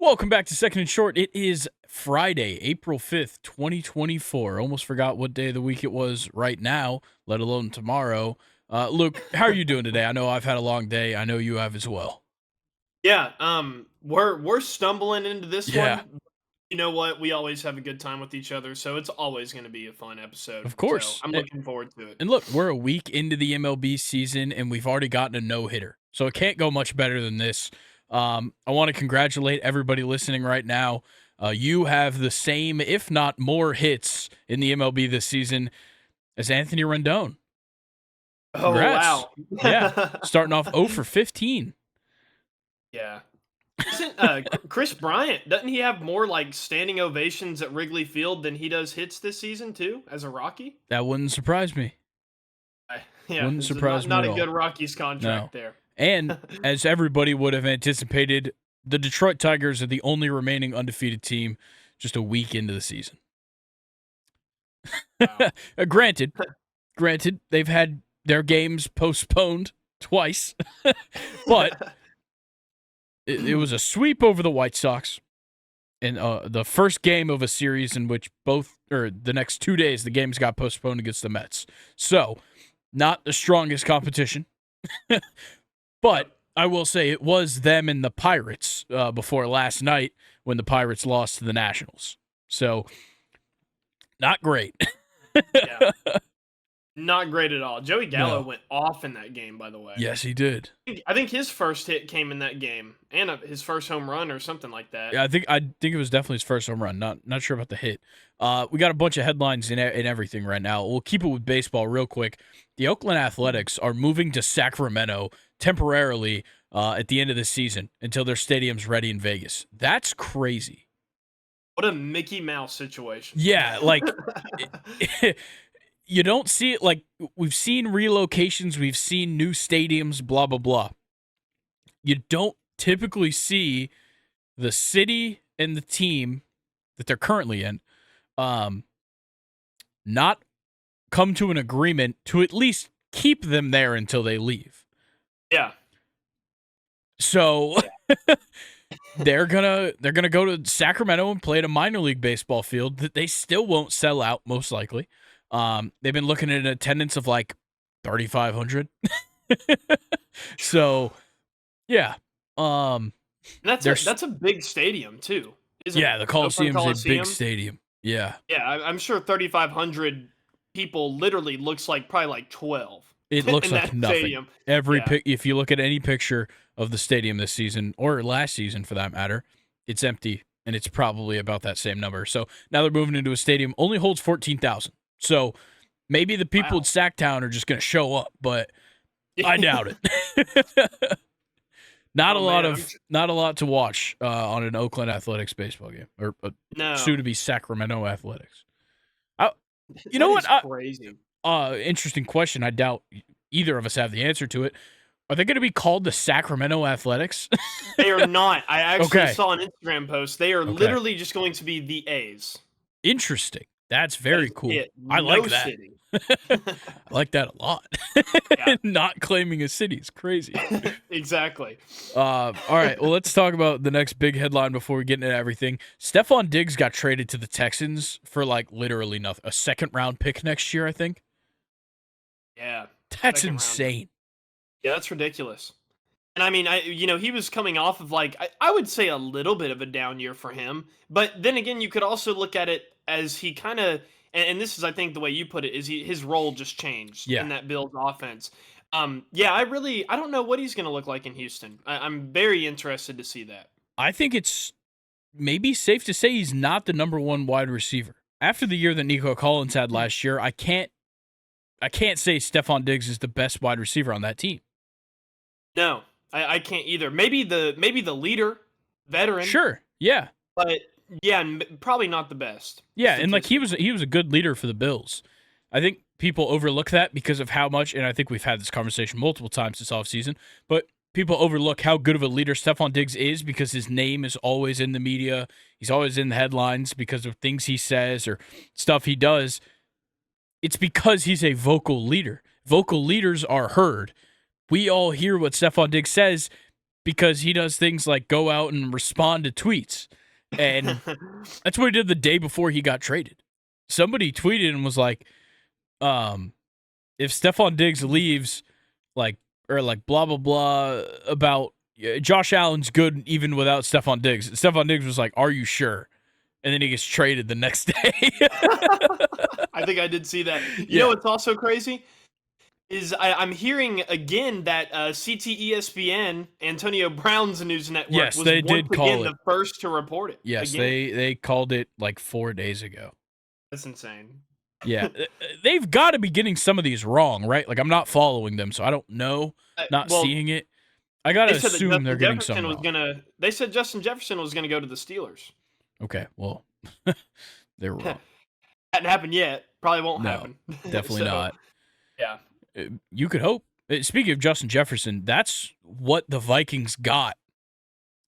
Welcome back to Second and Short. It is Friday, April 5th, 2024. Almost forgot what day of the week it was right now, let alone tomorrow. Luke, how are you doing today? I know I've had a long day. I know you have as well. Yeah, we're stumbling into this Yeah, one. You know what? We always have a good time with each other, so it's always going to be a fun episode. of So course. I'm looking forward to it. And look, we're a week into the MLB season, and we've already gotten a no-hitter. So it can't go much better than this. I want to congratulate everybody listening right now. You have the same, if not more, hits in the MLB this season as Anthony Rendon. Oh Congrats. wow! Yeah, starting off 0 for 15. Yeah. Isn't Chris Bryant? Doesn't he have more like standing ovations at Wrigley Field than he does hits this season too, as a Rocky? That wouldn't surprise me. Yeah, Wouldn't it's surprise me not at a good all. Rockies No. contract there. And as everybody would have anticipated, the Detroit Tigers are the only remaining undefeated team just a week into the season. Wow. Granted, they've had their games postponed twice, but it was a sweep over the White Sox in the first game of a series in which the next 2 days the games got postponed against the Mets. So, not the strongest competition, but I will say it was them and the Pirates before last night when the Pirates lost to the Nationals. So, not great. Yeah. Not great at all. Joey Gallo No. went off in that game, by the way. Yes, he did. I think his first hit came in that game, and his first home run or something like that. Yeah, I think it was definitely his first home run. Not sure about the hit. We got a bunch of headlines in everything right now. We'll keep it with baseball real quick. The Oakland Athletics are moving to Sacramento temporarily at the end of the season until their stadium's ready in Vegas. That's crazy. What a Mickey Mouse situation. Yeah, like you don't see it. Like, we've seen relocations, we've seen new stadiums, blah blah blah. You don't typically see the city and the team that they're currently in not come to an agreement to at least keep them there until they leave. Yeah. So they're gonna go to Sacramento and play at a minor league baseball field that they still won't sell out, most likely. They've been looking at an attendance of like 3,500. So yeah. And that's a big stadium too, isn't Yeah, it? the Oakland Coliseum's a big Coliseum. stadium. Yeah. Yeah, I'm sure 3,500 people literally looks like probably like 12 It looks in like that nothing. stadium. Every Yeah. if you look at any picture of the stadium this season or last season for that matter, it's empty and it's probably about that same number. So now they're moving into a stadium only holds 14,000. So maybe the people Wow. in Sacktown are just going to show up, but I doubt it. Not Oh, a lot man, of not a lot to watch on an Oakland Athletics baseball game or no. soon to be Sacramento Athletics. You know That what? is crazy. Interesting question. I doubt either of us have the answer to it. Are they going to be called the Sacramento Athletics? They are not. I actually Okay. saw an Instagram post. They are Okay. literally just going to be the A's. Interesting. That's very That's cool. it. I No like that. city. I like that a lot. Yeah. Not claiming a city is crazy. Exactly. All right. Well, let's talk about the next big headline before we get into everything. Stephon Diggs got traded to the Texans for like literally nothing. A second-round pick next year, I think. Yeah. That's Second round. insane. Yeah, that's ridiculous. And I mean, he was coming off of like I would say a little bit of a down year for him, but then again, you could also look at it as he kind of, and this is I think the way you put it is his role just changed Yeah. in that Bills offense. Yeah, I don't know what he's going to look like in Houston. I'm very interested to see that. I think it's maybe safe to say he's not the number one wide receiver. After the year that Nico Collins had last year, I can't say Stephon Diggs is the best wide receiver on that team. No, I can't either. Maybe the leader, veteran. Sure. Yeah. But yeah, probably not the best. Yeah, and like he was a good leader for the Bills. I think people overlook that because of how much, and I think we've had this conversation multiple times this offseason, but people overlook how good of a leader Stephon Diggs is because his name is always in the media. He's always in the headlines because of things he says or stuff he does. It's because he's a vocal leader. Vocal leaders are heard. We all hear what Stephon Diggs says. because he does things like go out and respond to tweets. And that's what he did the day before he got traded. Somebody tweeted and was like, if Stephon Diggs leaves, or blah, blah, blah about Josh Allen's good even without Stephon Diggs. Stephon Diggs was like, are you sure? And then he gets traded the next day. I think I did see that. You know what's also crazy? Is I'm hearing again that CTESPN, Antonio Brown's news network, Yes, was they once did call again it. the first to report it. Yes, again. they called it like 4 days ago. That's insane. Yeah, they've got to be getting some of these wrong, right? Like, I'm not following them, so I don't know, seeing it. I got to assume they're getting some wrong. They said Justin Jefferson was going to go to the Steelers. Okay, well, they're wrong. Hadn't happened yet. Probably won't happen. Definitely not. Yeah. You could hope. Speaking of Justin Jefferson, that's what the Vikings got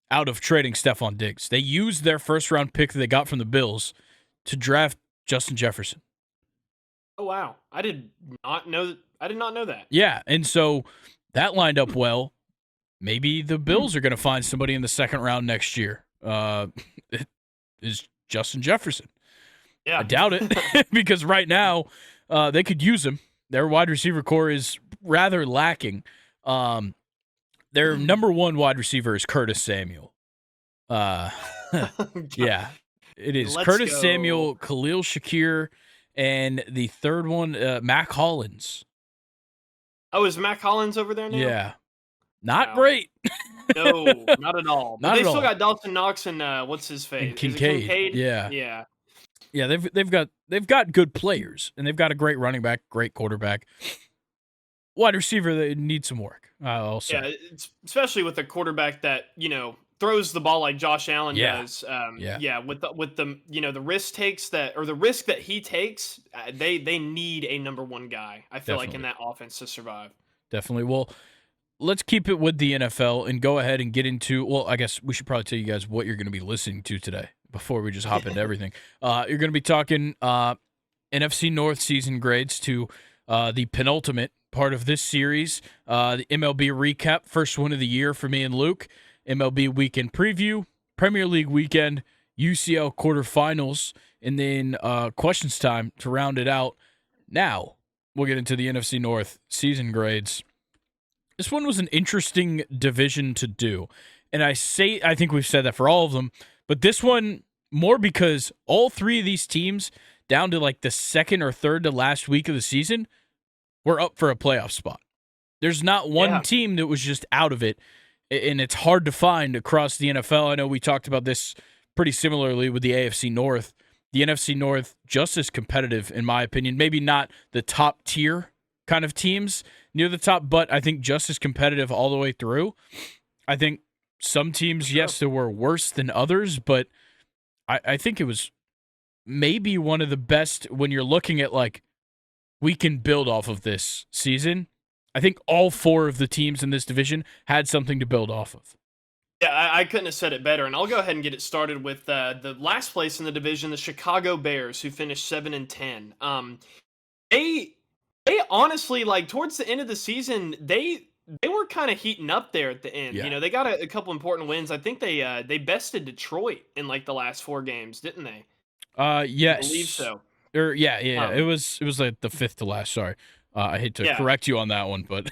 out of trading Stephon Diggs. They used their first-round pick that they got from the Bills to draft Justin Jefferson. Oh, wow. I did not know that. Yeah, and so that lined up well. Maybe the Bills are going to find somebody in the second round next year. It is Justin Jefferson. Yeah. I doubt it because right now they could use him. Their wide receiver core is rather lacking. Their number one wide receiver is Curtis Samuel. Yeah, it is. Curtis Samuel, Khalil Shakir, and the third one, Mac Hollins. Oh, is Mac Hollins over there now? Yeah. Not great. No, not at all. But they still got Dawson Knox and what's his face? And Kincaid. Kincaid? Yeah. Yeah. Yeah, they've got good players, and they've got a great running back, great quarterback. Wide receiver, they need some work. I'll say. Yeah, especially with a quarterback that throws the ball like Josh Allen does. With the the risk that he takes, they need a number one guy. I feel like in that offense to survive. Definitely. Well, let's keep it with the NFL and go ahead and get into. Well, I guess we should probably tell you guys what you're going to be listening to today before we just hop into everything. You're going to be talking NFC North season grades to the penultimate part of this series, the MLB Recap, first one of the year for me and Luke, MLB Weekend Preview, Premier League Weekend, UCL Quarterfinals, and then questions time to round it out. Now, we'll get into the NFC North season grades. This one was an interesting division to do, and I think we've said that for all of them, but this one more because all three of these teams, down to like the second or third to last week of the season, were up for a playoff spot. There's not one team that was just out of it, and it's hard to find across the NFL. I know we talked about this pretty similarly with the AFC North. The NFC North, just as competitive, in my opinion. Maybe not the top tier kind of teams near the top, but I think just as competitive all the way through. I think some teams, yes, there were worse than others, but I think it was maybe one of the best when you're looking at like, we can build off of this season. I think all four of the teams in this division had something to build off of. Yeah, I couldn't have said it better. And I'll go ahead and get it started with the last place in the division, the Chicago Bears, who finished 7-10. They honestly, like towards the end of the season, they were kind of heating up there at the end. Yeah. They got a couple important wins. I think they bested Detroit in like the last 4 games, didn't they? Yes. I believe so. It was like the fifth to last. Sorry. I hate to correct you on that one, but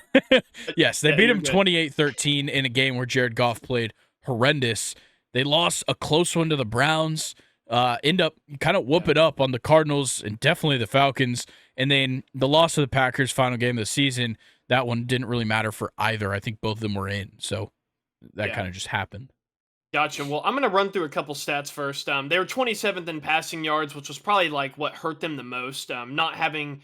yes, they beat him 28-13 in a game where Jared Goff played horrendous. They lost a close one to the Browns, end up kind of whooping up on the Cardinals and definitely the Falcons. And then the loss of the Packers, final game of the season, that one didn't really matter for either. I think both of them were in, so that kind of just happened. Gotcha. Well, I'm going to run through a couple stats first. They were 27th in passing yards, which was probably like what hurt them the most. Not having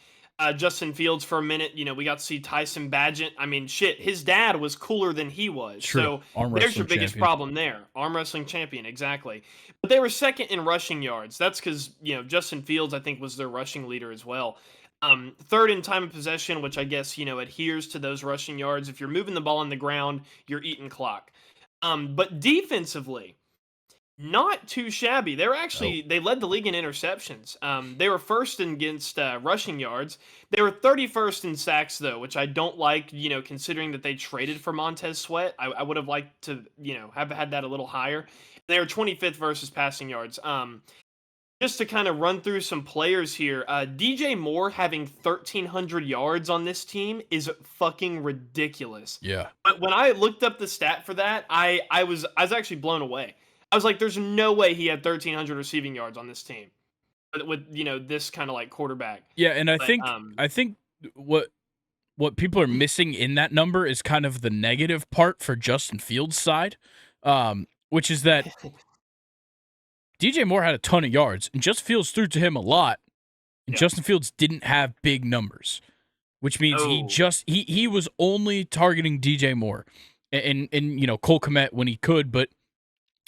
Justin Fields for a minute. We got to see Tyson Bagent. I mean, shit, his dad was cooler than he was. True. So there's your biggest problem there. Arm wrestling champion, exactly. But they were second in rushing yards. That's because, Justin Fields, I think, was their rushing leader as well. Third in time of possession, which I guess, adheres to those rushing yards. If you're moving the ball on the ground, you're eating clock. But defensively, Not too shabby. They were Nope. actually they led the league in interceptions. They were first against rushing yards. They were 31st in sacks though, which I don't like. Considering that they traded for Montez Sweat, I would have liked to have had that a little higher. They were 25th versus passing yards. Just to kind of run through some players here, DJ Moore having 1,300 yards on this team is fucking ridiculous. Yeah. But when I looked up the stat for that, I was actually blown away. I was like, "There's no way he had 1,300 receiving yards on this team with this kind of like quarterback." Yeah, and But I think what people are missing in that number is kind of the negative part for Justin Fields' side, which is that DJ Moore had a ton of yards, and Justin Fields threw to him a lot, and Yeah. Justin Fields didn't have big numbers, which means he was only targeting DJ Moore and Cole Kmet when he could, but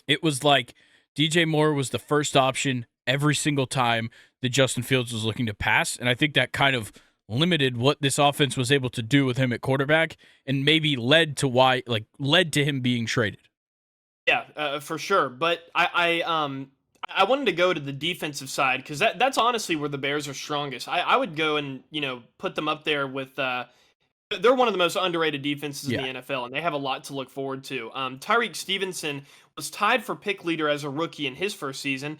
it was like DJ Moore was the first option every single time that Justin Fields was looking to pass, and I think that kind of limited what this offense was able to do with him at quarterback, and maybe led to him being traded. Yeah, for sure. But I wanted to go to the defensive side because that's honestly where the Bears are strongest. I would go and put them up there with. They're one of the most underrated defenses in the NFL, and they have a lot to look forward to. Tyreek Stevenson was tied for pick leader as a rookie in his first season.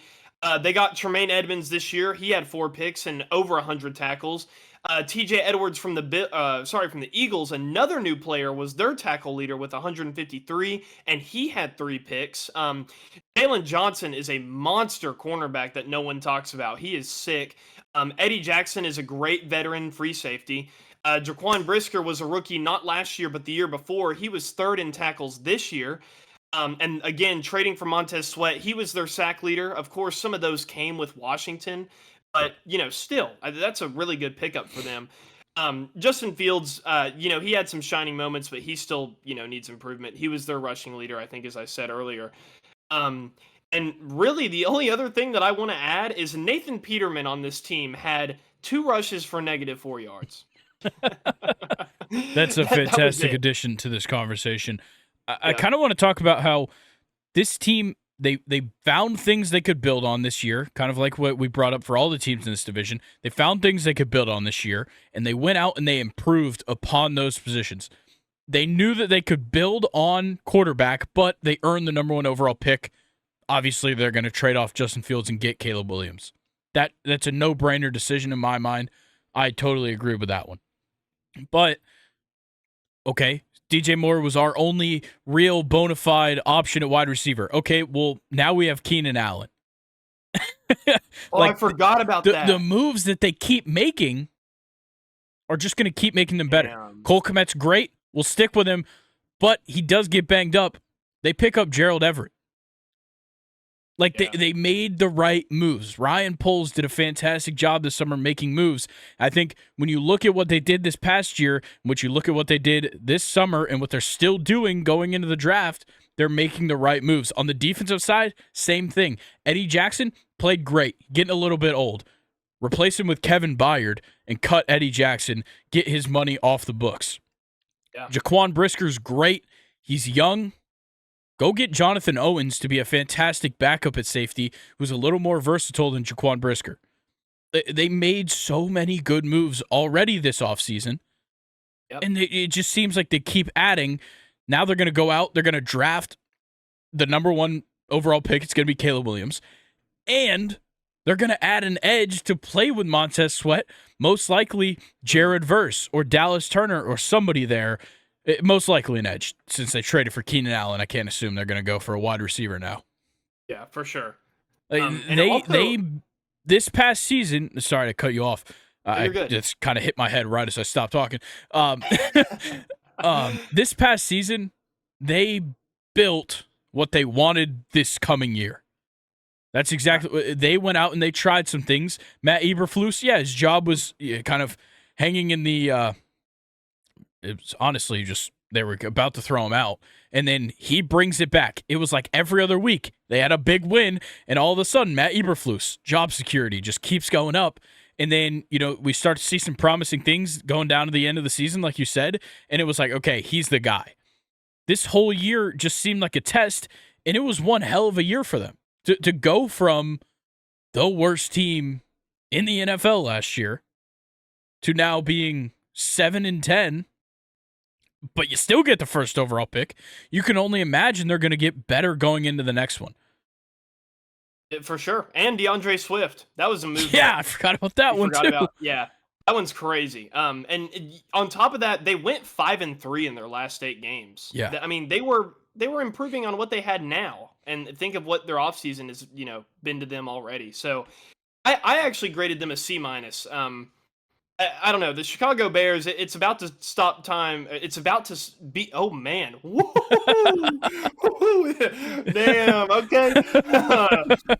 They got Tremaine Edmonds this year. He had 4 picks and over 100 tackles. TJ Edwards from the Eagles, another new player, was their tackle leader with 153, and he had 3 picks. Jalen Johnson is a monster cornerback that no one talks about. He is sick. Eddie Jackson is a great veteran free safety. Jaquan Brisker was a rookie not last year, but the year before. He was 3rd in tackles this year. And again, trading for Montez Sweat, he was their sack leader. Of course, some of those came with Washington, but still, that's a really good pickup for them. Justin Fields, he had some shining moments, but he still, needs improvement. He was their rushing leader, I think, as I said earlier. And really, the only other thing that I want to add is Nathan Peterman on this team had 2 rushes for -4 yards. That's a fantastic addition to this conversation. I kind of want to talk about how this team, they found things they could build on this year, kind of like what we brought up for all the teams in this division. They found things they could build on this year, and they went out and they improved upon those positions. They knew that they could build on quarterback, but they earned the number 1 overall pick. Obviously, they're going to trade off Justin Fields and get Caleb Williams. That's a no-brainer decision in my mind. I totally agree with that one. But, okay, DJ Moore was our only real bona fide option at wide receiver. Okay, well, now we have Keenan Allen. I forgot about that. The moves that they keep making are just going to keep making them better. Damn. Cole Kmet's great. We'll stick with him, but he does get banged up. They pick up Gerald Everett. They made the right moves. Ryan Poles did a fantastic job this summer making moves. I think when you look at what they did this past year, what you look at what they did this summer, and what they're still doing going into the draft, they're making the right moves. On the defensive side, same thing. Eddie Jackson played great, getting a little bit old. Replace him with Kevin Byard and cut Eddie Jackson, get his money off the books. Yeah. Jaquan Brisker's great. He's young. Go get Jonathan Owens to be a fantastic backup at safety who's a little more versatile than Jaquan Brisker. They made so many good moves already this offseason, and it just seems like they keep adding. Now they're going to go out. They're going to draft the number 1 overall pick. It's going to be Caleb Williams. And they're going to add an edge to play with Montez Sweat, most likely Jared Verse or Dallas Turner or somebody there. Most likely an edge, since they traded for Keenan Allen. I can't assume they're going to go for a wide receiver now. Yeah, for sure. They this past season. Sorry to cut you off. I just kind of hit my head right as I stopped talking. This past season, they built what they wanted this coming year. That's exactly. They went out and they tried some things. Matt Eberflus, his job was kind of hanging in the. It was honestly just they were about to throw him out, and then he brings it back. It was like every other week they had a big win, and all of a sudden Matt Eberflus job security just keeps going up, and then we start to see some promising things going down to the end of the season, like you said, and it was like, okay, he's the guy. This whole year just seemed like a test, and it was one hell of a year for them. To go from the worst team in the NFL last year to now being 7-10, but you still get the first overall pick, you can only imagine they're going to get better going into the next one. For sure. And DeAndre Swift. That was a move. Yeah, I forgot about that one too. Yeah. That one's crazy. And on top of that, they went 5-3 in their last 8 games. Yeah. I mean, they were improving on what they had now. And think of what their offseason has, been to them already. So I actually graded them a C-. I don't know. The Chicago Bears, it's about to stop time. It's about to be, oh man. Damn, okay.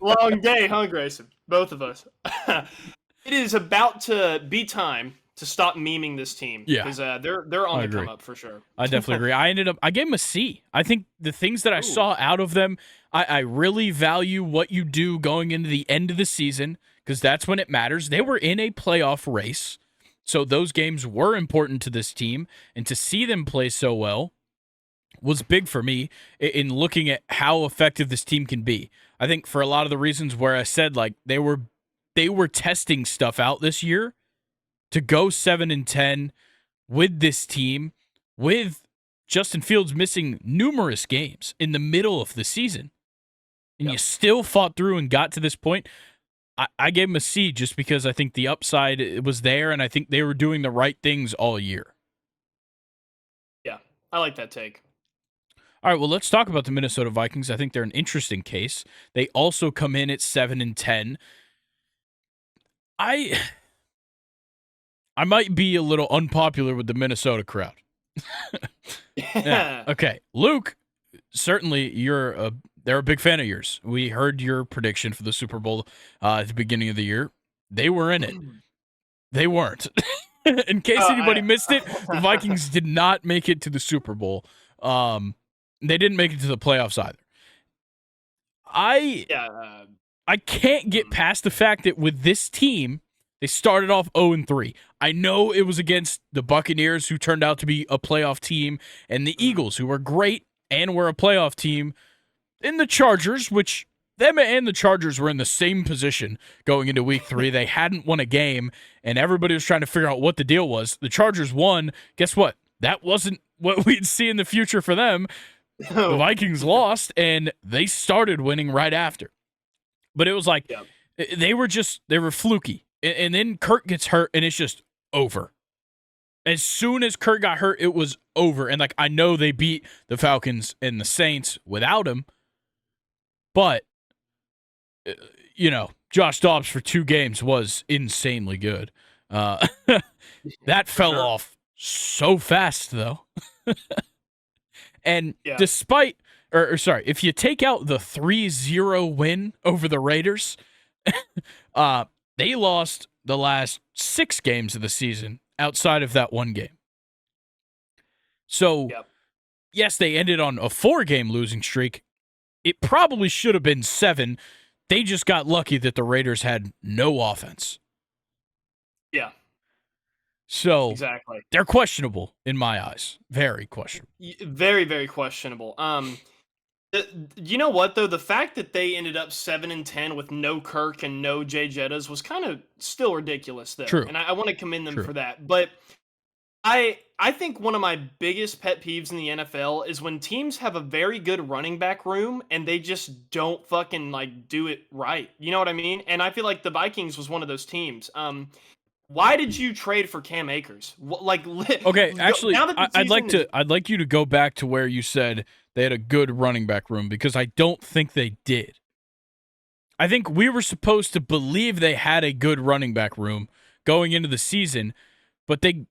Long day, huh, Grayson? Both of us. It is about to be time to stop memeing this team. Yeah. Because they're on the come up for sure. I definitely agree. I gave them a C. I think the things that I saw out of them, I really value what you do going into the end of the season, because that's when it matters. They were in a playoff race, so those games were important to this team, and to see them play so well was big for me in looking at how effective this team can be. I think for a lot of the reasons where I said, like, they were testing stuff out this year, to go 7-10 with this team, with Justin Fields missing numerous games in the middle of the season, and you still fought through and got to this point. I gave him a C just because I think the upside was there, and I think they were doing the right things all year. Yeah, I like that take. All right, well, let's talk about the Minnesota Vikings. I think they're an interesting case. They also come in at 7-10. I might be a little unpopular with the Minnesota crowd. Yeah. Okay, Luke, certainly they're a big fan of yours. We heard your prediction for the Super Bowl at the beginning of the year. They were in it. They weren't. In case anybody missed it, the Vikings did not make it to the Super Bowl. They didn't make it to the playoffs either. I can't get past the fact that with this team, they started off 0-3. I know it was against the Buccaneers, who turned out to be a playoff team, and the Eagles, who were great and were a playoff team, and the Chargers, which them and the Chargers were in the same position going into week 3. They hadn't won a game, and everybody was trying to figure out what the deal was. The Chargers won. Guess what? That wasn't what we'd see in the future for them. The Vikings lost, and they started winning right after. But it was like they were fluky. And then Kurt gets hurt, and it's just over. As soon as Kurt got hurt, it was over. And, like, I know they beat the Falcons and the Saints without him, but, Josh Dobbs for 2 games was insanely good. That fell off so fast, though. And despite, if you take out the 3-0 win over the Raiders, they lost the last 6 games of the season outside of that one game. So, yes, they ended on a 4-game losing streak. It probably should have been 7. They just got lucky that the Raiders had no offense. Yeah. So, exactly. They're questionable in my eyes. Very questionable. Very, very questionable. You know what, though? The fact that they ended up 7-10 with no Kirk and no Jay Jettas was kind of still ridiculous, though. True. And I want to commend them for that. But I think one of my biggest pet peeves in the NFL is when teams have a very good running back room and they just don't fucking, like, do it right. You know what I mean? And I feel like the Vikings was one of those teams. Why did you trade for Cam Akers? Okay, actually, I'd like you to go back to where you said they had a good running back room, because I don't think they did. I think we were supposed to believe they had a good running back room going into the season, but they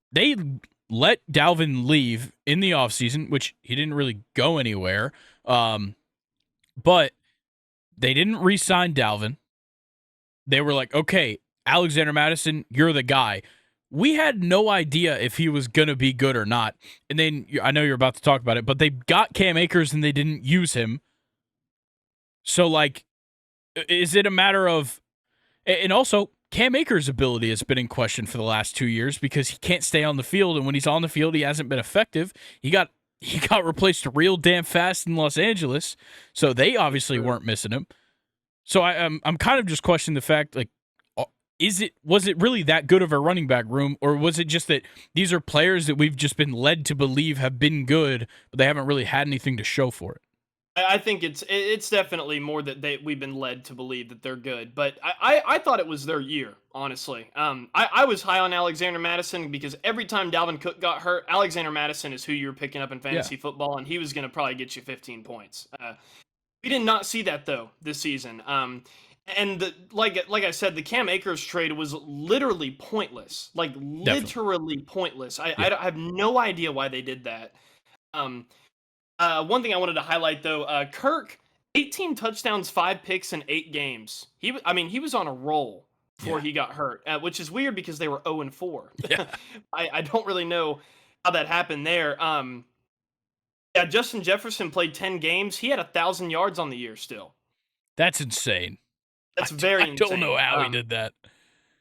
let Dalvin leave in the offseason, which he didn't really go anywhere. But they didn't re-sign Dalvin. They were like, okay, Alexander Mattison, you're the guy. We had no idea if he was going to be good or not. And then, I know you're about to talk about it, but they got Cam Akers and they didn't use him. So, like, is it a matter of... And also, Cam Akers' ability has been in question for the last 2 years because he can't stay on the field, and when he's on the field, he hasn't been effective. He got replaced real damn fast in Los Angeles, so they obviously weren't missing him. So I'm kind of just questioning the fact, like, was it really that good of a running back room, or was it just that these are players that we've just been led to believe have been good, but they haven't really had anything to show for it? I think it's definitely more that we've been led to believe that they're good, but I thought it was their year, honestly. I was high on Alexander Madison because every time Dalvin Cook got hurt, Alexander Madison is who you're picking up in fantasy football, and he was going to probably get you 15 points. We did not see that though this season. Like I said, the Cam Akers trade was literally pointless, like literally pointless. I have no idea why they did that. One thing I wanted to highlight though, Kirk, 18 touchdowns, 5 picks in 8 games. He was on a roll before he got hurt, which is weird because they were 0-4. Yeah. I don't really know how that happened there. Yeah, Justin Jefferson played 10 games. He had 1,000 yards on the year still. That's insane. That's very insane. I don't know how he did that.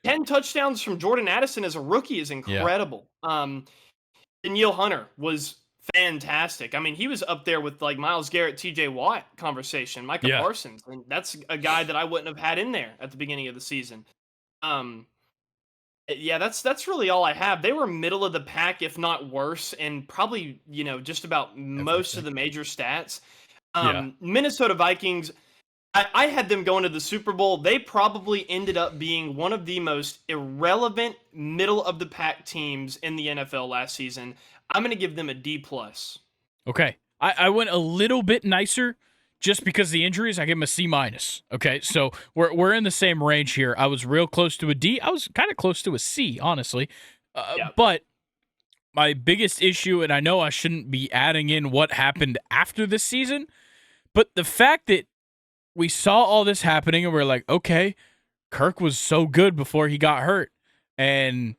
10 touchdowns from Jordan Addison as a rookie is incredible. Danielle Hunter was fantastic. I mean, he was up there with like Myles Garrett, TJ Watt conversation, Micah Parsons. And that's a guy that I wouldn't have had in there at the beginning of the season. Yeah, that's really all I have. They were middle of the pack, if not worse, and probably, just about most of the major stats. Minnesota Vikings, I had them going to the Super Bowl. They probably ended up being one of the most irrelevant middle of the pack teams in the NFL last season. I'm going to give them a D+. Okay. I went a little bit nicer just because of the injuries. I give them a C-. Okay, so we're in the same range here. I was real close to a D. I was kind of close to a C, honestly. But my biggest issue, and I know I shouldn't be adding in what happened after this season, but the fact that we saw all this happening and we're like, okay, Kirk was so good before he got hurt. And,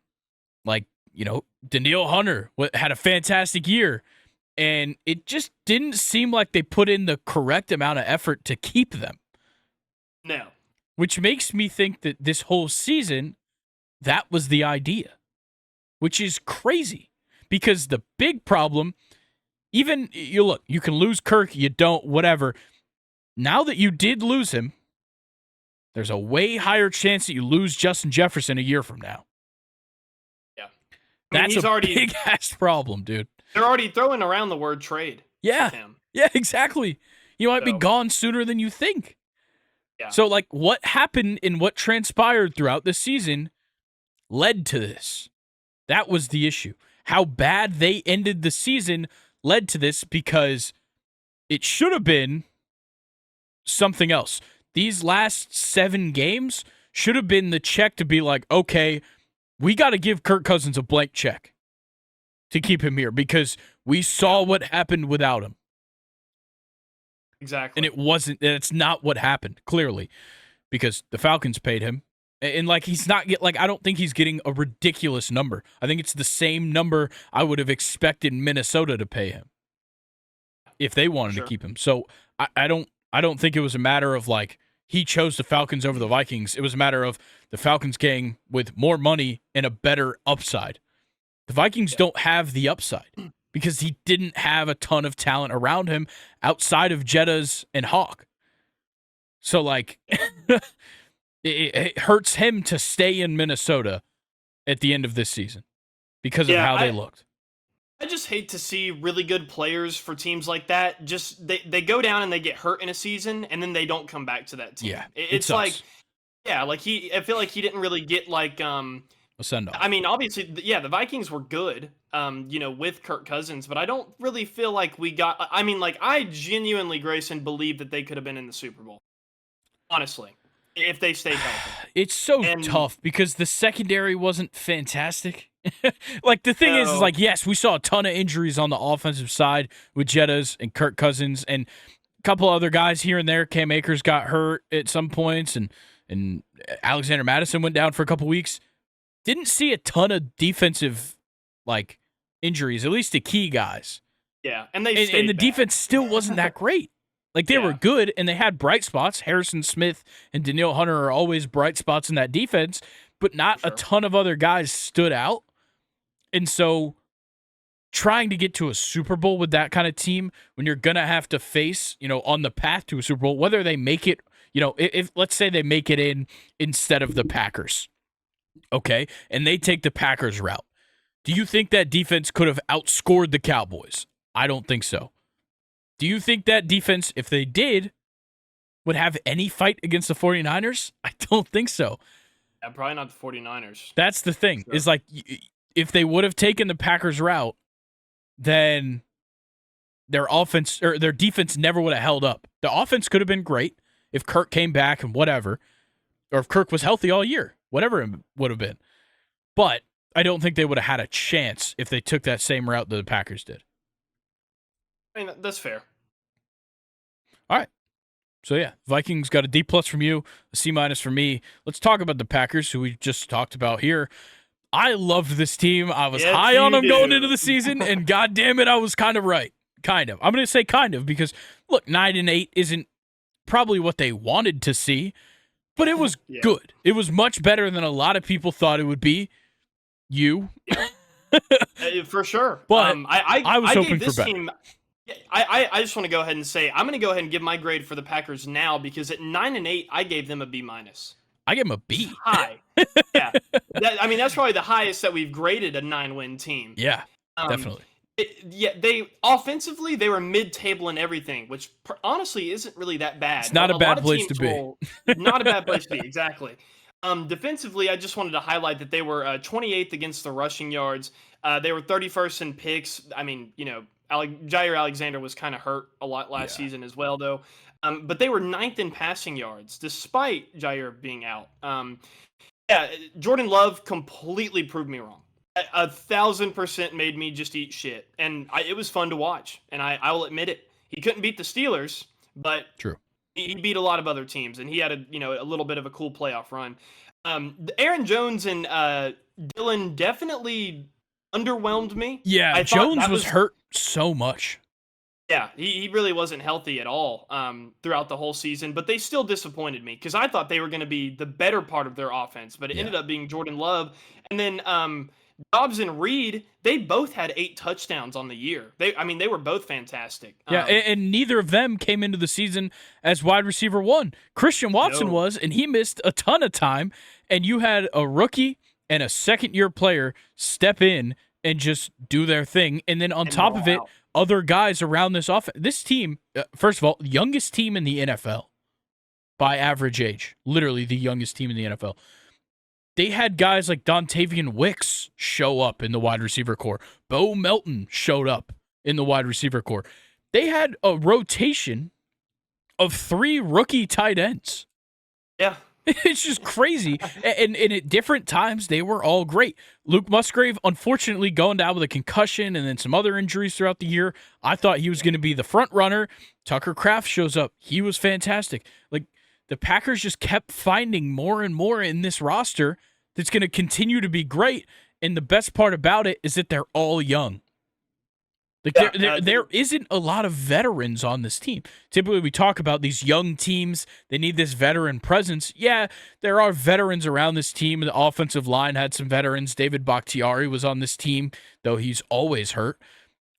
Danielle Hunter had a fantastic year. And it just didn't seem like they put in the correct amount of effort to keep them. No. Which makes me think that this whole season, that was the idea. Which is crazy. Because the big problem, even, you can lose Kirk, you don't, whatever. Now that you did lose him, there's a way higher chance that you lose Justin Jefferson a year from now. Yeah. That's a big-ass problem, dude. They're already throwing around the word trade. Yeah. Yeah, exactly. You might be gone sooner than you think. Yeah. So, what happened and what transpired throughout the season led to this. That was the issue. How bad they ended the season led to this because it should have been something else. These last 7 games should have been the check to be like, okay, we got to give Kirk Cousins a blank check to keep him here because we saw what happened without him. Exactly. And it's not what happened, clearly, because the Falcons paid him. And he's not I don't think he's getting a ridiculous number. I think it's the same number I would have expected Minnesota to pay him if they wanted to keep him. So I don't think it was a matter of he chose the Falcons over the Vikings. It was a matter of the Falcons getting with more money and a better upside. The Vikings don't have the upside because he didn't have a ton of talent around him outside of Jettas and Hawk. So, it hurts him to stay in Minnesota at the end of this season because of how they looked. I just hate to see really good players for teams like that. Just they go down and they get hurt in a season and then they don't come back to that team. Yeah, it's I feel like he didn't really get a send-off. I mean, obviously, the Vikings were good, with Kirk Cousins, but I don't really feel like we got. I genuinely, Grayson, believe that they could have been in the Super Bowl. Honestly, if they stayed healthy. It's so tough because the secondary wasn't fantastic. The thing is yes, we saw a ton of injuries on the offensive side with Jettas and Kirk Cousins and a couple other guys here and there. Cam Akers got hurt at some points, and Alexander Madison went down for a couple weeks. Didn't see a ton of defensive injuries, at least the key guys. Yeah, and the defense still wasn't that great. They were good, and they had bright spots. Harrison Smith and Danielle Hunter are always bright spots in that defense, but not a ton of other guys stood out. And so trying to get to a Super Bowl with that kind of team when you're going to have to face, on the path to a Super Bowl, whether they make it, if let's say they make it in instead of the Packers, okay, and they take the Packers route. Do you think that defense could have outscored the Cowboys? I don't think so. Do you think that defense, if they did, would have any fight against the 49ers? I don't think so. Yeah, probably not the 49ers. That's the thing, is like, if they would have taken the Packers route, then their offense or their defense never would have held up. The offense could have been great if Kirk came back and whatever, or if Kirk was healthy all year, whatever it would have been. But I don't think they would have had a chance if they took that same route that the Packers did. I mean, that's fair. All right. So, yeah, Vikings got a D+ from you, a C- from me. Let's talk about the Packers, who we just talked about here. I loved this team. I was high on them going into the season, and God damn it, I was kind of right. Kind of. I'm going to say kind of because, look, 9-8 isn't probably what they wanted to see, but it was good. It was much better than a lot of people thought it would be. You. For sure. But I was hoping for better. Team, I just want to go ahead and say, I'm going to go ahead and give my grade for the Packers now because at 9-8, I gave them a B-. I give them a B. High. Yeah. That's probably the highest that we've graded a 9-win team. Yeah, definitely. They offensively, they were mid-table in everything, which honestly isn't really that bad. It's not a bad place to be. Not a bad place to be, exactly. Defensively, I just wanted to highlight that they were 28th against the rushing yards. They were 31st in picks. Jair Alexander was kind of hurt a lot last season as well, though. But they were 9th in passing yards, despite Jair being out. Jordan Love completely proved me wrong. 1,000% made me just eat shit. And it was fun to watch. And I will admit it. He couldn't beat the Steelers, but true. He beat a lot of other teams, and he had a little bit of a cool playoff run. Aaron Jones and Dylan definitely underwhelmed me. Yeah, Jones was hurt so much. Yeah, he really wasn't healthy at all throughout the whole season, but they still disappointed me because I thought they were going to be the better part of their offense, but it ended up being Jordan Love. And then Dobbs and Reed, they both had 8 touchdowns on the year. They were both fantastic. Yeah, and neither of them came into the season as wide receiver 1. Christian Watson was, and he missed a ton of time, and you had a rookie and a second-year player step in and just do their thing, and then on top of it, other guys around this offense. This team, first of all, youngest team in the NFL by average age. Literally the youngest team in the NFL. They had guys like Dontavian Wicks show up in the wide receiver core. Bo Melton showed up in the wide receiver core. They had a rotation of 3 rookie tight ends. Yeah. It's just crazy. And at different times, they were all great. Luke Musgrave, unfortunately, going down with a concussion and then some other injuries throughout the year. I thought he was going to be the front runner. Tucker Kraft shows up. He was fantastic. Like, the Packers just kept finding more and more in this roster that's going to continue to be great. And the best part about it is that they're all young. Like there isn't a lot of veterans on this team. Typically, we talk about these young teams. They need this veteran presence. Yeah, there are veterans around this team. The offensive line had some veterans. David Bakhtiari was on this team, though he's always hurt.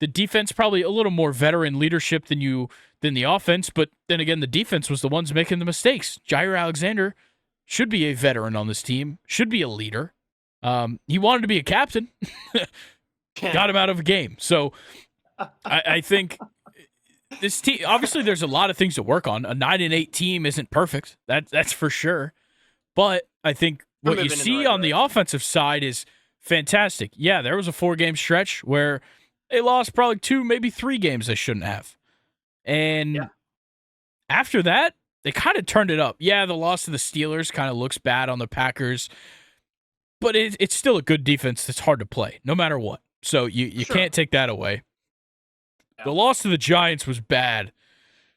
The defense probably a little more veteran leadership than the offense, but then again, the defense was the ones making the mistakes. Jair Alexander should be a veteran on this team, should be a leader. He wanted to be a captain. Got him out of a game. So I think this team, obviously there's a lot of things to work on. A 9-8 team isn't perfect. That's for sure. But I think what you see on the offensive side is fantastic. Yeah, there was a 4-game stretch where they lost probably 2, maybe 3 games they shouldn't have. And after that, they kind of turned it up. Yeah, the loss to the Steelers kind of looks bad on the Packers, but it's still a good defense that's hard to play, no matter what. So you can't take that away. The loss to the Giants was bad.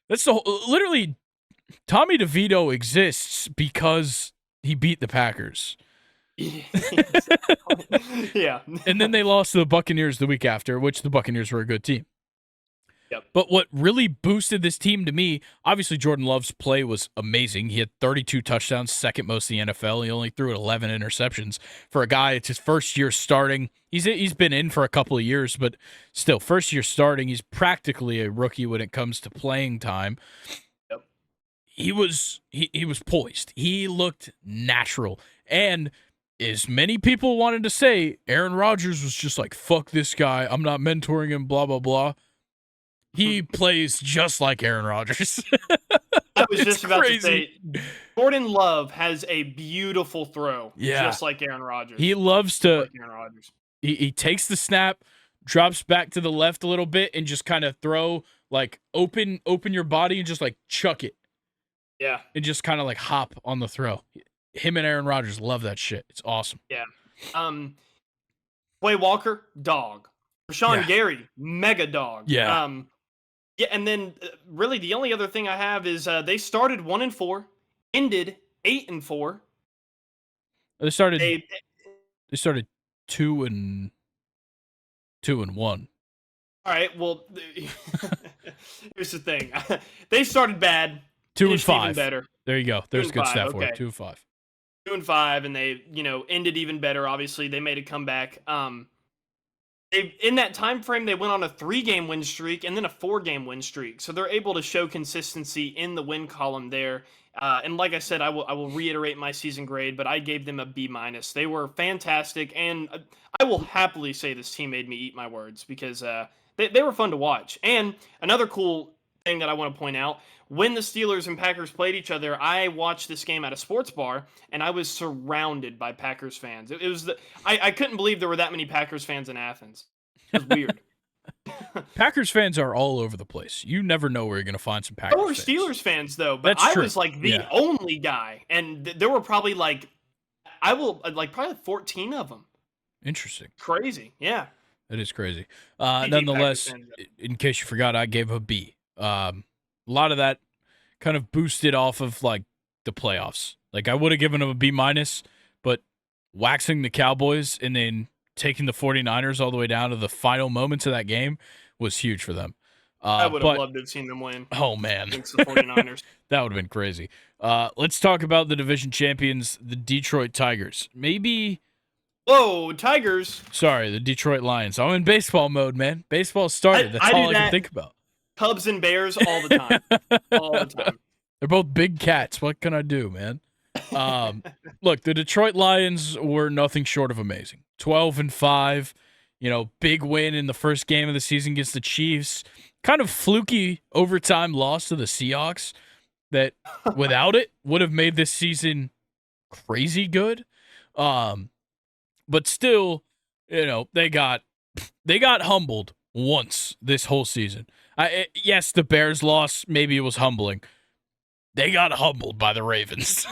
That's literally Tommy DeVito exists because he beat the Packers. Yeah. And then they lost to the Buccaneers the week after, which the Buccaneers were a good team. Yep. But what really boosted this team to me, obviously Jordan Love's play was amazing. He had 32 touchdowns, second most in the NFL. He only threw 11 interceptions. For a guy, it's his first year starting. He's been in for a couple of years, but still, first year starting, he's practically a rookie when it comes to playing time. Yep. He was poised. He looked natural. And as many people wanted to say, Aaron Rodgers was just like, fuck this guy. I'm not mentoring him, blah, blah, blah. He plays just like Aaron Rodgers. I was just about to say, Jordan Love has a beautiful throw, just like Aaron Rodgers. He loves to. Like Aaron Rodgers. He takes the snap, drops back to the left a little bit, and just kind of throw, like open your body and just like chuck it. Yeah. And just kind of like hop on the throw. Him and Aaron Rodgers love that shit. It's awesome. Yeah. Quay Walker, dog. Rashawn Gary, mega dog. Yeah. Yeah, and then really the only other thing I have is they started 1-4, ended 8-4. They started 2-1. All right, well, here's the thing: they started bad, 2-5. even better. There you go. There's a good stat for it. 2-5. 2-5, and they ended even better. Obviously, they made a comeback. In that time frame, they went on a 3-game win streak and then a 4-game win streak. So they're able to show consistency in the win column there. And like I said, I will reiterate my season grade, but I gave them a B-. They were fantastic, and I will happily say this team made me eat my words because they were fun to watch. And another cool thing that I want to point out, when the Steelers and Packers played each other, I watched this game at a sports bar, and I was surrounded by Packers fans. It was I couldn't believe there were that many Packers fans in Athens. It was weird. Packers fans are all over the place. You never know where you're going to find some Packers fans. There were Steelers fans, though, but That's true. I was like the only guy, and there were probably probably 14 of them. Interesting. Crazy, yeah. That is crazy. Nonetheless, in case you forgot, I gave a B. A lot of that kind of boosted off of like the playoffs. Like I would have given them a B-, but waxing the Cowboys and then taking the 49ers all the way down to the final moments of that game was huge for them. I would have loved to have seen them win. Oh, man. Against the 49ers. That would have been crazy. Let's talk about the division champions, the Detroit Tigers. Maybe... Whoa, Tigers. Sorry, the Detroit Lions. I'm in baseball mode, man. Baseball started. That's all I can think about. Cubs and Bears all the time. All the time. They're both big cats. What can I do, man? Look, the Detroit Lions were nothing short of amazing. 12-5, big win in the first game of the season against the Chiefs. Kind of fluky overtime loss to the Seahawks that without it would have made this season crazy good. But still, they got humbled once this whole season. Yes, the Bears loss, maybe it was humbling. They got humbled by the Ravens.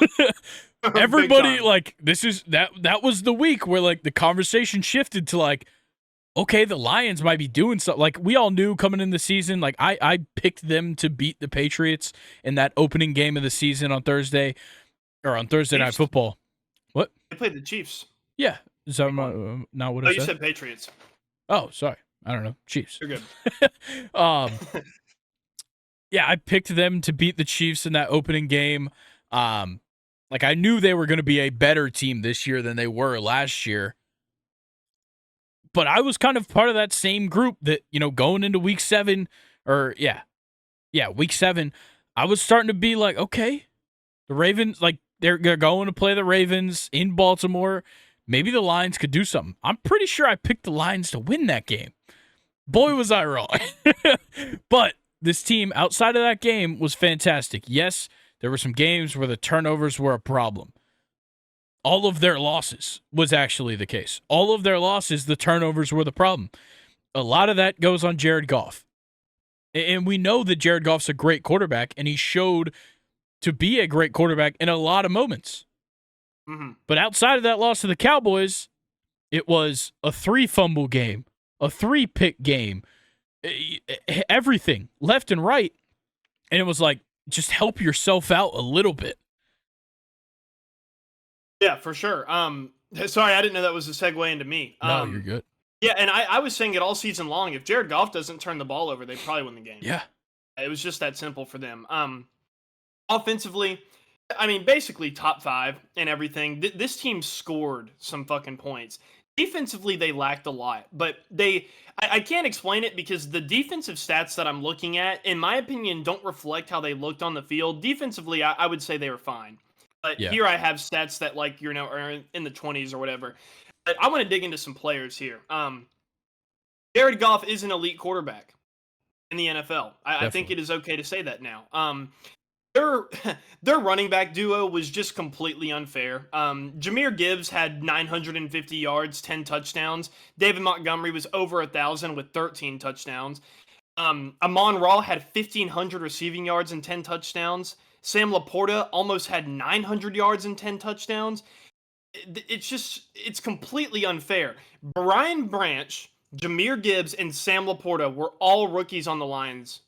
Everybody that was the week where like the conversation shifted to like, okay, the Lions might be doing something. Like we all knew coming in the season, like I picked them to beat the Patriots in that opening game of the season on Thursday Night Football. What? They played the Chiefs. Yeah. Is that not what I said? You said Patriots. Oh, sorry. I don't know. Chiefs. You're good. Yeah, I picked them to beat the Chiefs in that opening game. Like I knew they were going to be a better team this year than they were last year. But I was kind of part of that same group that, going into week 7 week 7, I was starting to be like, okay, the Ravens, like they're going to play the Ravens in Baltimore. Maybe the Lions could do something. I'm pretty sure I picked the Lions to win that game. Boy, was I wrong. But this team outside of that game was fantastic. Yes, there were some games where the turnovers were a problem. All of their losses was actually the case. All of their losses, the turnovers were the problem. A lot of that goes on Jared Goff. And we know that Jared Goff's a great quarterback, and he showed to be a great quarterback in a lot of moments. Mm-hmm. But outside of that loss to the Cowboys, it was a 3-fumble game, a 3-pick game, everything left and right. And it was like, just help yourself out a little bit. Yeah, for sure. Sorry, I didn't know that was a segue into me. No, you're good. Yeah, and I was saying it all season long. If Jared Goff doesn't turn the ball over, they probably win the game. Yeah. It was just that simple for them. Offensively, I mean, basically top five and everything. This team scored some fucking points. Defensively, they lacked a lot, but I can't explain it because the defensive stats that I'm looking at, in my opinion, don't reflect how they looked on the field. Defensively, I would say they were fine. But Yeah. here I have stats that, like, are in the 20s or whatever. But I want to dig into some players here. Jared Goff is an elite quarterback in the NFL. I think it is okay to say that now. Their their running back duo was just completely unfair. Jahmyr Gibbs had 950 yards, 10 touchdowns. David Montgomery was over 1,000 with 13 touchdowns. Amon-Ra had 1,500 receiving yards and 10 touchdowns. Sam Laporta almost had 900 yards and 10 touchdowns. It's completely unfair. Brian Branch, Jahmyr Gibbs, and Sam Laporta were all rookies on the Lions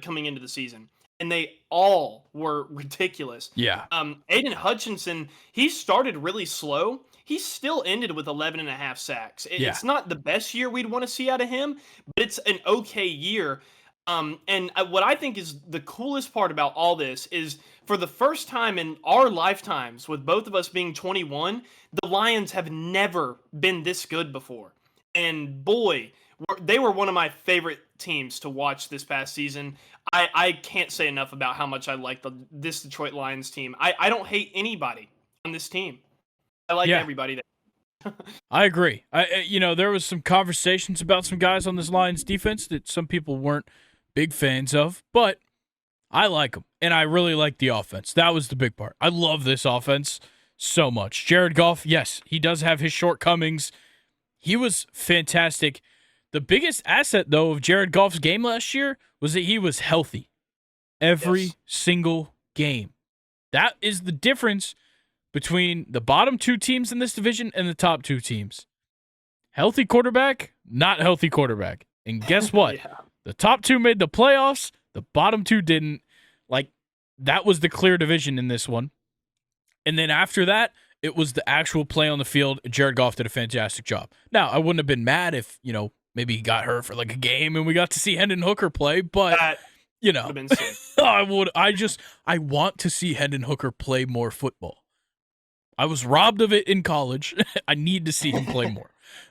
coming into the season, and they all were ridiculous. Yeah. Aiden Hutchinson, he started really slow. He still ended with 11 and a half sacks. It's not the best year we'd want to see out of him, but it's an okay year. And what I think is the coolest part about all this is for the first time in our lifetimes, with both of us being 21, the Lions have never been this good before. And boy, they were one of my favorite teams to watch this past season. I can't say enough about how much I like this Detroit Lions team. I don't hate anybody on this team. I like everybody there. I agree. There was some conversations about some guys on this Lions defense that some people weren't big fans of, but I like them, and I really like the offense. That was the big part. I love this offense so much. Jared Goff, yes, he does have his shortcomings. He was fantastic. The biggest asset, though, of Jared Goff's game last year was that he was healthy every single game. That is the difference between the bottom two teams in this division and the top two teams. Healthy quarterback, not healthy quarterback. And guess what? The top two made the playoffs. The bottom two didn't. Like, that was the clear division in this one. And then after that, it was the actual play on the field. Jared Goff did a fantastic job. Now, I wouldn't have been mad if, maybe he got hurt for like a game and we got to see Hendon Hooker play, but, Been sick. I want to see Hendon Hooker play more football. I was robbed of it in college. I need to see him play more.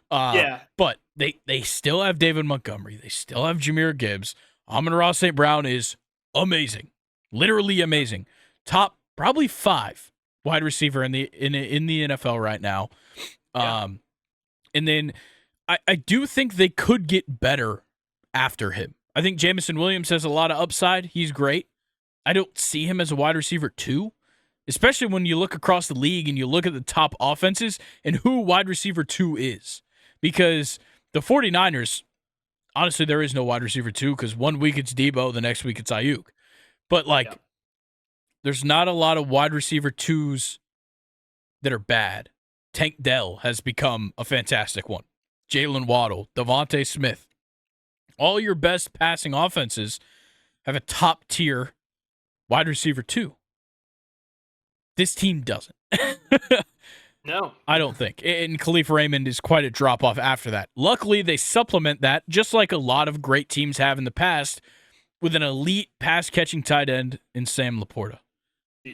But they still have David Montgomery. They still have Jahmyr Gibbs. Amon-Ra St. Brown is amazing. Literally amazing. Top probably 5 wide receiver in the NFL right now. And then I do think they could get better after him. I think Jameson Williams has a lot of upside. He's great. I don't see him as a wide receiver 2, especially when you look across the league and you look at the top offenses and who wide receiver 2 is. Because the 49ers, honestly, there is no wide receiver 2 because one week it's Debo, the next week it's Ayuk. But, there's not a lot of wide receiver 2s that are bad. Tank Dell has become a fantastic one. Jalen Waddle, Devontae Smith. All your best passing offenses have a top-tier wide receiver 2. This team doesn't. No. I don't think. And Khalif Raymond is quite a drop-off after that. Luckily, they supplement that, just like a lot of great teams have in the past, with an elite pass-catching tight end in Sam Laporta.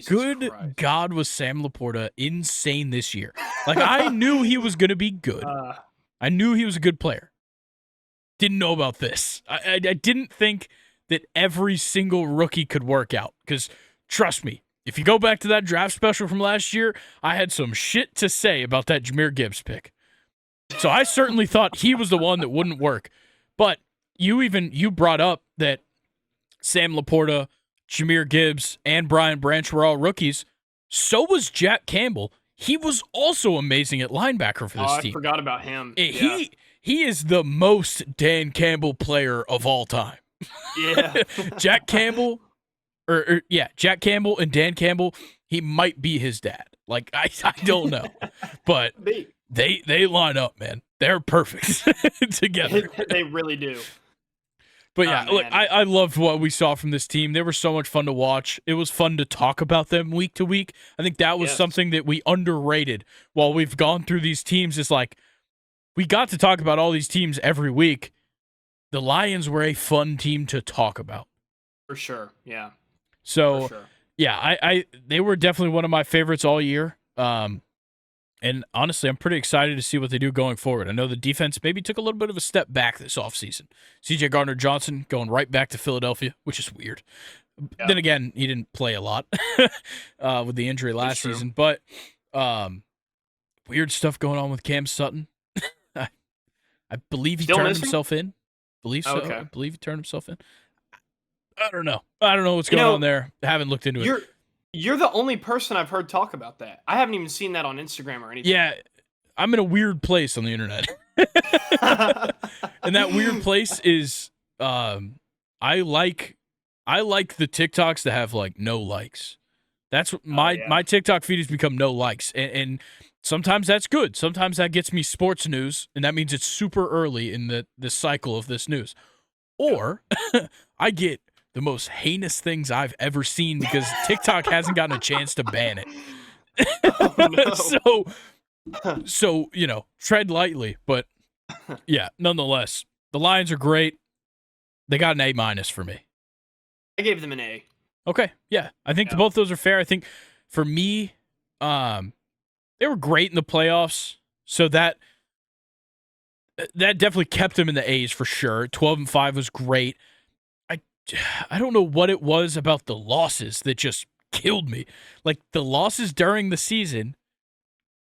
Good Christ. God, was Sam Laporta insane this year. Like, I knew he was going to be good. I knew he was a good player. Didn't know about this. I didn't think that every single rookie could work out. Because, trust me, if you go back to that draft special from last year, I had some shit to say about that Jahmyr Gibbs pick. So I certainly thought he was the one that wouldn't work. But you brought up that Sam Laporta, Jahmyr Gibbs, and Brian Branch were all rookies. So was Jack Campbell. He was also amazing at linebacker for this team. I forgot about him. He is the most Dan Campbell player of all time. Yeah. Jack Campbell and Dan Campbell, he might be his dad. Like, I don't know. But they line up, man. They're perfect together. They really do. But yeah, look, I loved what we saw from this team. They were so much fun to watch. It was fun to talk about them week to week. I think that was something that we underrated while we've gone through these teams. Is like, we got to talk about all these teams every week. The Lions were a fun team to talk about. For sure, yeah. So, For sure. yeah, they were definitely one of my favorites all year. And honestly, I'm pretty excited to see what they do going forward. I know the defense maybe took a little bit of a step back this offseason. C.J. Gardner-Johnson going right back to Philadelphia, which is weird. Yeah. Then again, he didn't play a lot with the injury last season. But weird stuff going on with Cam Sutton. I believe he turned himself in. Believe so. Okay. I believe he turned himself in. I don't know. I don't know what's going on there. I haven't looked into it. You're the only person I've heard talk about that. I haven't even seen that on Instagram or anything. Yeah, I'm in a weird place on the internet. And that weird place is I like the TikToks that have like no likes. That's what my TikTok feed has become no likes. And sometimes that's good. Sometimes that gets me sports news, and that means it's super early in the cycle of this news. Or I get the most heinous things I've ever seen because TikTok hasn't gotten a chance to ban it. Oh, no. So, tread lightly. But, yeah, nonetheless, the Lions are great. They got an A- for me. I gave them an A. Okay, yeah. I think both those are fair. I think for me, they were great in the playoffs, so that definitely kept them in the A's for sure. 12-5 was great. I don't know what it was about the losses that just killed me. Like the losses during the season,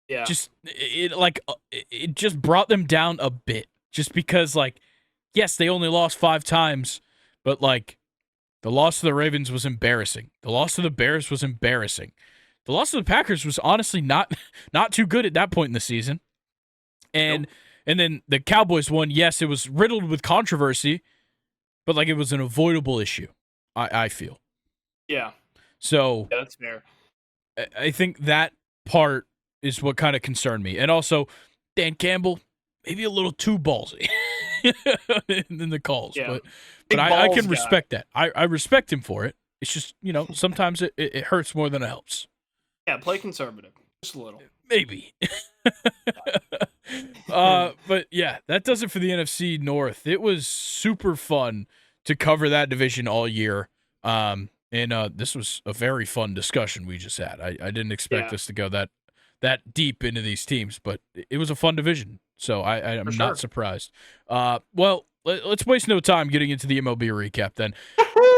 it just brought them down a bit. Just because, yes, they only lost 5 times, but the loss to the Ravens was embarrassing. The loss to the Bears was embarrassing. The loss to the Packers was honestly not too good at that point in the season. And then the Cowboys won. Yes, it was riddled with controversy, but it was an avoidable issue, I feel. Yeah. So yeah, that's fair. I think that part is what kind of concerned me. And also, Dan Campbell, maybe a little too ballsy in the calls. Yeah. But I can respect that. I respect him for it. It's just, sometimes it hurts more than it helps. Yeah, play conservative. Just a little. Maybe. But yeah, that does it for the NFC North. It was super fun to cover that division all year. And this was a very fun discussion we just had. I didn't expect us to go that deep into these teams, but it was a fun division. So I'm not surprised. Well, let's waste no time getting into the MLB recap then.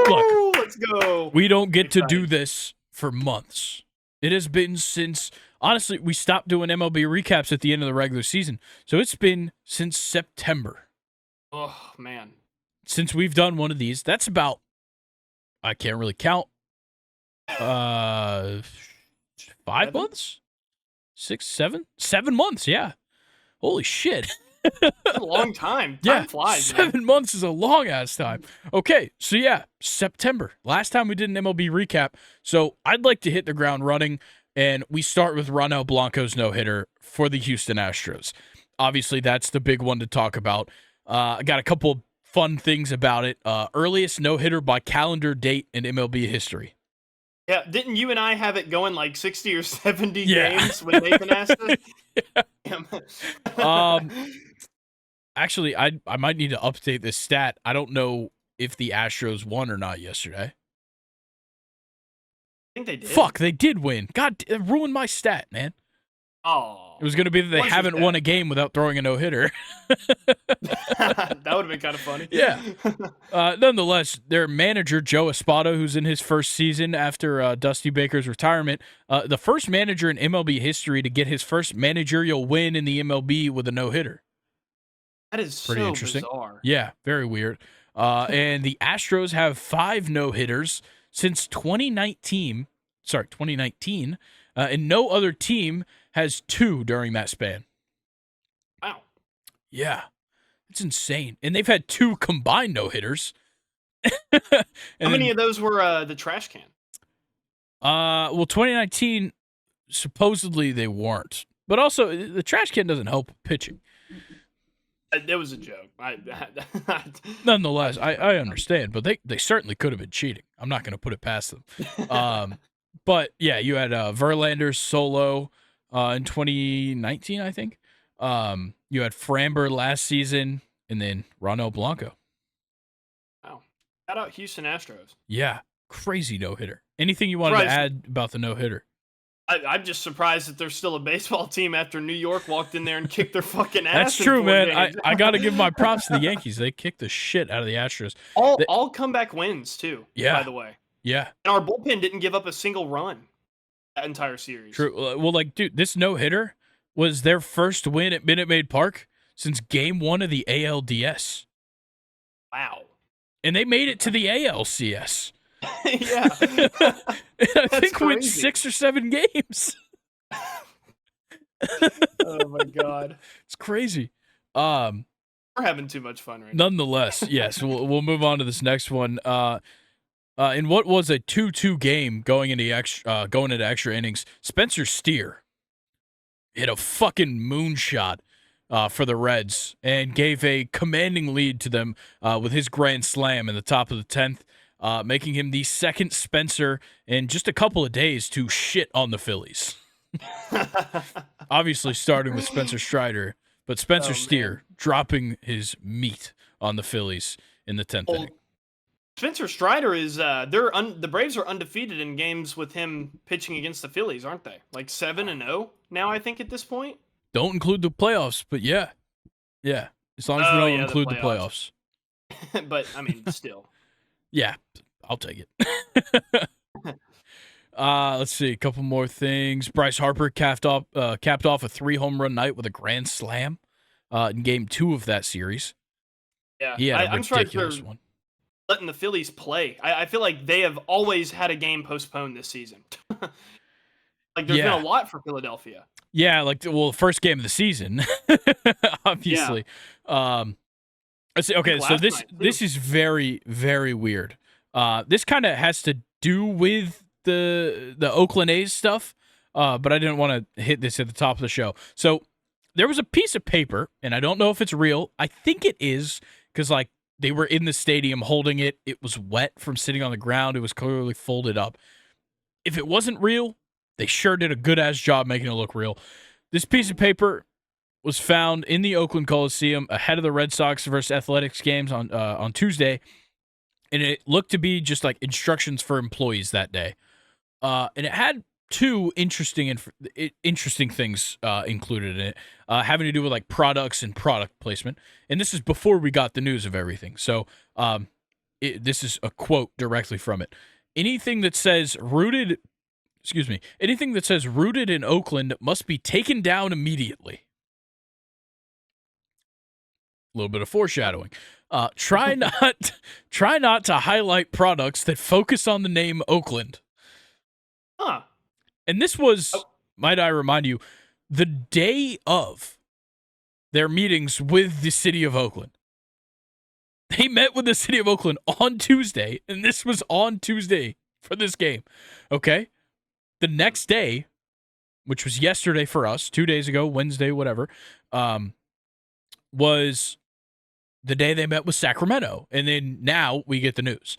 Look, let's go. We don't get to do this for months. It has been since, honestly, we stopped doing MLB recaps at the end of the regular season. So it's been since September. Oh, man. Since we've done one of these. That's about, I can't really count, 5 months? 6, 7? 7 months, yeah. Holy shit. That's a long time. Time flies. 7 months is a long-ass time. Okay, so yeah, September. Last time we did an MLB recap. So I'd like to hit the ground running, and we start with Ronel Blanco's no-hitter for the Houston Astros. Obviously, that's the big one to talk about. I got a couple fun things about it. Earliest no-hitter by calendar date in MLB history. Yeah, didn't you and I have it going 60 or 70 games when Nathan asked us? Actually, I might need to update this stat. I don't know if the Astros won or not yesterday. I think they did. Fuck, they did win. God, it ruined my stat, man. Oh. It was going to be that they haven't won a game without throwing a no-hitter. That would have been kind of funny. Yeah. Nonetheless, their manager, Joe Espada, who's in his first season after Dusty Baker's retirement, the first manager in MLB history to get his first managerial win in the MLB with a no-hitter. That is pretty so interesting. Bizarre. Yeah, very weird. And the Astros have 5 no-hitters since 2019. Sorry, 2019. And no other team has 2 during that span. Wow. Yeah. It's insane. And they've had 2 combined no-hitters. How many of those were the trash can? Well, 2019, supposedly they weren't. But also, the trash can doesn't help pitching. That was a joke. Nonetheless, I understand, but they certainly could have been cheating. I'm not going to put it past them. But, yeah, you had Verlander solo in 2019, I think. You had Framber last season, and then Ronel Blanco. Wow. Shout out Houston Astros. Yeah, crazy no-hitter. Anything you wanted to add about the no-hitter? I'm just surprised that there's still a baseball team after New York walked in there and kicked their fucking ass. That's true, man. I got to give my props to the Yankees. They kicked the shit out of the Astros. All comeback wins, too, by the way. Yeah. And our bullpen didn't give up a single run that entire series. True. Well, like, dude, this no-hitter was their first win at Minute Maid Park since Game 1 of the ALDS. Wow. And they made it to the ALCS. Yeah. I think win 6 or 7 games. Oh my god. It's crazy. We're having too much fun right now. Nonetheless, yes, we'll move on to this next one. In what was a 2-2 game going into extra innings, Spencer Steer hit a fucking moonshot for the Reds and gave a commanding lead to them with his grand slam in the top of the 10th. Making him the second Spencer in just a couple of days to shit on the Phillies. Obviously starting with Spencer Strider, but Spencer Steer dropping his meat on the Phillies in the 10th inning. Spencer Strider is the Braves are undefeated in games with him pitching against the Phillies, aren't they? Like 7-0 now, I think, at this point. Don't include the playoffs, but yeah. As long as we don't include the playoffs. But I mean, still. Yeah, I'll take it. Let's see, a couple more things. Bryce Harper capped off a 3-home run night with a grand slam in Game 2 of that series. Yeah, he had a ridiculous one. Letting the Phillies play. I feel like they have always had a game postponed this season. Like there's been a lot for Philadelphia. Yeah, first game of the season, obviously. Yeah. Okay, so this is very, very weird. This kind of has to do with the Oakland A's stuff, but I didn't want to hit this at the top of the show. So there was a piece of paper, and I don't know if it's real. I think it is, because they were in the stadium holding it. It was wet from sitting on the ground. It was clearly folded up. If it wasn't real, they sure did a good-ass job making it look real. This piece of paper was found in the Oakland Coliseum ahead of the Red Sox versus Athletics games on Tuesday, and it looked to be just like instructions for employees that day. And it had two interesting things included in it, having to do with like products and product placement. And this is before we got the news of everything. So this is a quote directly from it. Anything that says rooted in Oakland must be taken down immediately. A little bit of foreshadowing. Try not to highlight products that focus on the name Oakland. Huh. And this was, might I remind you, the day of their meetings with the city of Oakland. They met with the city of Oakland on Tuesday, and this was on Tuesday for this game. Okay? The next day, which was yesterday for us, 2 days ago, Wednesday, whatever, was the day they met with Sacramento. And then now we get the news.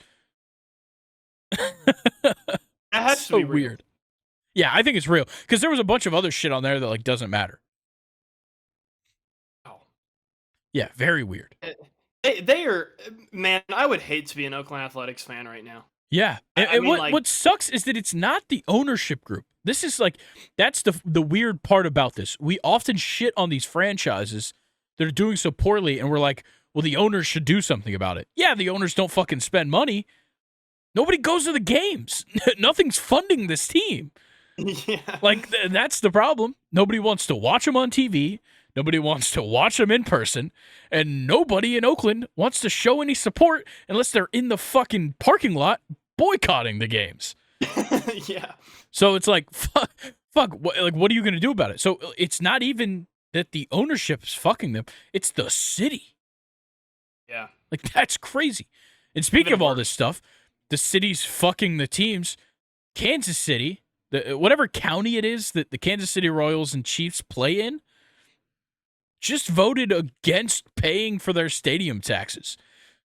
That has to be real. Weird. Yeah, I think it's real. Because there was a bunch of other shit on there that doesn't matter. Oh. Yeah, very weird. They are, man, I would hate to be an Oakland Athletics fan right now. Yeah. And what sucks is that it's not the ownership group. This is that's the weird part about this. We often shit on these franchises that are doing so poorly, and we're like, well, the owners should do something about it. Yeah, the owners don't fucking spend money. Nobody goes to the games. Nothing's funding this team. Yeah. That's the problem. Nobody wants to watch them on TV. Nobody wants to watch them in person. And nobody in Oakland wants to show any support unless they're in the fucking parking lot boycotting the games. Yeah. So it's fuck. What are you going to do about it? So it's not even that the ownership is fucking them. It's the city. Yeah. That's crazy. And speaking of all this stuff, the city's fucking the teams. Kansas City, whatever county it is that the Kansas City Royals and Chiefs play in, just voted against paying for their stadium taxes.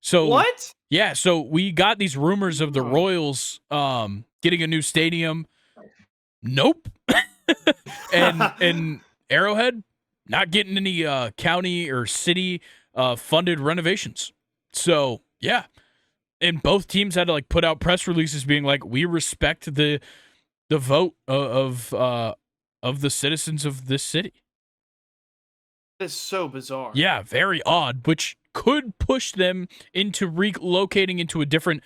So what? Yeah, so we got these rumors of the Royals getting a new stadium. Nope. and Arrowhead, not getting any county or city funded renovations. So yeah, and both teams had to like put out press releases being like, we respect the vote of the citizens of this city. It's so bizarre. Yeah, very odd, which could push them into relocating into a different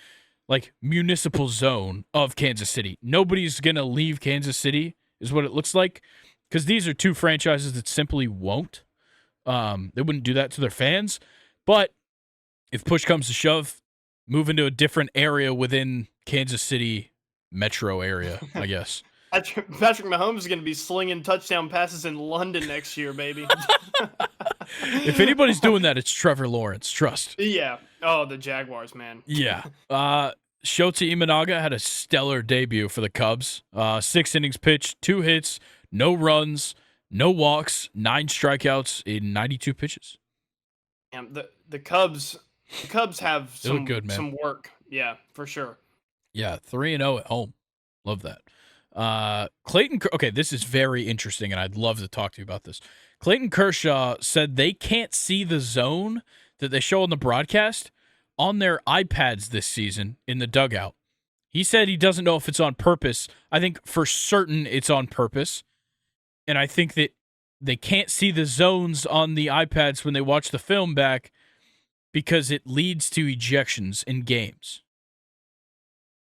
like municipal zone of Kansas City. Nobody's going to leave Kansas City is what it looks like, because these are two franchises that simply won't. They wouldn't do that to their fans. But if push comes to shove, move into a different area within Kansas City metro area, I guess. Patrick Mahomes is going to be slinging touchdown passes in London next year, baby. If anybody's doing that, it's Trevor Lawrence. Trust. Yeah. Oh, the Jaguars, man. Yeah. Shota Imanaga had a stellar debut for the Cubs. 6 innings pitched, 2 hits, no runs, no walks, 9 strikeouts in 92 pitches. Yeah, the Cubs have some good, man. some work. Yeah, for sure. Yeah, 3-0 at home. Love that. Clayton, okay, this is very interesting, and I'd love to talk to you about this. Clayton Kershaw said they can't see the zone that they show on the broadcast on their iPads this season in the dugout. He said he doesn't know if it's on purpose. I think for certain it's on purpose, and I think that they can't see the zones on the iPads when they watch the film back because it leads to ejections in games.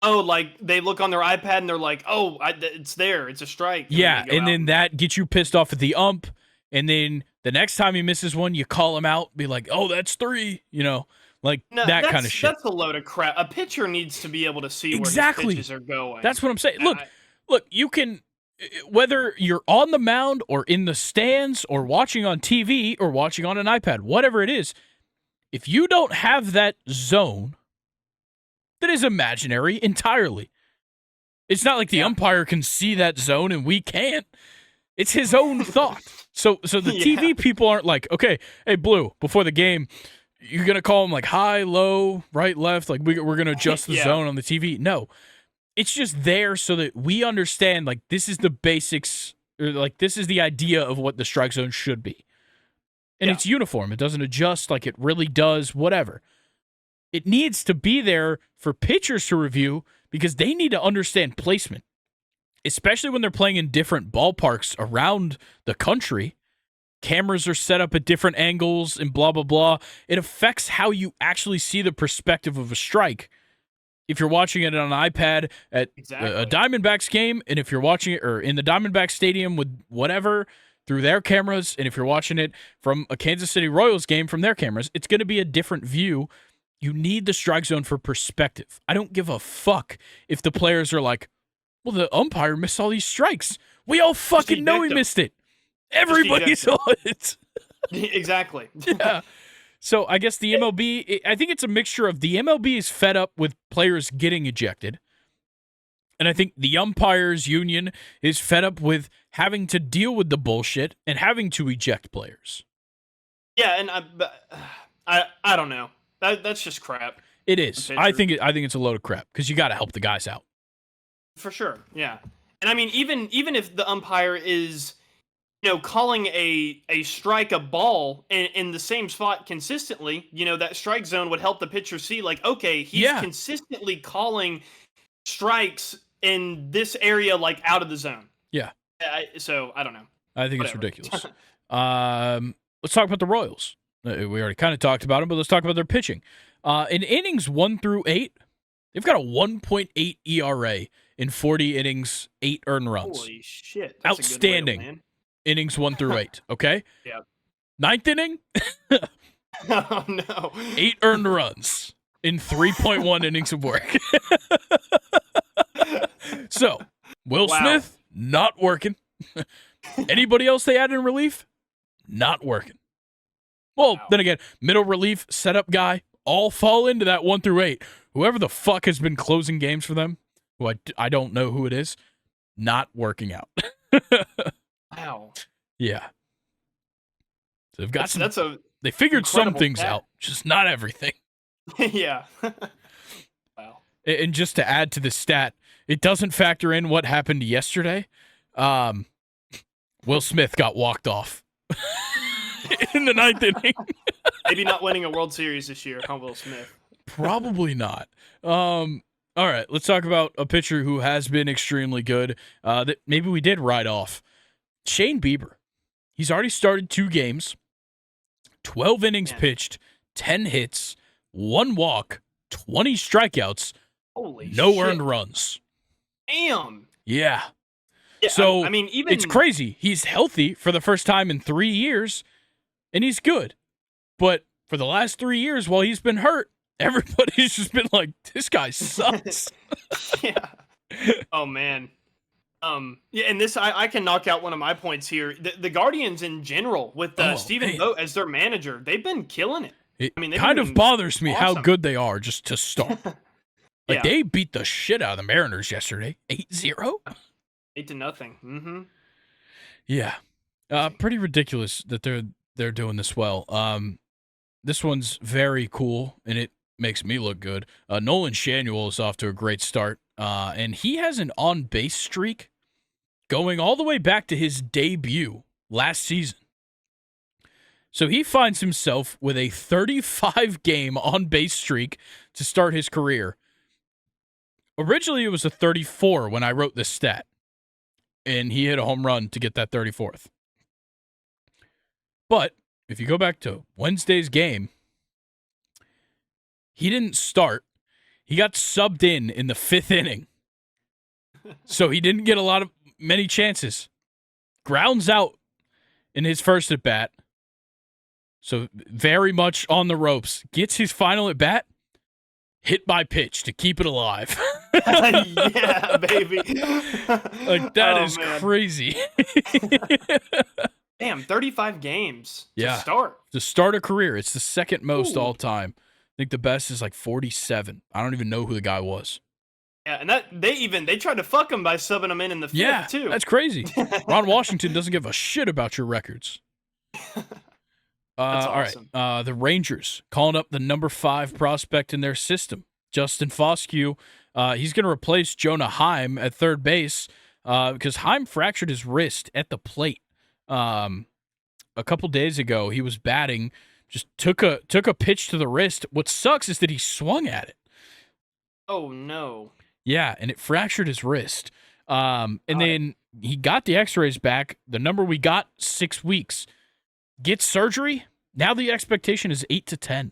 Oh, like they look on their iPad and they're like, "Oh, it's there. It's a strike." Yeah, and then that gets you pissed off at the ump, and then the next time he misses one, you call him out, be like, "Oh, that's 3," like that kind of shit. That's a load of crap. A pitcher needs to be able to see exactly where his pitches are going. That's what I'm saying. Look, you can, whether you're on the mound or in the stands or watching on TV or watching on an iPad, whatever it is, if you don't have that zone, that is imaginary entirely. It's not like the umpire can see that zone and we can't. It's his own thought. So the TV people aren't like, okay, hey, Blue, before the game, you're going to call him like high, low, right, left, like we're going to adjust the zone on the TV. No, it's just there so that we understand, like, this is the basics, or like this is the idea of what the strike zone should be. And it's uniform. It doesn't adjust like it really does, whatever. It needs to be there for pitchers to review because they need to understand placement, especially when they're playing in different ballparks around the country. Cameras are set up at different angles and blah, blah, blah. It affects how you actually see the perspective of a strike. If you're watching it on an iPad at a Diamondbacks game, and if you're watching it or in the Diamondbacks stadium with whatever through their cameras, and if you're watching it from a Kansas City Royals game from their cameras, it's going to be a different view. You need the strike zone for perspective. I don't give a fuck if the players are like, well, the umpire missed all these strikes. We all fucking know he missed it. Everybody saw it. Exactly. Yeah. So I guess the MLB, I think it's a mixture of the MLB is fed up with players getting ejected. And I think the umpires union is fed up with having to deal with the bullshit and having to eject players. Yeah, and I don't know. That's just crap. It is. I think it's a load of crap because you got to help the guys out. For sure. Yeah. And I mean, even if the umpire is, calling a strike a ball in the same spot consistently, that strike zone would help the pitcher see, like, okay, he's consistently calling strikes in this area, like out of the zone. Yeah. So I don't know. I think it's ridiculous. Let's talk about the Royals. We already kind of talked about them, but let's talk about their pitching. In innings 1 through 8, they've got a 1.8 ERA in 40 innings, 8 earned runs. Holy shit. That's outstanding. A good way to win. Innings 1 through 8, okay? Yeah. 9th inning? Oh, no. 8 earned runs in 3.1 innings of work. So, Will Smith, not working. Anybody else they add in relief? Not working. Well, then again, middle relief, setup guy, all fall into that 1 through 8. Whoever the fuck has been closing games for them, who I don't know who it is, not working out. Wow. Yeah. So they've got they figured incredible some things out, just not everything. Yeah. Wow. And just to add to the stat, it doesn't factor in what happened yesterday. Will Smith got walked off in the ninth inning. Maybe not winning a World Series this year, huh, Will Smith? Probably not. All right, let's talk about a pitcher who has been extremely good that maybe we did write off. Shane Bieber. He's already started 2 games, 12 innings pitched, 10 hits, 1 walk, 20 strikeouts, Holy no shit. earned runs. Damn. Yeah. Yeah, So I mean, even it's crazy. He's healthy for the first time in 3 years, and he's good. But for the last 3 years, while he's been hurt, everybody's just been like, this guy sucks. Yeah. Oh man. Yeah, and this I can knock out one of my points here. The Guardians in general, with Stephen Vogt as their manager, they've been killing it. It I mean, kind of bothers me how awesome. good they are just to start. Like Yeah. they beat the shit out of the Mariners yesterday, 8-0. 8-0. Mm-hmm. Yeah, pretty ridiculous that they're doing this well. This one's very cool, and it makes me look good. Nolan Shanuel is off to a great start, and he has an on-base streak going all the way back to his debut last season. So he finds himself with a 35-game on-base streak to start his career. Originally, it was a 34 when I wrote this stat, and he hit a home run to get that 34th. But if you go back to Wednesday's game, he didn't start. He got subbed in the 5th inning. So he didn't get many chances. Grounds out in his first at bat. So very much on the ropes. Gets his final at bat. Hit by pitch to keep it alive. Yeah, baby. Like that is crazy. Damn, 35 games to start. To start a career. It's the second most Ooh. all time. I think the best is like 47. I don't even know who the guy was. Yeah, and they tried to fuck him by subbing him in the 5th too. That's crazy. Ron Washington doesn't give a shit about your records. That's awesome. awesome. All right. The Rangers calling up the number 5 prospect in their system, Justin Foscue. He's going to replace Jonah Heim at third base because Heim fractured his wrist at the plate. A couple days ago, he was batting, just took a pitch to the wrist. What sucks is that he swung at it. Oh no. Yeah, and it fractured his wrist. And then he got the x-rays back. The number we got, 6 weeks. Gets surgery. Now the expectation is 8 to 10.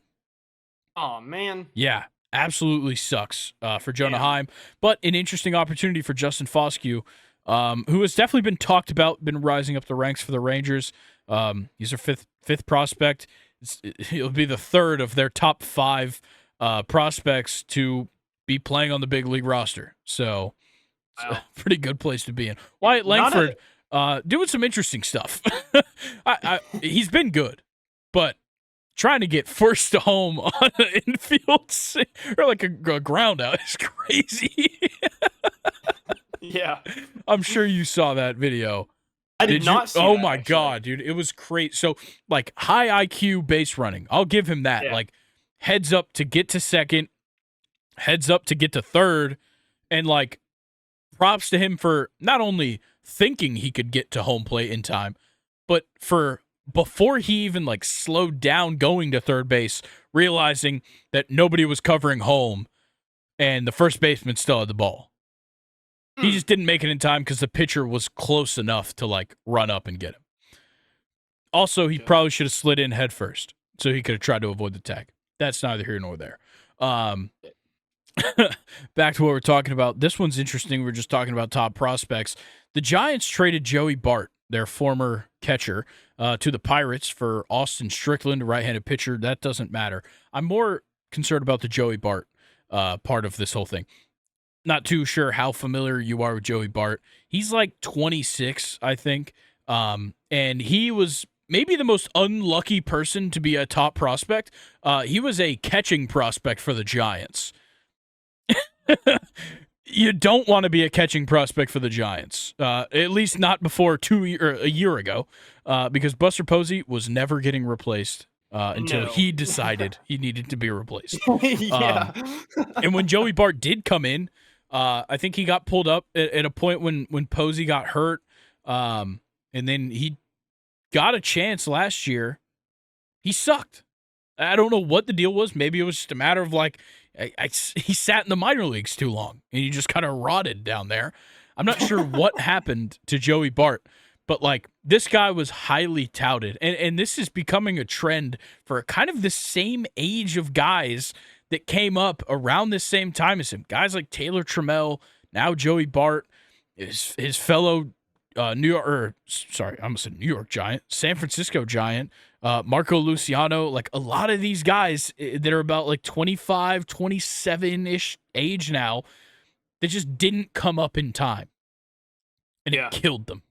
Oh man. Yeah, absolutely sucks for Jonah Heim. But an interesting opportunity for Justin Foscue, who has definitely been talked about, been rising up the ranks for the Rangers. He's their fifth prospect. He'll be the 3rd of their top 5 prospects to be playing on the big league roster. So it's a pretty good place to be in. Wyatt Langford doing some interesting stuff. He's been good, but trying to get first to home on an infield or like a ground out is crazy. Yeah. I'm sure you saw that video. I did not see Oh that, my actually. God, dude. It was great. So, like, high IQ base running. I'll give him that. Yeah. Like, heads up to get to second, heads up to get to third, and, like, props to him for not only thinking he could get to home plate in time, but for before he even, like, slowed down going to third base, realizing that nobody was covering home and the first baseman still had the ball. He just didn't make it in time because the pitcher was close enough to, like, run up and get him. Also, he probably should have slid in head first, so he could have tried to avoid the tag. That's neither here nor there. Back to what we're talking about. This one's interesting. We're just talking about top prospects. The Giants traded Joey Bart, their former catcher, to the Pirates for Austin Strickland, a right-handed pitcher. That doesn't matter. I'm more concerned about the Joey Bart part of this whole thing. Not too sure how familiar you are with Joey Bart. He's like 26, I think. And he was maybe the most unlucky person to be a top prospect. He was a catching prospect for the Giants. You don't want to be a catching prospect for the Giants, at least not before a year ago, because Buster Posey was never getting replaced until he decided he needed to be replaced. Yeah. And when Joey Bart did come in, I think he got pulled up at a point when Posey got hurt, and then he got a chance last year, he sucked. I don't know what the deal was. Maybe it was just a matter of like he sat in the minor leagues too long and he just kind of rotted down there. I'm not sure what happened to Joey Bart, but like this guy was highly touted. And this is becoming a trend for kind of the same age of guys that came up around the same time as him. Guys like Taylor Trammell, now Joey Bart, his fellow New York Giant, San Francisco Giant, Marco Luciano, like a lot of these guys that are about like 25, 27-ish age now, that just didn't come up in time. And it killed them.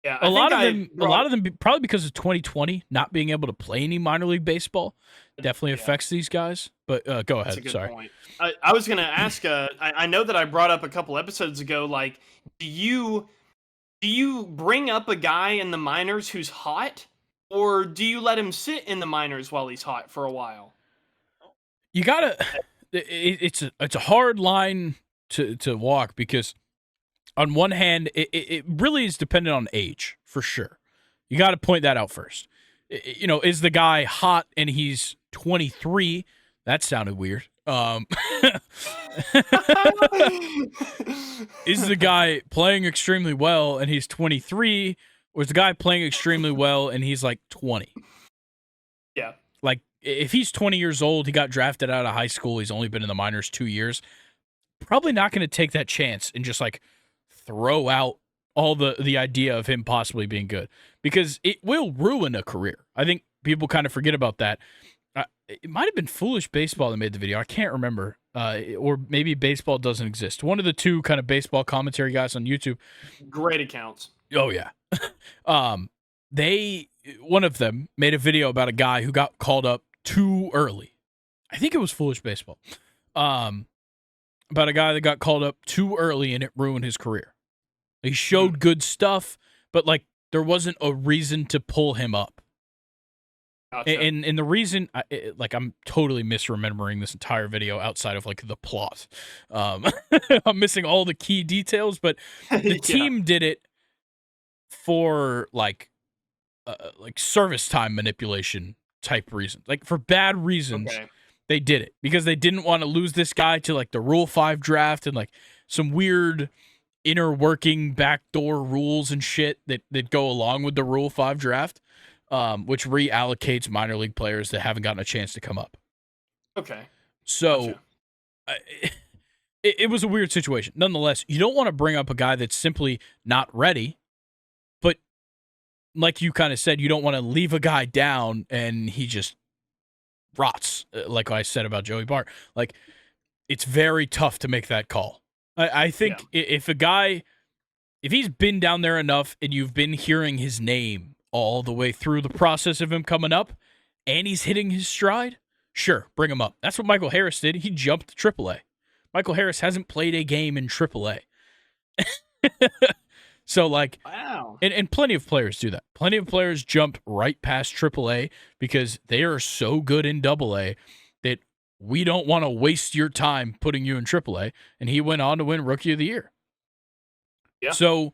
Yeah, a lot of them, probably because of 2020 not being able to play any minor league baseball, definitely affects these guys. But go ahead. That's a good Sorry. point. I was going to ask. I know that I brought up a couple episodes ago. Like, do you bring up a guy in the minors who's hot, or do you let him sit in the minors while he's hot for a while? You gotta. It's a hard line to walk because, on one hand, it really is dependent on age, for sure. You got to point that out first. Is the guy hot and he's 23? That sounded weird. Is the guy playing extremely well and he's 23, or is the guy playing extremely well and he's like 20? Yeah. Like, if he's 20 years old, he got drafted out of high school, he's only been in the minors 2 years, probably not going to take that chance and just like throw out all the idea of him possibly being good, because it will ruin a career. I think people kind of forget about that. It might have been Foolish Baseball that made the video. I can't remember. Or maybe Baseball Doesn't Exist. One of the two kind of baseball commentary guys on YouTube. Great accounts. Oh, yeah. One of them made a video about a guy who got called up too early. I think it was Foolish Baseball. About a guy that got called up too early and it ruined his career. He showed good stuff, but like there wasn't a reason to pull him up. Gotcha. And the reason, I'm totally misremembering this entire video outside of like the plot. I'm missing all the key details, but the team did it for like service time manipulation type reasons, like for bad reasons. Okay. They did it because they didn't want to lose this guy to like the Rule 5 draft and like some weird inner working backdoor rules and shit that go along with the Rule 5 draft, which reallocates minor league players that haven't gotten a chance to come up. Okay. So it was a weird situation. Nonetheless, you don't want to bring up a guy that's simply not ready, but like you kind of said, you don't want to leave a guy down and he just rots, like I said about Joey Bart. Like, it's very tough to make that call. I think if he's been down there enough and you've been hearing his name all the way through the process of him coming up and he's hitting his stride, sure, bring him up. That's what Michael Harris did. He jumped to AAA. Michael Harris hasn't played a game in AAA. So, like, wow. And plenty of players do that. Plenty of players jumped right past AAA because they are so good in AA that we don't want to waste your time putting you in AAA. And he went on to win Rookie of the Year. Yeah. So,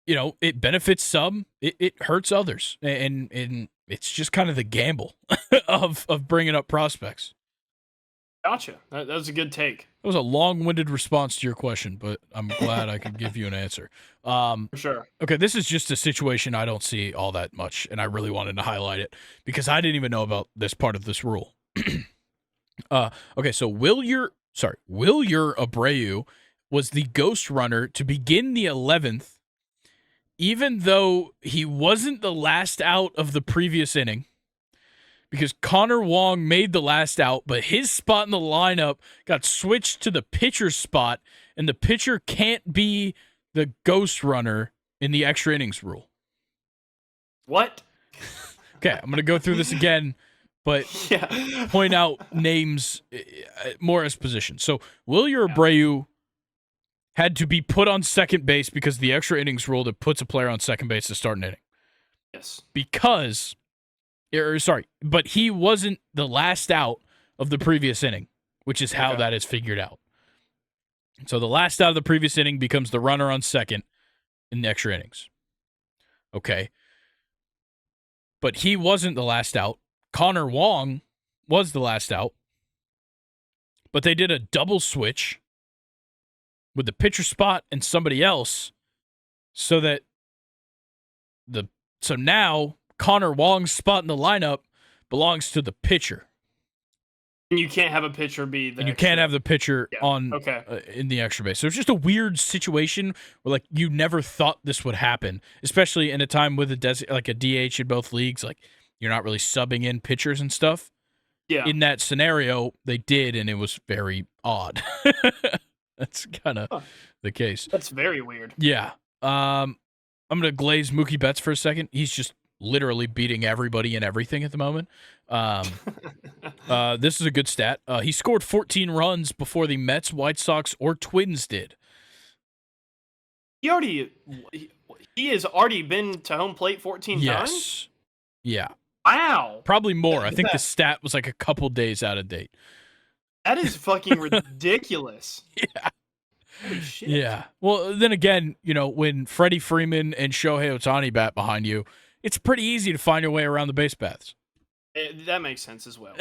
it benefits some, it hurts others. And it's just kind of the gamble of bringing up prospects. Gotcha. That was a good take. That was a long-winded response to your question, but I'm glad I could give you an answer. For sure. Okay, this is just a situation I don't see all that much, and I really wanted to highlight it because I didn't even know about this part of this rule. Okay, so Wilyer Abreu was the ghost runner to begin the 11th, even though he wasn't the last out of the previous inning, because Connor Wong made the last out, but his spot in the lineup got switched to the pitcher's spot, and the pitcher can't be the ghost runner in the extra innings rule. What? Okay, I'm going to go through this again, but point out names more as positions. So Wilyer Abreu had to be put on second base because of the extra innings rule that puts a player on second base to start an inning. Yes. But he wasn't the last out of the previous inning, which is how that is figured out. So the last out of the previous inning becomes the runner on second in the extra innings. Okay. But he wasn't the last out. Connor Wong was the last out. But they did a double switch with the pitcher spot and somebody else so that so now Connor Wong's spot in the lineup belongs to the pitcher. And you can't have a pitcher be the And you can't have the pitcher on in the extra base. So it's just a weird situation where like you never thought this would happen, especially in a time with a DH in both leagues. Like you're not really subbing in pitchers and stuff. Yeah. In that scenario, they did, and it was very odd. That's kind of the case. That's very weird. Yeah. I'm going to glaze Mookie Betts for a second. He's just literally beating everybody and everything at the moment. This is a good stat. He scored 14 runs before the Mets, White Sox, or Twins did. He has already been to home plate 14 times? Yeah. Wow. Probably more. I think the stat was like a couple days out of date. That is fucking ridiculous. Yeah. Holy shit. Yeah. Well, then again, when Freddie Freeman and Shohei Ohtani bat behind you, it's pretty easy to find your way around the base paths. That makes sense as well.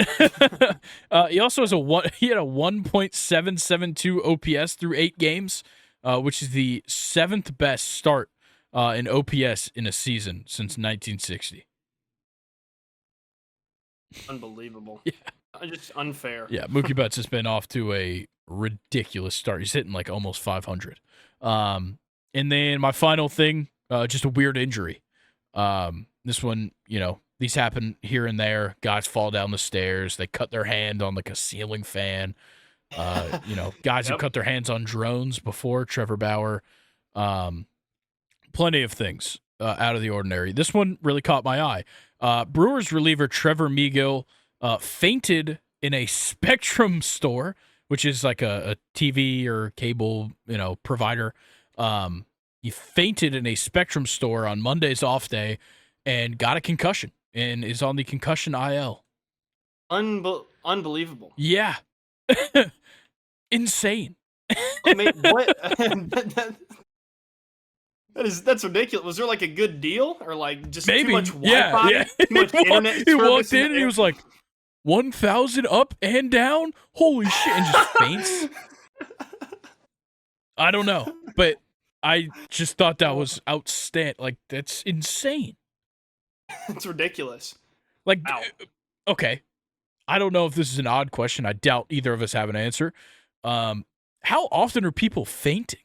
He also has he had a 1.772 OPS through 8 games, which is the 7th best start in OPS in a season since 1960. Unbelievable. Yeah. Just unfair. Yeah, Mookie Betts has been off to a ridiculous start. He's hitting like almost 500. And then my final thing, just a weird injury. This one, these happen here and there. Guys fall down the stairs. They cut their hand on like a ceiling fan. Guys who cut their hands on drones before, Trevor Bauer. Plenty of things out of the ordinary. This one really caught my eye. Brewers reliever Trevor Megill fainted in a Spectrum store, which is like a TV or cable, provider. He fainted in a Spectrum store on Monday's off day and got a concussion and is on the concussion IL. Unbelievable. Yeah. Insane. I mean, what? That's ridiculous. Was there like a good deal or like just maybe too much Wi-Fi? Yeah. Too much internet he walked in and and he was like, 1,000 up and down? Holy shit. And just faints. I don't know. But I just thought that was outstanding. Like, that's insane. It's ridiculous. Like, okay. I don't know if this is an odd question. I doubt either of us have an answer. How often are people fainting?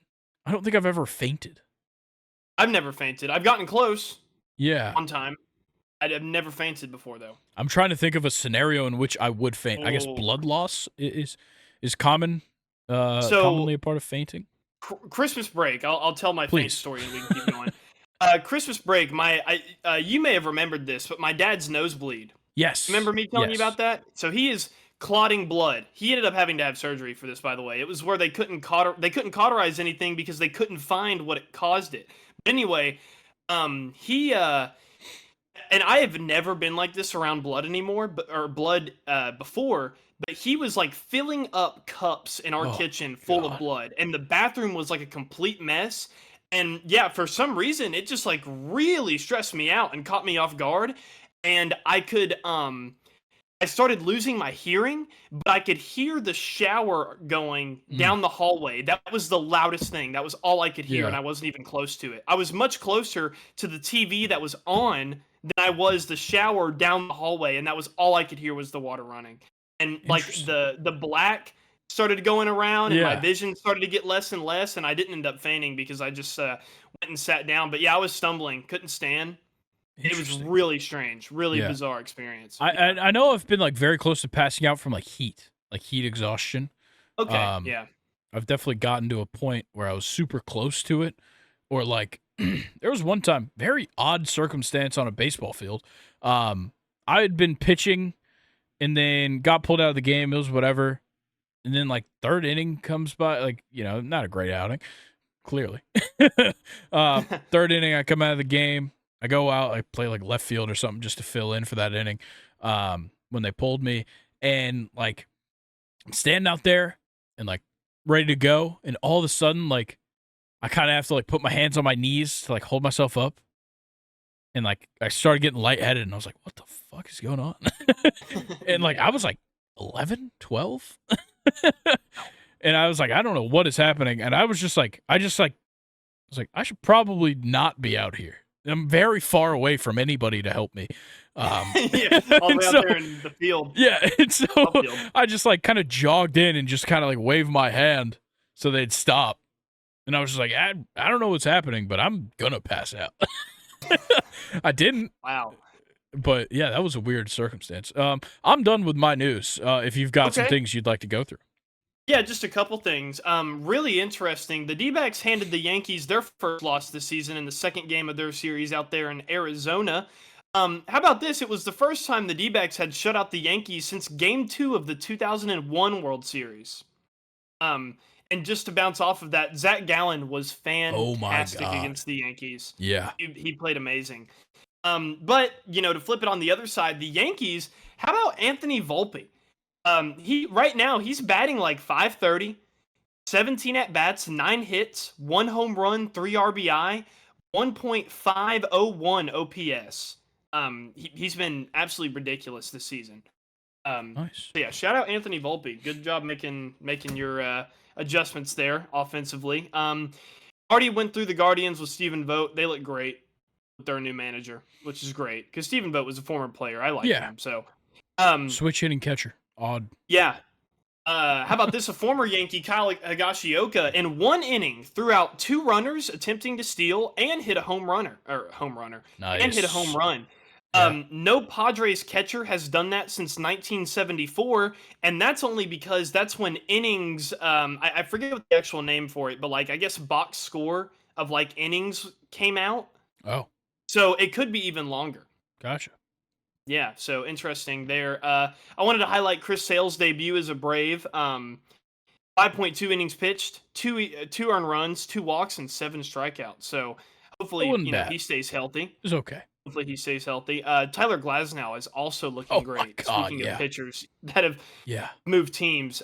I don't think I've ever fainted. I've never fainted. I've gotten close. Yeah. One time. I've never fainted before, though. I'm trying to think of a scenario in which I would faint. I guess blood loss is common, commonly a part of fainting. Christmas break. I'll tell my faint story and we can keep going. Christmas break. You may have remembered this, but my dad's nosebleed. Yes. Remember me telling you about that? So he is clotting blood. He ended up having to have surgery for this, by the way. It was where they couldn't cauterize anything because they couldn't find what it caused it. But anyway, he and I have never been like this around blood anymore, before. But he was like filling up cups in our kitchen full of blood, and the bathroom was like a complete mess. And yeah, for some reason, it just like really stressed me out and caught me off guard. And I started losing my hearing, but I could hear the shower going down the hallway. That was the loudest thing. That was all I could hear, and I wasn't even close to it. I was much closer to the TV that was on than I was the shower down the hallway, and that was all I could hear was the water running. And like the black started going around, and my vision started to get less and less, and I didn't end up fainting because I just went and sat down. But yeah, I was stumbling, couldn't stand. It was really strange, really bizarre experience. I know I've been like very close to passing out from like heat exhaustion. Okay, yeah. I've definitely gotten to a point where I was super close to it, or like there was one time, very odd circumstance on a baseball field. I had been pitching and then got pulled out of the game. It was whatever. And then like third inning comes by, like, not a great outing, clearly. Third inning, I come out of the game. I go out, I play like left field or something just to fill in for that inning when they pulled me. And like I'm standing out there and like ready to go. And all of a sudden, like I kind of have to like put my hands on my knees to like hold myself up. and like I started getting lightheaded, and I was like, "What the fuck is going on?" And like Yeah. I was like 11, 12, and I was like, "I don't know what is happening," and I was just like, I was like, I should probably not be out here. I'm very far away from anybody to help me. Yeah, all the way out so there in the field, yeah, and so outfield. I just like kind of jogged in and just kind of like waved my hand so they'd stop. And I was just like, I don't know what's happening, but I'm gonna pass out. I didn't, Wow. but yeah, that was a weird circumstance. I'm done with my news. If you've got some Okay. things you'd like to go through. Yeah, just a couple things. Really interesting. The D-backs handed the Yankees their first loss this season in the second game of their series out there in Arizona. How about this? It was the first time the D-backs had shut out the Yankees since Game 2 of the 2001 World Series. Um, and just to bounce off of that, Zach Gallen was Oh my fantastic god. against the Yankees. Yeah. He played amazing. But to flip it on the other side, the Yankees. How about Anthony Volpe? He right now he's batting like 530, 17 at bats, 9 hits, 1 home run, 3 RBI, 1.501 OPS. He's been absolutely ridiculous this season. Nice. So yeah, shout out Anthony Volpe. Good job making your adjustments there offensively. Already went through the Guardians with Stephen Vogt. They look great with their new manager, which is great because Stephen Vogt was a former player. I like Yeah. him. So Switch hitting catcher. Odd. yeah. How about this? A former Yankee, Kyle Higashioka, in 1 inning threw out 2 runners attempting to steal and hit a home runner Nice. and hit a home run. Yeah. No Padres catcher has done that since 1974, and that's only because that's when innings. I forget what the actual name for it, but like I guess box score of like innings came out, Oh, so it could be even longer. gotcha. Yeah, so interesting there. I wanted to highlight Chris Sale's debut as a Brave. 5.2 innings pitched, two earned runs, 2 walks, and 7 strikeouts. So hopefully, wasn't bad. he stays healthy. It was okay. Hopefully he stays healthy. Tyler Glasnow is also looking Oh my great. God, Speaking yeah. of pitchers that have Yeah. moved teams,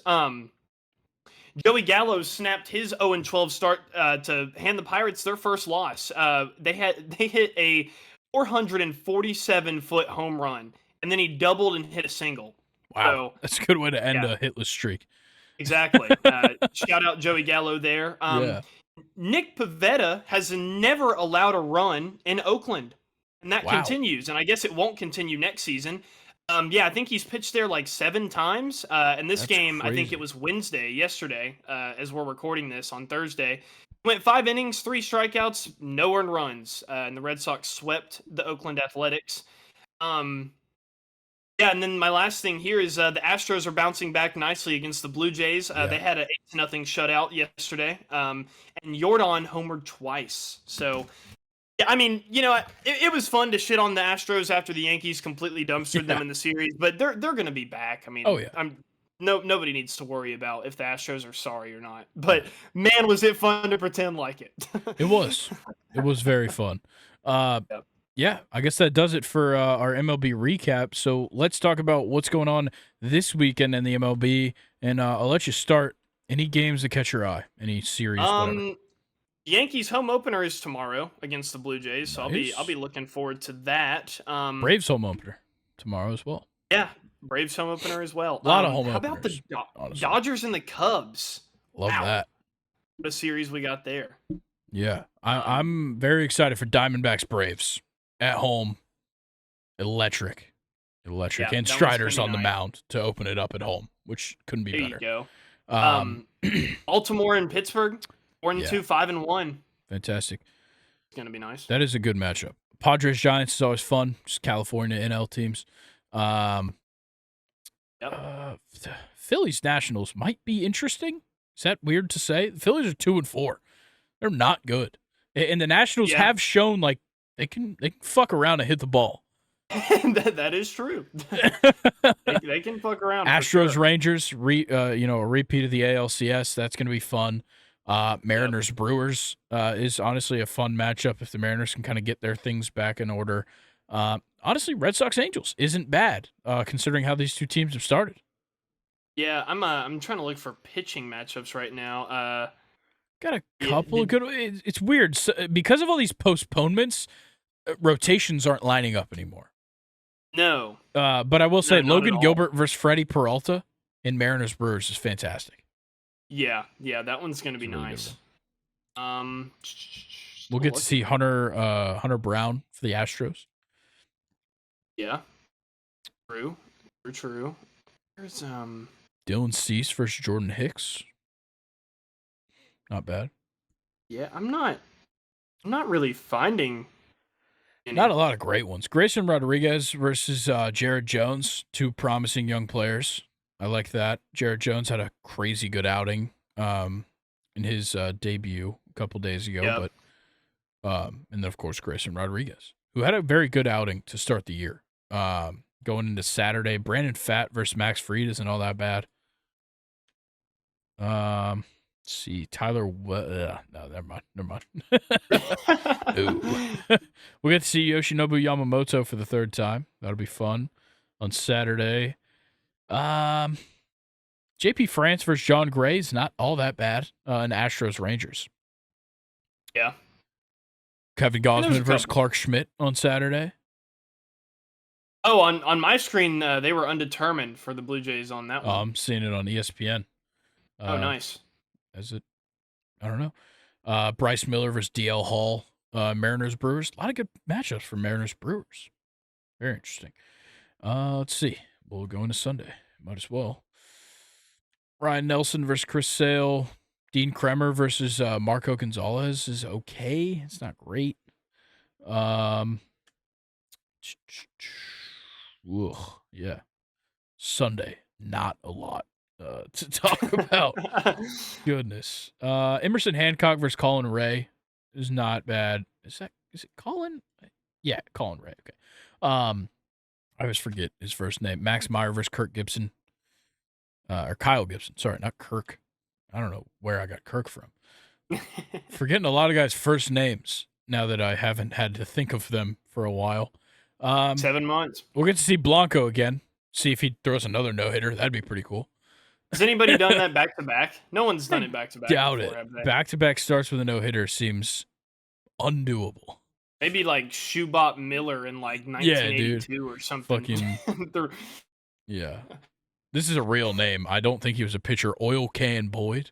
Joey Gallo snapped his 0-12 start to hand the Pirates their first loss. They hit a 447-foot home run, and then he doubled and hit a single. Wow. So, That's a good way to end yeah. a hitless streak. Exactly. Shout out Joey Gallo there. Yeah. Nick Pivetta has never allowed a run in Oakland, and that Wow. continues. And I guess it won't continue next season. I think he's pitched there like 7 times. And this That's game, I think crazy. it was yesterday, as we're recording this on Thursday. Went 5 innings, 3 strikeouts, no earned runs, and the Red Sox swept the Oakland Athletics. Yeah, and then my last thing here is the Astros are bouncing back nicely against the Blue Jays. They had an 8-0 shutout yesterday, and Jordan homered twice. So, yeah, I mean, it was fun to shit on the Astros after the Yankees completely dumpstered them in the series, but they're going to be back. I mean, Oh, yeah. nobody needs to worry about if the Astros are sorry or not. But man, was it fun to pretend like it. It was. It was very fun. Yep. Yeah, I guess that does it for our MLB recap. So let's talk about what's going on this weekend in the MLB, and I'll let you start. Any games that catch your eye? Any series? Whatever. Yankees home opener is tomorrow against the Blue Jays, so Nice. I'll be looking forward to that. Braves home opener tomorrow as well. Yeah, Braves home opener as well. A lot of home How about the openers, honestly. Dodgers and the Cubs? Love that. What a series we got there. Yeah, I'm very excited for Diamondbacks Braves at home. Electric, Yeah, and that Strider's one's on the gonna be mound to open it up at home, which couldn't be There better. you go. Baltimore and Pittsburgh, 4-2, 5-1. Fantastic. It's gonna be nice. That is a good matchup. Padres Giants is always fun. Just California NL teams. Phillies Nationals might be interesting. Is that weird to say? The Phillies are 2-4. They're not good, and the Nationals have shown like they can fuck around and hit the ball. that is true. they can fuck around. Astros sure. Rangers, a repeat of the ALCS. That's going to be fun. Mariners Brewers is honestly a fun matchup if the Mariners can kind of get their things back in order. Honestly, Red Sox Angels isn't bad considering how these two teams have started. Yeah, I'm trying to look for pitching matchups right now. Got a couple of good. It's weird because of all these postponements. rotations aren't lining up anymore. No. But I will say not at Logan all. Gilbert versus Freddie Peralta in Mariners Brewers is fantastic. Yeah, that one's going to be It's a really nice. We'll get to see Hunter Brown for the Astros. Yeah. True. There's Dylan Cease versus Jordan Hicks. Not bad. Yeah, I'm not really finding any. Not a lot of great ones. Grayson Rodriguez versus Jared Jones, two promising young players. I like that. Jared Jones had a crazy good outing in his debut a couple days ago, Yep. but and then of course Grayson Rodriguez, who had a very good outing to start the year. Going into Saturday, Brandon Pfaadt versus Max Fried isn't all that bad. Let's see, Tyler. No, never mind. We'll get to see Yoshinobu Yamamoto for the third time. That'll be fun on Saturday. JP France versus John Gray is not all that bad. And Astros Rangers. Yeah. Kevin Gausman versus Clark Schmidt on Saturday. Oh, on my screen, they were undetermined for the Blue Jays on that one. I'm seeing it on ESPN. Oh, nice. Is it? I don't know. Bryce Miller versus DL Hall. Mariners Brewers. A lot of good matchups for Mariners Brewers. Very interesting. Let's see. We'll go into Sunday. Might as well. Ryan Nelson versus Chris Sale. Dean Kremer versus Marco Gonzalez is okay. It's not great. Yeah. Sunday, not a lot to talk about. Goodness. Emerson Hancock versus Colin Ray is not bad. Is it Colin? Yeah, Colin Ray. Okay. I always forget his first name. Max Meyer versus Kirk Gibson. Or Kyle Gibson. Sorry, not Kirk. I don't know where I got Kirk from. Forgetting a lot of guys' first names now that I haven't had to think of them for a while. 7 months. We'll get to see Blanco again. See if he throws another no-hitter. That'd be pretty cool. Has anybody done that back-to-back? No one's done it back-to-back. Doubt before, it. Back-to-back starts with a no-hitter seems undoable. Maybe like Shubot Miller in like 1982 or something. Fucking yeah. This is a real name. I don't think he was a pitcher. Oil Can Boyd.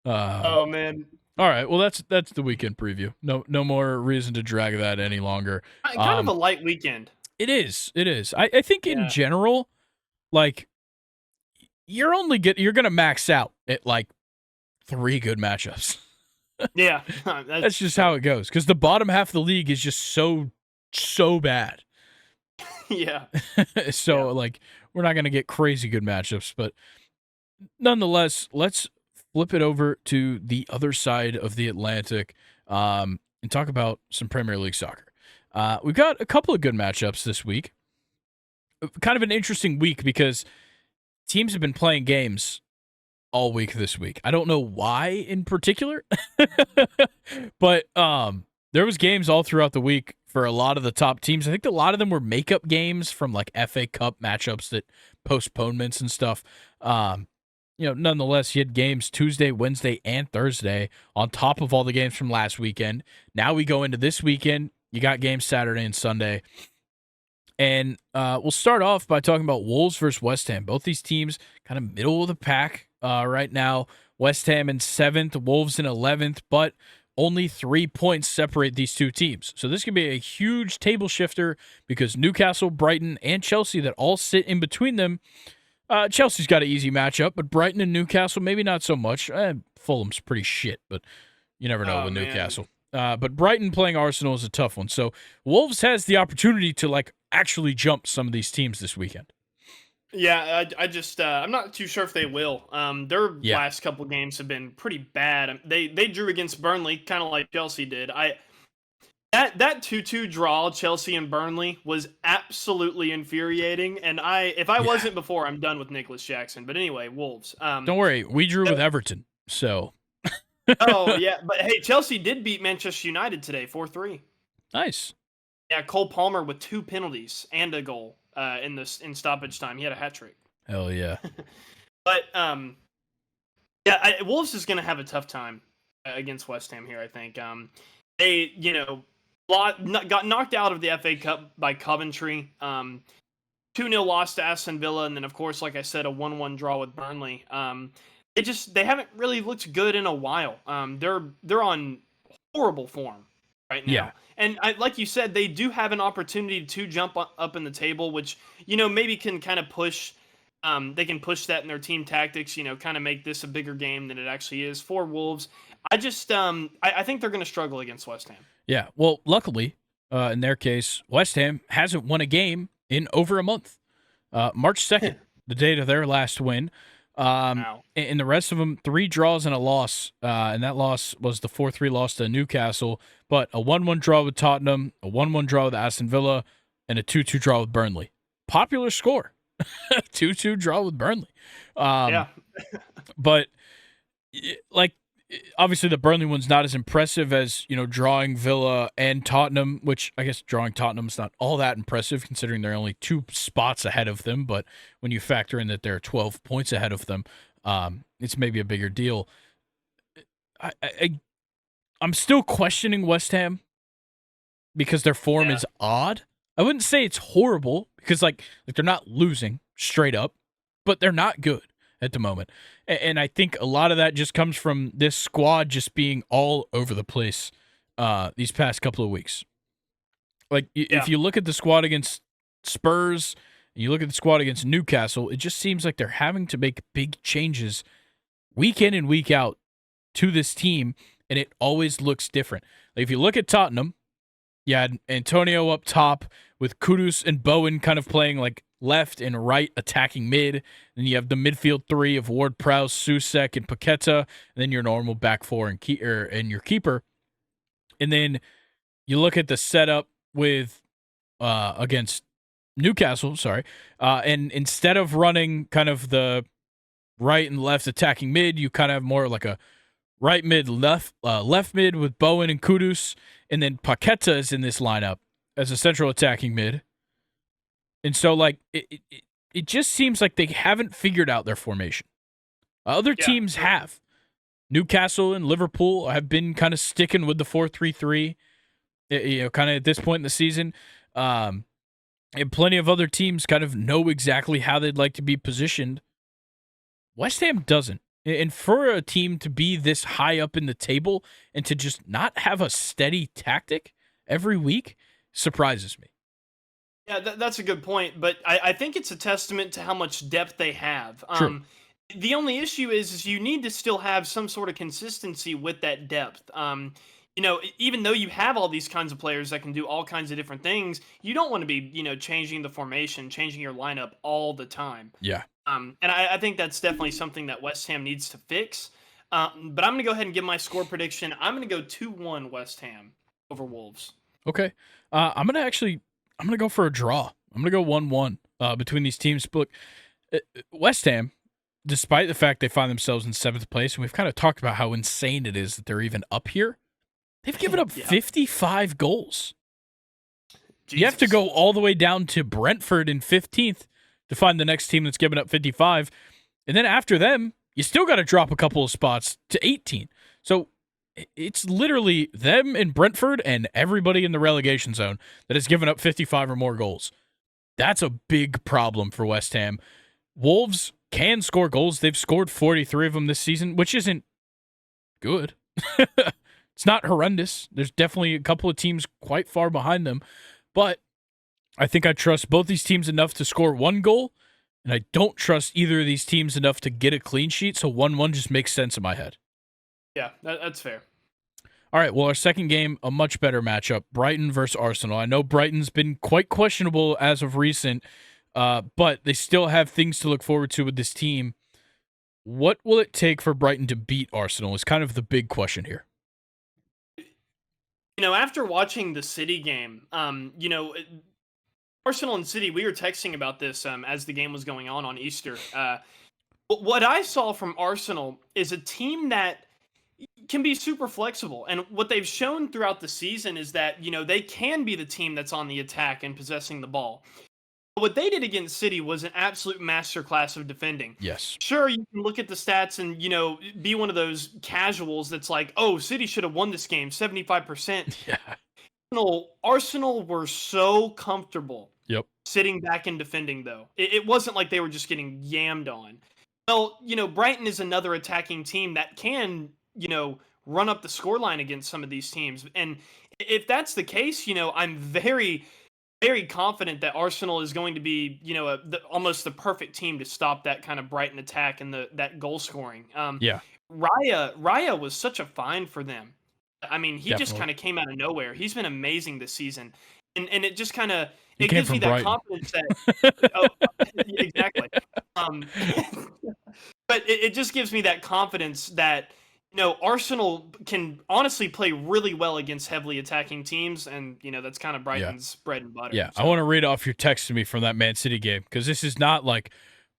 Oh man. All right. Well, that's the weekend preview. No more reason to drag that any longer. Kind of a light weekend. It is. I think in general, like you're gonna max out at like 3 good matchups. Yeah, that's just how it goes. Because the bottom half of the league is just so bad. Yeah. So like we're not gonna get crazy good matchups, but nonetheless, let's flip it over to the other side of the Atlantic and talk about some Premier League soccer. We've got a couple of good matchups this week. Kind of an interesting week because teams have been playing games all week this week. I don't know why in particular, but there was games all throughout the week for a lot of the top teams. I think a lot of them were makeup games from like FA Cup matchups that postponements and stuff. Nonetheless, you had games Tuesday, Wednesday, and Thursday on top of all the games from last weekend. Now we go into this weekend. You got games Saturday and Sunday. And we'll start off by talking about Wolves versus West Ham. Both these teams kind of middle of the pack right now. West Ham in 7th, Wolves in 11th, but only 3 points separate these two teams. So this could be a huge table shifter because Newcastle, Brighton, and Chelsea that all sit in between them. Chelsea's got an easy matchup, but Brighton and Newcastle, maybe not so much. Fulham's pretty shit, but you never know with Newcastle. But Brighton playing Arsenal is a tough one. So Wolves has the opportunity to like actually jump some of these teams this weekend. Yeah, I'm not too sure if they will. Their last couple games have been pretty bad. They drew against Burnley, kind of like Chelsea did. That 2-2 draw, Chelsea and Burnley, was absolutely infuriating. And if I wasn't before, I'm done with Nicholas Jackson. But anyway, Wolves. Don't worry, we drew with Everton, so. Oh yeah, but hey, Chelsea did beat Manchester United today, 4-3. Nice. Yeah, Cole Palmer with 2 penalties and a goal in stoppage time. He had a hat trick. Hell yeah. But Wolves is going to have a tough time against West Ham here. I think they, got knocked out of the FA Cup by Coventry. 2-0 loss to Aston Villa, and then of course, like I said, a 1-1 draw with Burnley. They haven't really looked good in a while. They're on horrible form right now. Yeah. And like you said, they do have an opportunity to jump up in the table, which maybe can kind of push. They can push that in their team tactics. Kind of make this a bigger game than it actually is for Wolves. I think they're going to struggle against West Ham. Yeah. Well, luckily, in their case, West Ham hasn't won a game in over a month. March 2nd, the date of their last win. Wow. And the rest of them, 3 draws and a loss. And that loss was the 4-3 loss to Newcastle, but a 1-1 draw with Tottenham, a 1-1 draw with Aston Villa, and a 2-2 draw with Burnley. Popular score. 2-2 draw with Burnley. Yeah. But, like, obviously the Burnley one's not as impressive as, drawing Villa and Tottenham, which I guess drawing Tottenham is not all that impressive considering they're only 2 spots ahead of them. But when you factor in that they're 12 points ahead of them, it's maybe a bigger deal. I'm still questioning West Ham because their form is odd. I wouldn't say it's horrible because like they're not losing straight up, but they're not good at the moment. And I think a lot of that just comes from this squad just being all over the place these past couple of weeks. Like, if you look at the squad against Spurs, and you look at the squad against Newcastle, it just seems like they're having to make big changes week in and week out to this team, and it always looks different. Like, if you look at Tottenham, you had Antonio up top with Kudus and Bowen kind of playing like left and right attacking mid. Then you have the midfield 3 of Ward-Prowse, Soucek, and Paqueta. And then your normal back 4 and your keeper. And then you look at the setup with against Newcastle, and instead of running kind of the right and left attacking mid, you kind of have more like a right mid, left mid with Bowen and Kudus. And then Paqueta is in this lineup as a central attacking mid. And so, like, it just seems like they haven't figured out their formation. Other teams have. Newcastle and Liverpool have been kind of sticking with the 4-3-3, kind of at this point in the season. And plenty of other teams kind of know exactly how they'd like to be positioned. West Ham doesn't. And for a team to be this high up in the table and to just not have a steady tactic every week surprises me. Yeah, that's a good point, but I think it's a testament to how much depth they have. True. The only issue is you need to still have some sort of consistency with that depth. Even though you have all these kinds of players that can do all kinds of different things, you don't want to be, changing the formation, changing your lineup all the time. Yeah. And I think that's definitely something that West Ham needs to fix. But I'm going to go ahead and give my score prediction. I'm going to go 2-1 West Ham over Wolves. Okay. I'm going to go for a draw. I'm going to go 1-1 between these teams. But look, West Ham, despite the fact they find themselves in 7th place, and we've kind of talked about how insane it is that they're even up here, they've given up 55 goals. Jesus. You have to go all the way down to Brentford in 15th to find the next team that's given up 55. And then after them, you still got to drop a couple of spots to 18. So it's literally them and Brentford and everybody in the relegation zone that has given up 55 or more goals. That's a big problem for West Ham. Wolves can score goals. They've scored 43 of them this season, which isn't good. It's not horrendous. There's definitely a couple of teams quite far behind them. But I think I trust both these teams enough to score 1 goal, and I don't trust either of these teams enough to get a clean sheet, so 1-1 just makes sense in my head. Yeah, that's fair. All right, well, our second game, a much better matchup, Brighton versus Arsenal. I know Brighton's been quite questionable as of recent, but they still have things to look forward to with this team. What will it take for Brighton to beat Arsenal is kind of the big question here. After watching the City game, Arsenal and City, we were texting about this as the game was going on Easter. What I saw from Arsenal is a team that can be super flexible. And what they've shown throughout the season is that, they can be the team that's on the attack and possessing the ball. What they did against City was an absolute masterclass of defending. Yes. Sure, you can look at the stats and, be one of those casuals that's like, oh, City should have won this game 75%. Yeah. Arsenal were so comfortable Yep. sitting back and defending, though. It wasn't like they were just getting yammed on. Well, Brighton is another attacking team that can, run up the scoreline against some of these teams. And if that's the case, I'm very, very confident that Arsenal is going to be, almost the perfect team to stop that kind of Brighton attack and that goal scoring. Yeah. Raya was such a find for them. I mean, he just Definitely. kind of came out of nowhere. He's been amazing this season, and it just kind of He it came gives me from that Brighton. confidence that oh, exactly. Um, but it just gives me that confidence that Arsenal can honestly play really well against heavily attacking teams, and that's kind of Brighton's bread and butter. Yeah, So. I want to read off your text to me from that Man City game because this is not like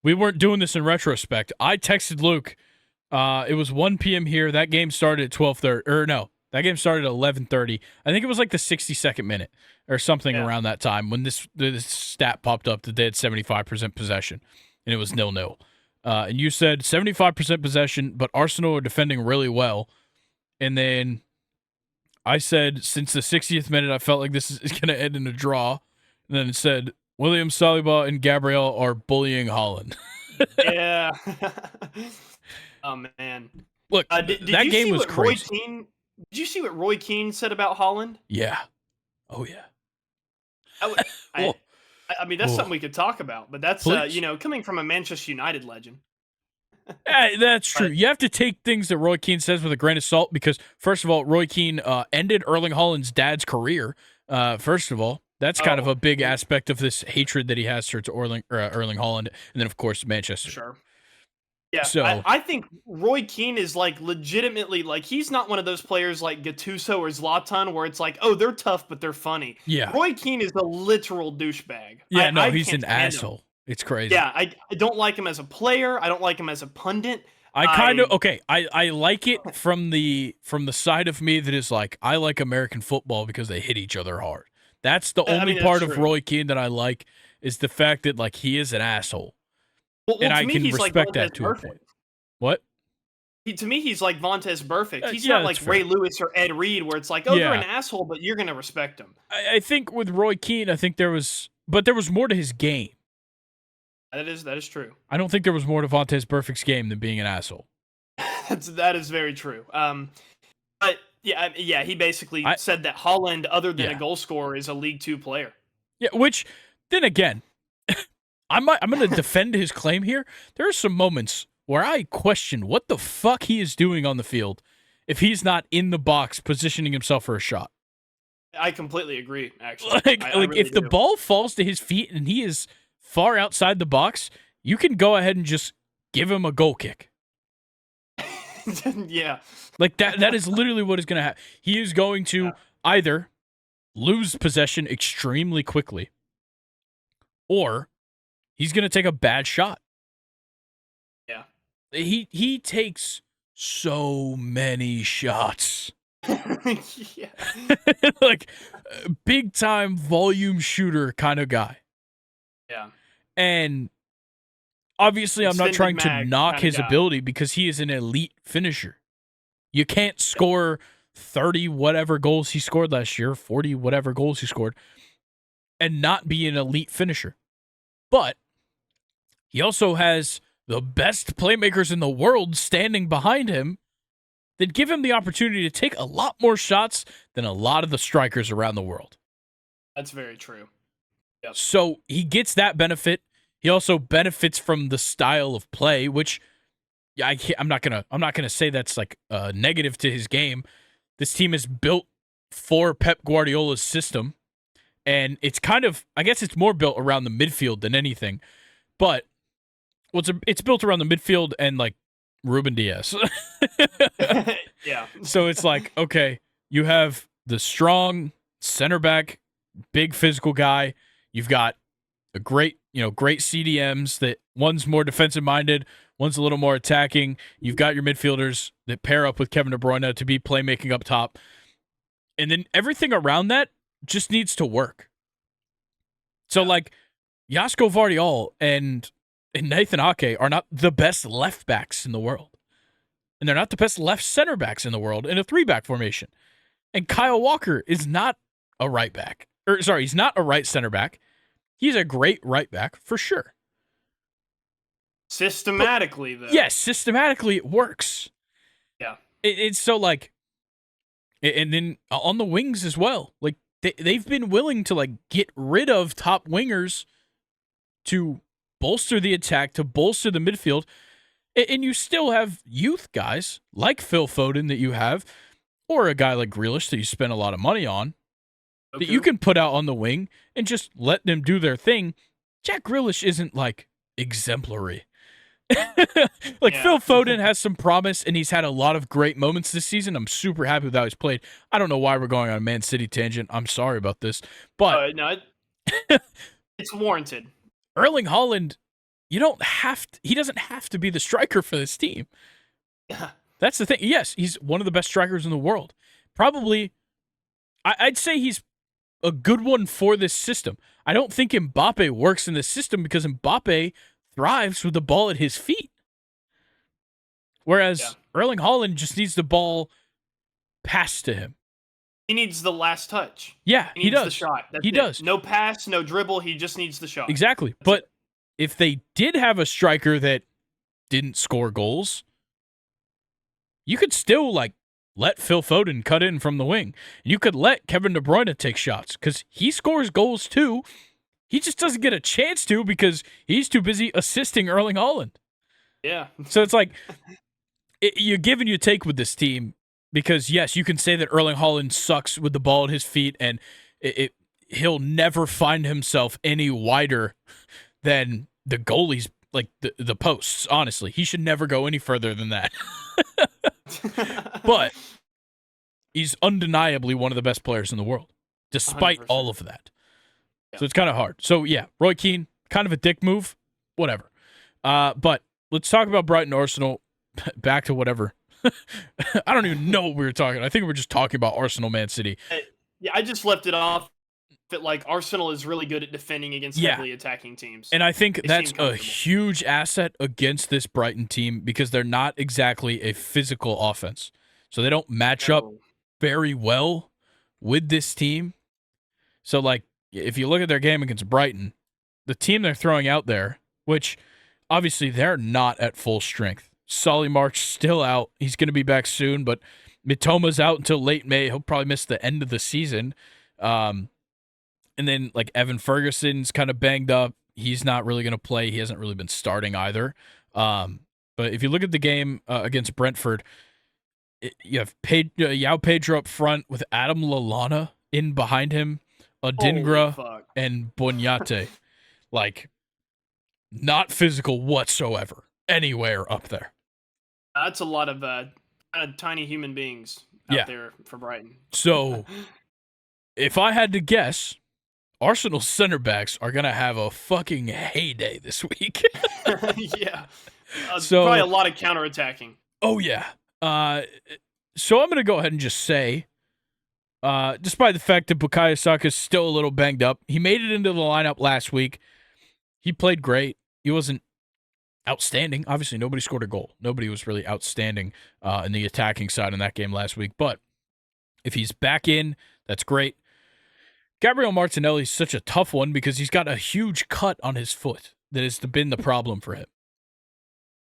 we weren't doing this in retrospect. I texted Luke. It was 1 p.m. here. That game started at 12:30. Or no, that game started at 11:30. I think it was like the 62nd minute or something around that time when this stat popped up that they had 75% possession and it was 0-0. And you said 75% possession, but Arsenal are defending really well. And then I said, since the 60th minute, I felt like this is going to end in a draw. And then it said, William Saliba and Gabriel are bullying Holland. Yeah. Oh man. Look, did that you game see was what crazy. Did you see what Roy Keane said about Holland? Yeah. Oh, yeah. I mean, that's something we could talk about, but that's coming from a Manchester United legend. That's true. But- You have to take things that Roy Keane says with a grain of salt because, first of all, Roy Keane ended Erling Haaland's dad's career. First of all, that's kind of a big aspect of this hatred that he has towards Erling Haaland, and then, of course, Manchester. Sure. Yeah, So I think Roy Keane is like legitimately like he's not one of those players like Gattuso or Zlatan where it's like, oh, they're tough but they're funny. yeah, Roy Keane is a literal douchebag. yeah, he's can't an stand him. asshole. It's crazy. Yeah, I don't like him as a player. I don't like him as a pundit. I like it from the side of me that is like I like American football because they hit each other hard. That's the only part of Roy Keane that I like is the fact that like he is an asshole. Well, and I to me, can he's respect like that to a Vontez point. What? To me, he's like Vontez Perfect. He's yeah, not like that's fair. Ray Lewis or Ed Reed, where it's like, oh, they're Yeah. an asshole, but you're gonna respect him. I think with Roy Keane, I think there was more to his game. That is true. I don't think there was more to Vontez Perfect's game than being an asshole. that is very true. But yeah, he basically said that Holland, other than a goal scorer, is a League Two player. Yeah, which then again, I'm going to defend his claim here. There are some moments where I question what the fuck he is doing on the field if he's not in the box positioning himself for a shot. I completely agree, actually. I really if the ball falls to his feet and he is far outside the box, you can go ahead and just give him a goal kick. Yeah. Like that is literally what is going to happen. He is going to either lose possession extremely quickly or he's going to take a bad shot. Yeah. He takes so many shots. Yeah. Like big time volume shooter kind of guy. Yeah. And obviously I'm not trying to knock his ability because he is an elite finisher. You can't score 30 whatever goals he scored last year, 40 whatever goals he scored, and not be an elite finisher. But he also has the best playmakers in the world standing behind him that give him the opportunity to take a lot more shots than a lot of the strikers around the world. That's very true. Yep. So he gets that benefit. He also benefits from the style of play, which I'm not gonna say that's like negative to his game. This team is built for Pep Guardiola's system, and it's kind of, I guess it's more built around the midfield than anything. But it's built around the midfield and like Ruben Diaz. Yeah. So it's like, okay, you have the strong center back, big physical guy. You've got a great CDMs that one's more defensive minded, one's a little more attacking. You've got your midfielders that pair up with Kevin De Bruyne to be playmaking up top. And then everything around that just needs to work. So like Jasko Vardiol and Nathan Ake are not the best left backs in the world. And they're not the best left center backs in the world in a 3-back formation. And Kyle Walker is not a right back. He's not a right center back. He's a great right back for sure. Systematically, though. Yes, systematically it works. Yeah. It's so like, and then on the wings as well. Like they've been willing to like get rid of top wingers to bolster the attack, to bolster the midfield. And you still have youth guys like Phil Foden that you have, or a guy like Grealish that you spend a lot of money on, that you can put out on the wing and just let them do their thing. Jack Grealish isn't like exemplary. Phil Foden has some promise, and he's had a lot of great moments this season. I'm super happy with how he's played. I don't know why we're going on a Man City tangent. I'm sorry about this, but no, it's warranted. Erling Haaland, he doesn't have to be the striker for this team. Yeah. That's the thing. Yes, he's one of the best strikers in the world. Probably, I'd say he's a good one for this system. I don't think Mbappe works in this system because Mbappe thrives with the ball at his feet. Whereas Erling Haaland just needs the ball passed to him. He needs the last touch. Yeah, he does. The shot. He does. No pass, no dribble. He just needs the shot. Exactly. But if they did have a striker that didn't score goals, you could still like let Phil Foden cut in from the wing. You could let Kevin De Bruyne take shots because he scores goals too. He just doesn't get a chance to because he's too busy assisting Erling Haaland. Yeah. So it's like you give and you take with this team because, yes, you can say that Erling Haaland sucks with the ball at his feet and he'll never find himself any wider than the goalies, like the posts, honestly. He should never go any further than that. But he's undeniably one of the best players in the world, despite 100%. All of that. So it's kind of hard. So, yeah, Roy Keane, kind of a dick move, whatever. But let's talk about Brighton Arsenal. Back to whatever. I don't even know what we were talking. I think we were just talking about Arsenal Man City. Yeah, I just left it off that like Arsenal is really good at defending against heavily attacking teams. And I think that's a huge asset against this Brighton team because they're not exactly a physical offense. So they don't match up very well with this team. So, like, if you look at their game against Brighton, the team they're throwing out there, which obviously they're not at full strength. Solly March still out. He's going to be back soon, but Mitoma's out until late May. He'll probably miss the end of the season. And then, like, Evan Ferguson's kind of banged up. He's not really going to play. He hasn't really been starting either. But if you look at the game against Brentford, you have Yao Pedro up front with Adam Lallana in behind him, Adingra, and Bonyate. Like, not physical whatsoever anywhere up there. That's a lot of kind of tiny human beings out there for Brighton. So, if I had to guess, Arsenal's center backs are going to have a fucking heyday this week. Yeah. Probably a lot of counterattacking. Oh, yeah. So, I'm going to go ahead and just say, despite the fact that Bukayo Saka is still a little banged up, he made it into the lineup last week. He played great. He wasn't outstanding. Obviously, nobody scored a goal. Nobody was really outstanding in the attacking side in that game last week. But if he's back in, that's great. Gabriel Martinelli is such a tough one because he's got a huge cut on his foot that has been the problem for him.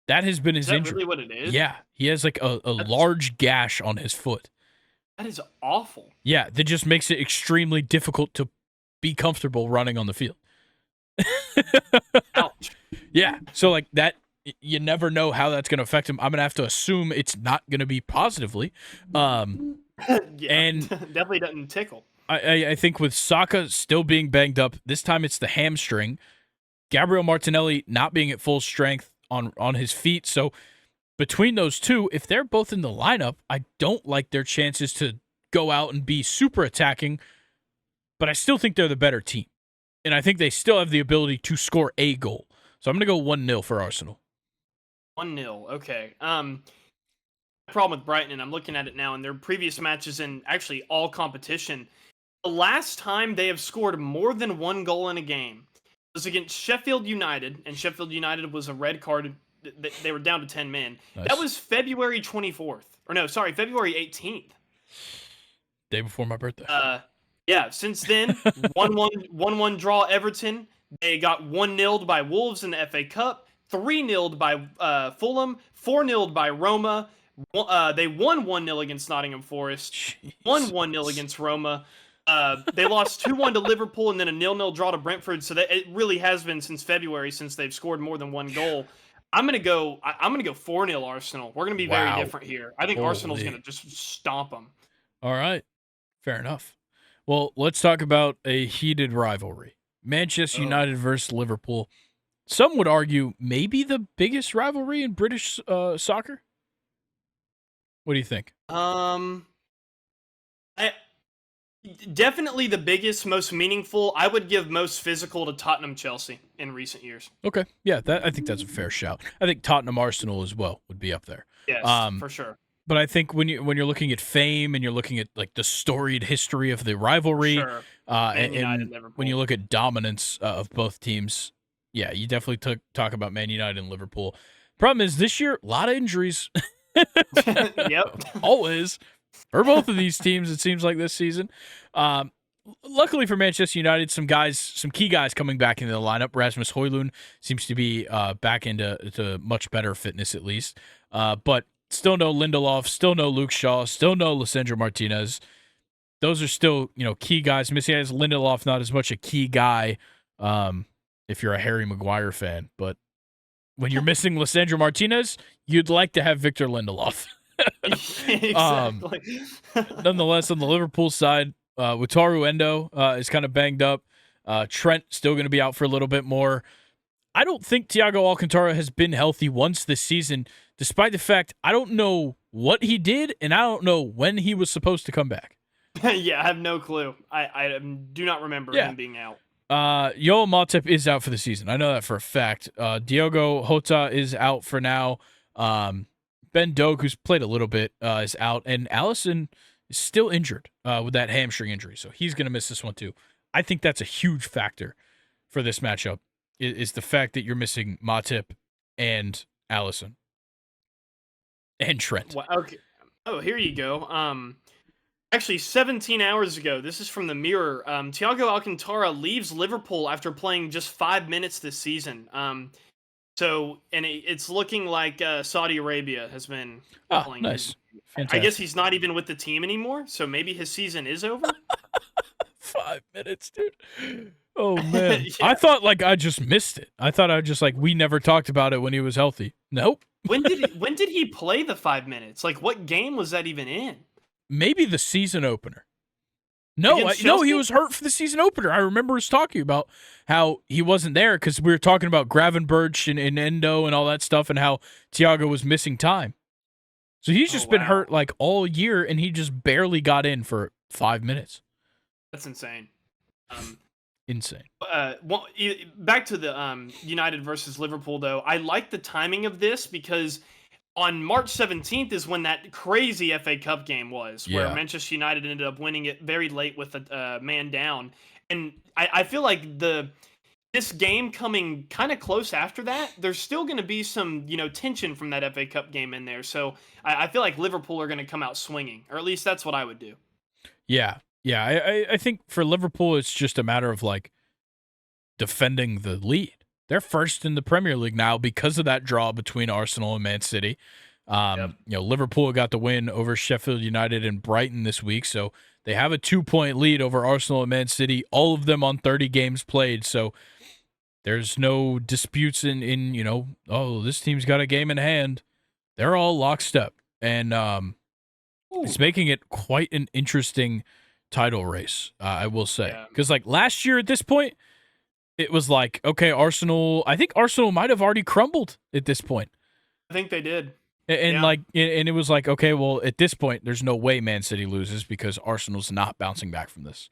That has been his injury. Is that really what it is? Yeah. He has like a large gash on his foot. That is awful. Yeah, that just makes it extremely difficult to be comfortable running on the field. Ouch. Yeah, so like that, you never know how that's going to affect him. I'm going to have to assume it's not going to be positively. And definitely doesn't tickle. I think with Saka still being banged up, this time it's the hamstring. Gabriel Martinelli not being at full strength on his feet. So between those two, if they're both in the lineup, I don't like their chances to go out and be super attacking, but I still think they're the better team. And I think they still have the ability to score a goal. So I'm going to go 1-0 for Arsenal. 1-0, okay. Problem with Brighton, and I'm looking at it now, in their previous matches in actually all competition, the last time they have scored more than one goal in a game, was against Sheffield United, and Sheffield United was a red card. They were down to 10 men. Nice. That was February 24th. Or no, sorry, February 18th. Day before my birthday. Yeah, since then, 1-1 draw Everton. They got 1-0'd by Wolves in the FA Cup, 3-0'd by Fulham, 4-0'd by Roma. They won 1-0 against Nottingham Forest, won 1-0 against Roma. They lost 2-1 to Liverpool and then a 0-0 draw to Brentford. So it really has been since February since they've scored more than one goal. I'm gonna go 4-0 Arsenal. We're gonna be very different here. I think Arsenal's gonna just stomp them. All right, fair enough. Well, let's talk about a heated rivalry: Manchester United versus Liverpool. Some would argue maybe the biggest rivalry in British soccer. What do you think? Definitely the biggest, most meaningful. I would give most physical to Tottenham Chelsea in recent years. Okay, yeah, I think that's a fair shout. I think Tottenham Arsenal as well would be up there. Yes, for sure. But I think when you're looking at fame and you're looking at like the storied history of the rivalry, sure. and when you look at dominance of both teams, yeah, you definitely talk about Man United and Liverpool. Problem is this year, a lot of injuries. Yep. Always. For both of these teams, it seems like this season. Luckily for Manchester United, some key guys coming back into the lineup. Rasmus Højlund seems to be back into much better fitness at least. But still no Lindelof, still no Luke Shaw, still no Lisandro Martinez. Those are still key guys. Missing as Lindelof, not as much a key guy if you're a Harry Maguire fan. But when you're missing Lisandro Martinez, you'd like to have Victor Lindelof. Exactly. Nonetheless, on the Liverpool side, Wataru Endo is kind of banged up. Trent still going to be out for a little bit more. I don't think Thiago Alcantara has been healthy once this season, despite the fact I don't know what he did and I don't know when he was supposed to come back. Yeah, I have no clue. I do not remember him being out. Joel Matip is out for the season. I know that for a fact. Diogo Jota is out for now. Ben Doak, who's played a little bit, is out, and Allison is still injured with that hamstring injury, so he's going to miss this one too. I think that's a huge factor for this matchup, is the fact that you're missing Matip and Allison and Trent. Well, okay. Oh, here you go. Actually, 17 hours ago, this is from the Mirror. Thiago Alcantara leaves Liverpool after playing just 5 minutes this season. So, and it's looking like Saudi Arabia has been playing. Nice. Fantastic. I guess he's not even with the team anymore, so maybe his season is over. 5 minutes, dude. Oh, man. Yeah. I thought I just missed it. I thought we never talked about it when he was healthy. Nope. When did he play the 5 minutes? What game was that even in? Maybe the season opener. No, he was hurt for the season opener. I remember us talking about how he wasn't there because we were talking about Gravenberch and Endo and all that stuff and how Thiago was missing time. So he's just been hurt all year and he just barely got in for 5 minutes. That's insane. Insane. Back to the United versus Liverpool, though. I like the timing of this because on March 17th is when that crazy FA Cup game was, where Manchester United ended up winning it very late with a man down. And I feel like this game coming kind of close after that, there's still going to be some tension from that FA Cup game in there. So I feel like Liverpool are going to come out swinging, or at least that's what I would do. Yeah. I think for Liverpool, it's just a matter of defending the lead. They're first in the Premier League now because of that draw between Arsenal and Man City. Liverpool got the win over Sheffield United and Brighton this week, so they have a 2-point lead over Arsenal and Man City, all of them on 30 games played. So there's no disputes in this team's got a game in hand. They're all lockstep, and it's making it quite an interesting title race, I will say. Because last year at this point, it was okay, Arsenal. I think Arsenal might have already crumbled at this point. I think they did. And and it was okay, well, at this point, there's no way Man City loses because Arsenal's not bouncing back from this.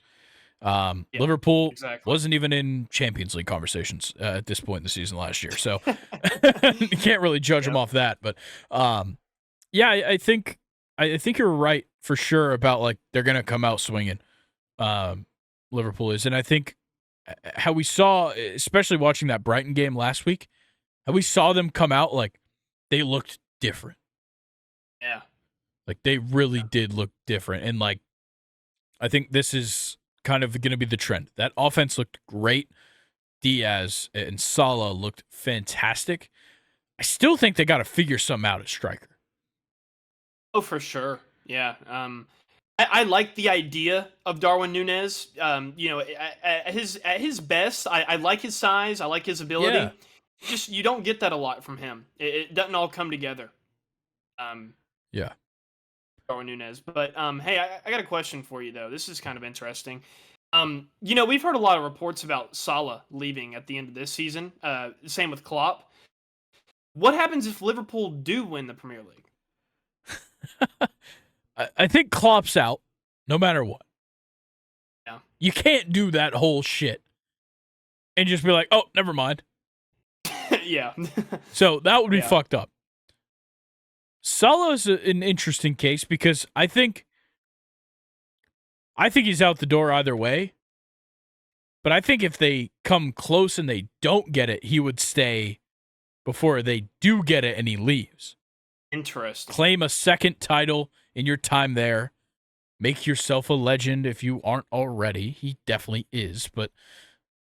Liverpool wasn't even in Champions League conversations at this point in the season last year, so you can't really judge them off that. But I think you're right for sure about they're gonna come out swinging. Liverpool is, and I think how we saw, especially watching that Brighton game last week, how we saw them come out like they looked different. Yeah. Like they really did look different. And like, I think this is kind of going to be the trend. That offense looked great. Diaz and Salah looked fantastic. I still think they got to figure something out at striker. Oh, for sure. Yeah. I like the idea of Darwin Núñez. At his best, I like his size. I like his ability. Yeah. Just you don't get that a lot from him. It doesn't all come together. Yeah. Darwin Núñez. But hey, I got a question for you though. This is kind of interesting. We've heard a lot of reports about Salah leaving at the end of this season. Same with Klopp. What happens if Liverpool do win the Premier League? I think Klopp's out, no matter what. Yeah. You can't do that whole shit and just be like, oh, never mind. Yeah. So that would be fucked up. Salah is an interesting case because I think he's out the door either way. But I think if they come close and they don't get it, he would stay before they do get it and he leaves. Interesting. Claim a second title in your time there. Make yourself a legend if you aren't already. He definitely is, but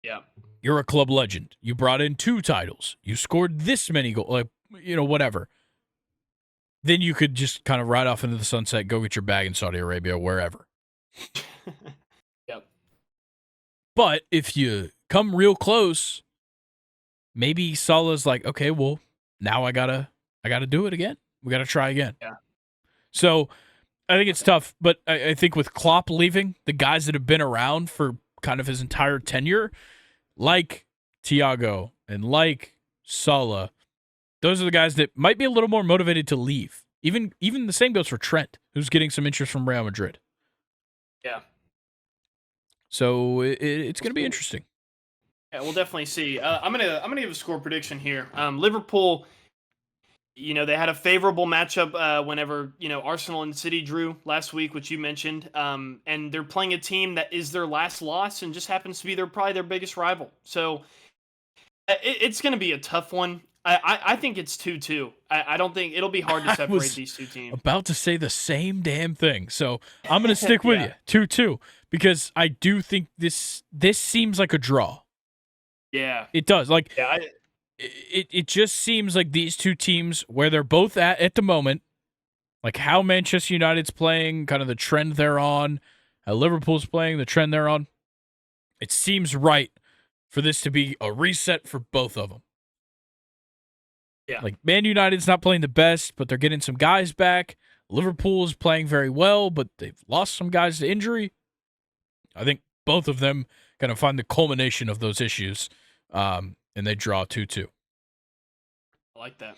yeah, you're a club legend. You brought in 2 titles. You scored this many goals, like, whatever. Then you could just kind of ride off into the sunset, go get your bag in Saudi Arabia, wherever. Yep. But if you come real close, maybe Salah's like, okay, well, now I gotta do it again. We gotta try again. Yeah. So I think it's tough, but I think with Klopp leaving, the guys that have been around for kind of his entire tenure, like Thiago and like Salah, those are the guys that might be a little more motivated to leave. Even the same goes for Trent, who's getting some interest from Real Madrid. Yeah. So it's going to be interesting. Yeah, we'll definitely see. I'm gonna give a score prediction here. Liverpool, they had a favorable matchup whenever Arsenal and City drew last week, which you mentioned, and they're playing a team that is their last loss and just happens to be probably their biggest rival. So it's going to be a tough one. I think it's 2-2. I don't think it'll be hard to separate these two teams. About to say the same damn thing, so I'm going to stick with you 2-2 because I do think this seems like a draw. Yeah, it does. Like, it just seems like these two teams where they're both at the moment, like how Manchester United's playing, kind of the trend they're on, how Liverpool's playing, the trend they're on. It seems right for this to be a reset for both of them. Yeah. Like, Man United's not playing the best, but they're getting some guys back. Liverpool is playing very well, but they've lost some guys to injury. I think both of them kind of find the culmination of those issues, and they draw 2-2. I like that.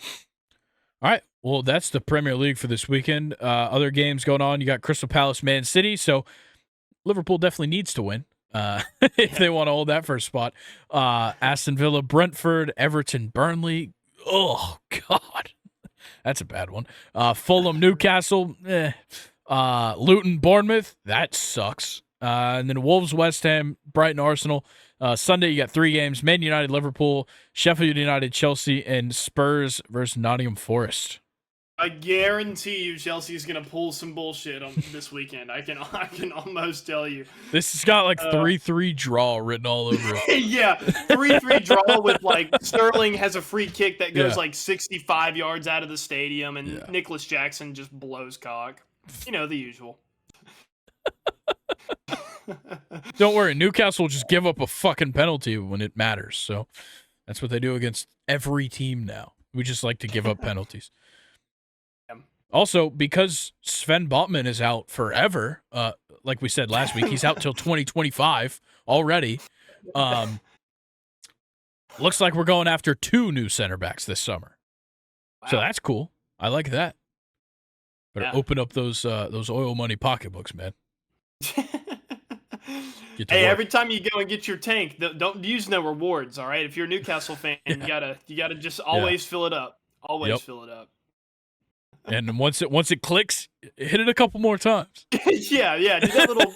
All right. Well, that's the Premier League for this weekend. Other games going on. You got Crystal Palace, Man City. So Liverpool definitely needs to win if they want to hold that first spot. Aston Villa, Brentford, Everton, Burnley. Oh, God. That's a bad one. Fulham, Newcastle. Luton, Bournemouth. That sucks. And then Wolves, West Ham, Brighton, Arsenal. Sunday, you got 3 games. Man United, Liverpool, Sheffield United, Chelsea, and Spurs versus Nottingham Forest. I guarantee you Chelsea's going to pull some bullshit on this weekend. I can almost tell you. This has got like 3-3 draw written all over it. Yeah, 3-3 draw with like Sterling has a free kick that goes like 65 yards out of the stadium and Nicholas Jackson just blows cock. The usual. Don't worry, Newcastle will just give up a fucking penalty when it matters. So that's what they do against every team now. We just like to give up penalties. Also, because Sven Botman is out forever, like we said last week, he's out till 2025 already. Looks like we're going after 2 new center backs this summer. Wow. So that's cool. I like that. Better open up those oil money pocketbooks, man. Hey, every time you go and get your tank, don't use no rewards, all right? If you're a Newcastle fan, you gotta just always fill it up. Always fill it up. And once it clicks, hit it a couple more times. yeah, do that little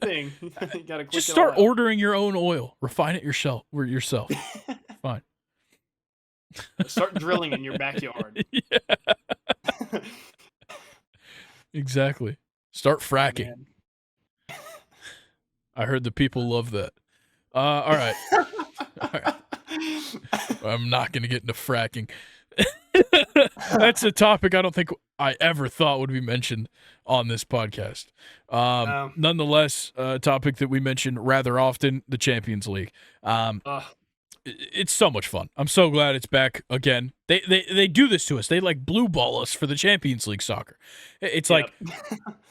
thing. thing. You gotta click Just it start all out. ordering your own oil. Refine it yourself. Fine. Start drilling in your backyard. Yeah. Exactly. Start fracking. Oh, I heard the people love that. All right. All right. I'm not going to get into fracking. That's a topic I don't think I ever thought would be mentioned on this podcast. Nonetheless, a topic that we mention rather often, the Champions League. It's so much fun. I'm so glad it's back again. They do this to us. They like blue ball us for the Champions League soccer. It's like,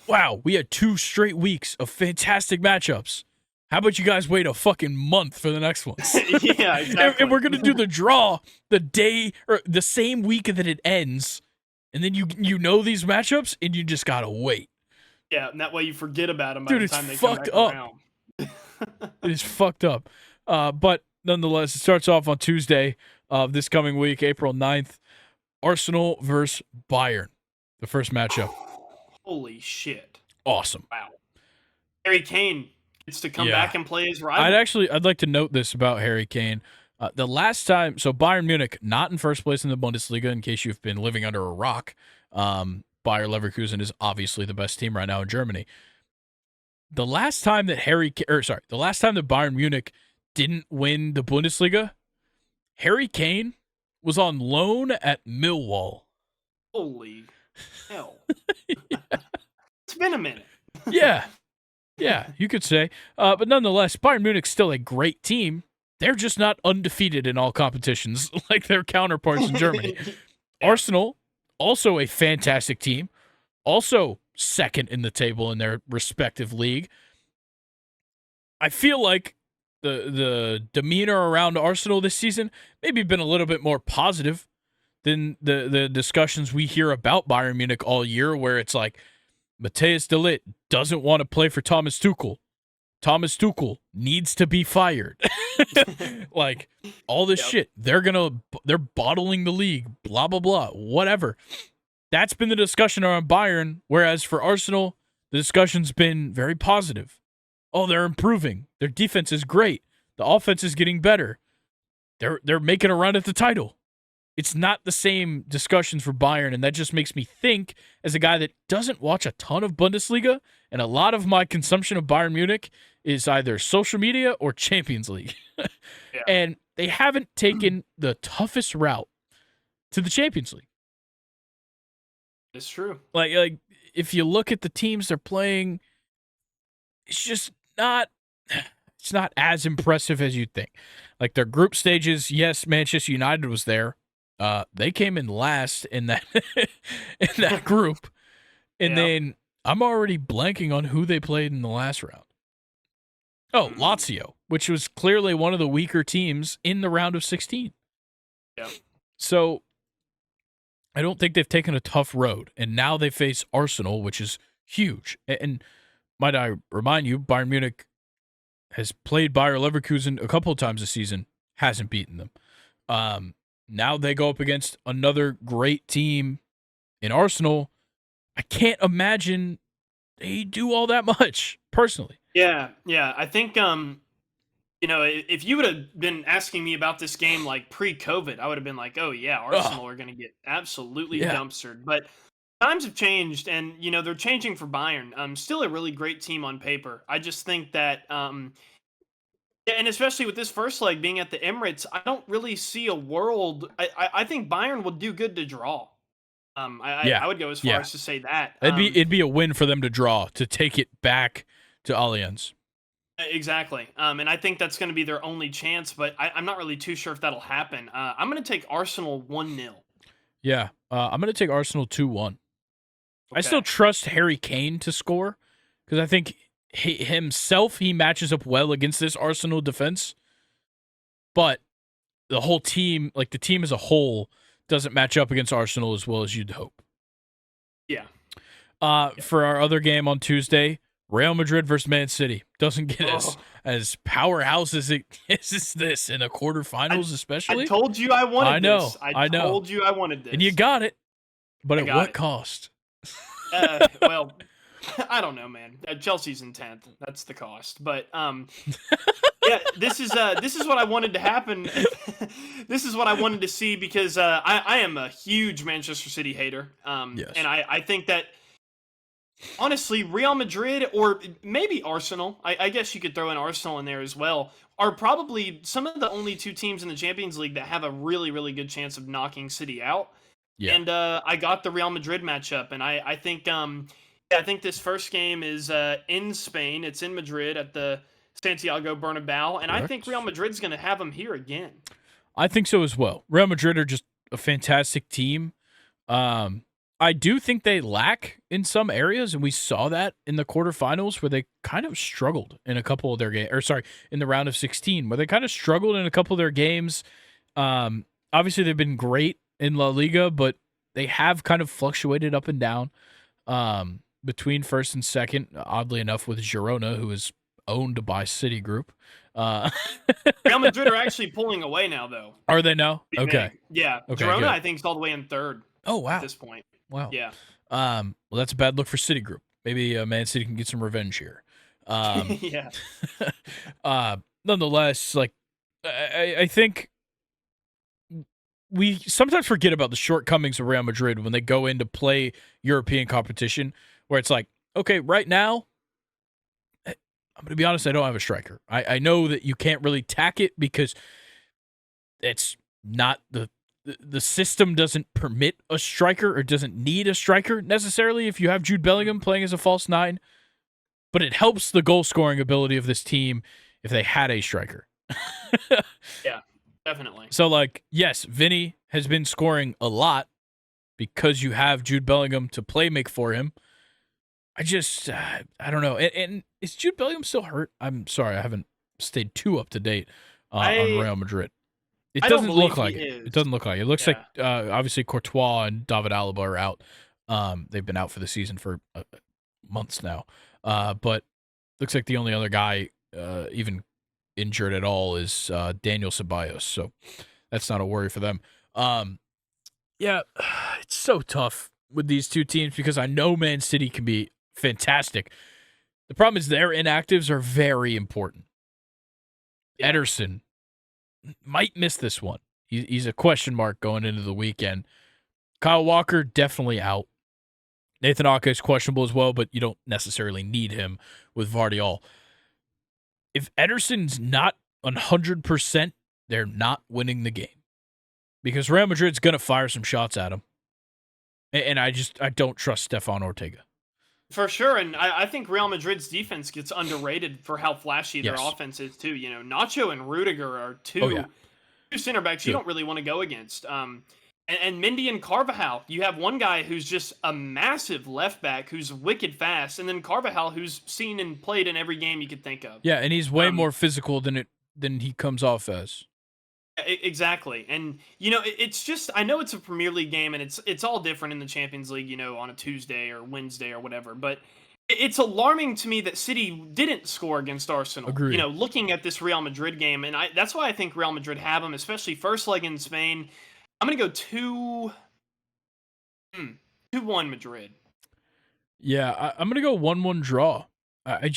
wow, we had 2 straight weeks of fantastic matchups. How about you guys wait a fucking month for the next ones? Yeah, exactly. And we're gonna do the draw the day or the same week that it ends, and then you know these matchups and you just gotta wait. Yeah, and that way you forget about them by Dude, the it's time they come fucked back up. around. It is fucked up. But nonetheless, it starts off on Tuesday of this coming week, April 9th. Arsenal versus Bayern, the first matchup. Holy shit! Awesome. Wow. Harry Kane gets to come back and play his rival. I'd like to note this about Harry Kane. The last time, so Bayern Munich, not in first place in the Bundesliga, in case you've been living under a rock. Bayer Leverkusen is obviously the best team right now in Germany. The last time that the last time that Bayern Munich didn't win the Bundesliga, Harry Kane was on loan at Millwall. Holy hell. It's been a minute. Yeah, you could say. But nonetheless, Bayern Munich's still a great team. They're just not undefeated in all competitions like their counterparts in Germany. Arsenal, also a fantastic team, also second in the table in their respective league. I feel like the demeanor around Arsenal this season maybe been a little bit more positive than the discussions we hear about Bayern Munich all year, where it's like Matthias de Ligt doesn't want to play for Thomas Tuchel. Thomas Tuchel needs to be fired. Like all this shit. They're bottling the league, blah, blah, blah, whatever. That's been the discussion around Bayern, whereas for Arsenal, the discussion's been very positive. Oh, they're improving. Their defense is great. The offense is getting better. They're making a run at the title. It's not the same discussions for Bayern, and that just makes me think, as a guy that doesn't watch a ton of Bundesliga, and a lot of my consumption of Bayern Munich is either social media or Champions League. And they haven't taken the toughest route to the Champions League. It's true. Like if you look at the teams they're playing, it's just not as impressive as you'd think. Like their group stages, yes, Manchester United was there. They came in last in that group. And then I'm already blanking on who they played in the last round. Oh, Lazio, which was clearly one of the weaker teams in the round of 16. Yeah. So I don't think they've taken a tough road. And now they face Arsenal, which is huge. And might I remind you, Bayern Munich has played Bayer Leverkusen a couple of times this season, hasn't beaten them. Now they go up against another great team in Arsenal. I can't imagine they do all that much, personally. Yeah. I think, if you would have been asking me about this game like pre-COVID, I would have been like, oh, yeah, Arsenal are going to get absolutely dumpstered. But times have changed, and, they're changing for Bayern. Still a really great team on paper. I just think that and especially with this first leg being at the Emirates, I don't really see a world. I think Bayern would do good to draw. I would go as far as to say that. It'd be a win for them to draw, to take it back to Allianz. Exactly. And I think that's going to be their only chance, but I'm not really too sure if that'll happen. I'm going to take Arsenal 1-0. Yeah, I'm going to take Arsenal 2-1. Okay. I still trust Harry Kane to score because I think he matches up well against this Arsenal defense, but the whole team, like the team as a whole, doesn't match up against Arsenal as well as you'd hope. Yeah. For our other game on Tuesday, Real Madrid versus Man City doesn't get as powerhouse as it is this in the quarterfinals, especially. I told you I wanted this. I know. Told you I wanted this. And you got it, but at what cost? Well, I don't know, man. Chelsea's in 10th. That's the cost. But yeah, this is what I wanted to happen. This is what I wanted to see because I am a huge Manchester City hater. Yes. And I think that honestly, Real Madrid or maybe Arsenal, I guess you could throw in Arsenal in there as well, are probably some of the only two teams in the Champions League that have a really, really good chance of knocking City out. Yeah. And I got the Real Madrid matchup, and I think I think this first game is in Spain. It's in Madrid at the Santiago Bernabeu, and I think Real Madrid's going to have them here again. I think so as well. Real Madrid are just a fantastic team. I do think they lack in some areas, and we saw that in the quarterfinals where they kind of struggled in a couple of their games. Or sorry, in the round of 16, where they kind of struggled in a couple of their games. Obviously, they've been great in La Liga, but they have kind of fluctuated up and down between first and second. Oddly enough, with Girona, who is owned by Citigroup. Real Madrid are actually pulling away now, though. Are they now? Okay. Yeah. Okay, Girona, good. I think, is all the way in third. Oh, wow. At this point. Wow. Yeah. Well, that's a bad look for Citigroup. Maybe Man City can get some revenge here. Yeah. Nonetheless, like I think we sometimes forget about the shortcomings of Real Madrid when they go in to play European competition, where it's like, okay, right now, I'm going to be honest, I don't have a striker. I know that you can't really tack it because it's not the system doesn't permit a striker or doesn't need a striker necessarily if you have Jude Bellingham playing as a false nine, but it helps the goal scoring ability of this team if they had a striker. Yeah, definitely. So, like, yes, Vinny has been scoring a lot because you have Jude Bellingham to make for him. I just, I don't know. And is Jude Bellingham still hurt? I'm sorry, I haven't stayed too up to date on Real Madrid. It doesn't look like it. It doesn't look like it. It looks like, obviously, Courtois and David Alaba are out. They've been out for the season for months now. But looks like the only other guy even injured at all is Daniel Ceballos. So that's not a worry for them. Yeah, it's so tough with these two teams because I know Man City can be fantastic. The problem is their inactives are very important. Yeah. Ederson might miss this one. He's a question mark going into the weekend. Kyle Walker, definitely out. Nathan Ake is questionable as well, but you don't necessarily need him with Vardiol. If Ederson's not 100%, they're not winning the game. Because Real Madrid's going to fire some shots at him. And I don't trust Stefan Ortega. For sure, and I think Real Madrid's defense gets underrated for how flashy their offense is too. You know, Nacho and Rudiger are two center backs you don't really want to go against. And Mendy and Carvajal, you have one guy who's just a massive left back who's wicked fast, and then Carvajal who's seen and played in every game you could think of. Yeah, and he's way more physical than he comes off as. Exactly, and you know it's just I know it's a Premier League game and it's all different in the Champions League, you know, on a Tuesday or Wednesday or whatever. But it's alarming to me that City didn't score against Arsenal. Agreed. You know, looking at this Real Madrid game, and that's why I think Real Madrid have them, especially first leg in Spain. I'm gonna go 2-1 Madrid. Yeah, I'm gonna go 1-1 draw. I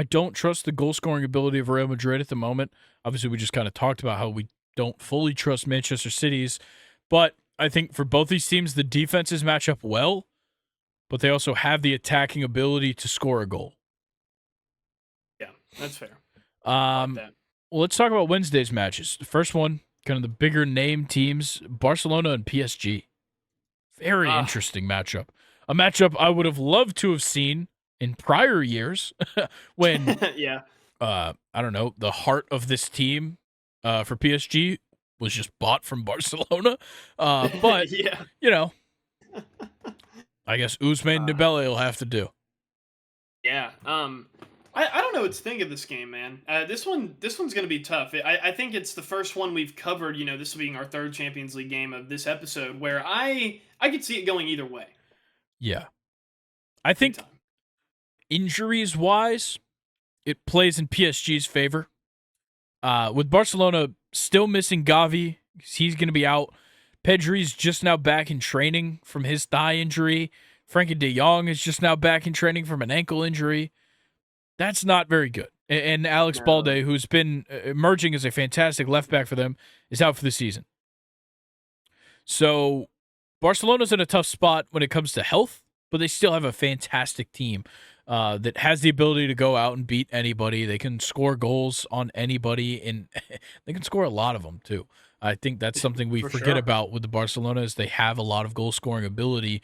don't trust the goal scoring ability of Real Madrid at the moment. Obviously, we just kind of talked about how we don't fully trust Manchester City's, but I think for both these teams, the defenses match up well, but they also have the attacking ability to score a goal. Yeah, that's fair. Well, let's talk about Wednesday's matches. The first one, kind of the bigger name teams, Barcelona and PSG. Very interesting matchup. A matchup I would have loved to have seen in prior years when, I don't know, the heart of this team for PSG was just bought from Barcelona. But, you know, I guess Ousmane Dembele will have to do. Yeah. I don't know what to think of this game, man. This one's going to be tough. I think it's the first one we've covered, you know, this being our third Champions League game of this episode, where I could see it going either way. Yeah. I think injuries-wise, it plays in PSG's favor. With Barcelona still missing Gavi, he's going to be out. Pedri's just now back in training from his thigh injury. Frankie de Jong is just now back in training from an ankle injury. That's not very good. And Alex Balde, who's been emerging as a fantastic left back for them, is out for the season. So Barcelona's in a tough spot when it comes to health, but they still have a fantastic team that has the ability to go out and beat anybody. They can score goals on anybody, and they can score a lot of them too. I think that's something we forget about with the Barcelona is they have a lot of goal-scoring ability.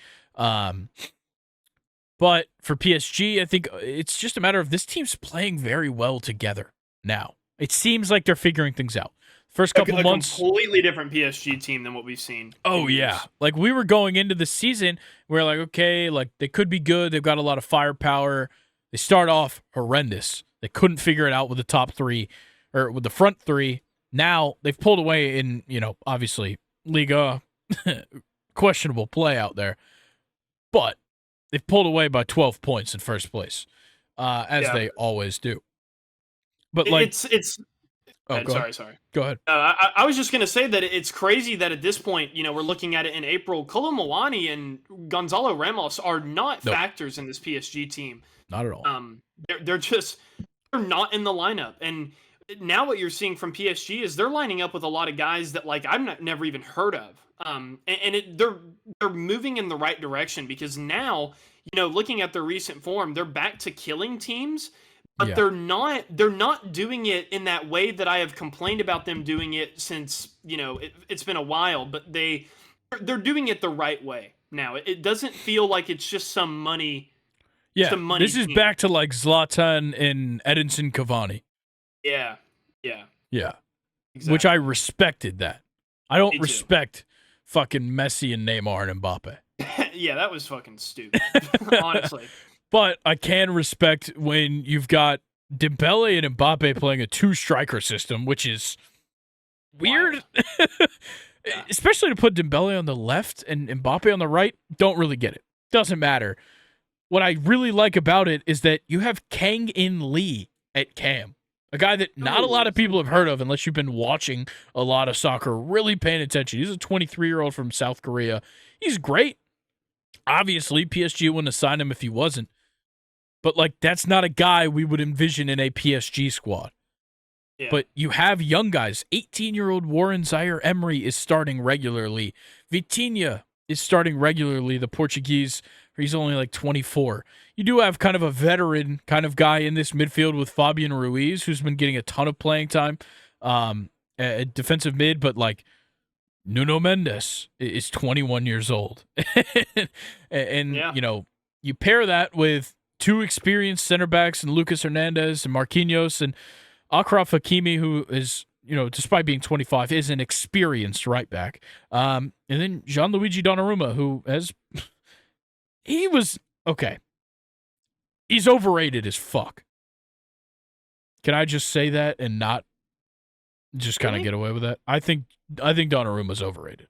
But for PSG, I think it's just a matter of this team's playing very well together now. It seems like they're figuring things out. First couple months, completely different PSG team than what we've seen. Oh yeah, like we were going into the season, we're like, okay, like they could be good. They've got a lot of firepower. They start off horrendous. They couldn't figure it out with the top three or with the front three. Now they've pulled away in, obviously Liga, questionable play out there, but they've pulled away by 12 points in first place, as they always do. But like it's. Oh, sorry. Go ahead. I was just going to say that it's crazy that at this point, we're looking at it in April. Kolo Muani and Gonzalo Ramos are not factors in this PSG team. Not at all. They're not in the lineup. And now what you're seeing from PSG is they're lining up with a lot of guys that I've never even heard of. They're moving in the right direction because now, looking at their recent form, they're back to killing teams. But they're not doing it in that way that I have complained about them doing it since, it's been a while, but they're doing it the right way now. It doesn't feel like it's just some money. Yeah, this is team. back to like Zlatan and Edinson Cavani. Yeah. Exactly. Which I respected that. I don't respect fucking Messi and Neymar and Mbappe. Yeah, that was fucking stupid, honestly. But I can respect when you've got Dembele and Mbappe playing a two-striker system, which is weird. Especially to put Dembele on the left and Mbappe on the right. Don't really get it. Doesn't matter. What I really like about it is that you have Kang-in Lee at Cam, a guy that not a lot of people have heard of unless you've been watching a lot of soccer, really paying attention. He's a 23-year-old from South Korea. He's great. Obviously, PSG wouldn't have signed him if he wasn't. But, that's not a guy we would envision in a PSG squad. Yeah. But you have young guys. 18-year-old Warren Zaire-Emery is starting regularly. Vitinha is starting regularly, the Portuguese. He's only 24. You do have kind of a veteran kind of guy in this midfield with Fabian Ruiz, who's been getting a ton of playing time at defensive mid. But, Nuno Mendes is 21 years old. and you pair that with two experienced center backs and Lucas Hernandez and Marquinhos and Achraf Hakimi, who is, despite being 25, is an experienced right back. And then Gianluigi Donnarumma, who he was, okay. He's overrated as fuck. Can I just say that and not just kind of get away with that? I think Donnarumma's overrated.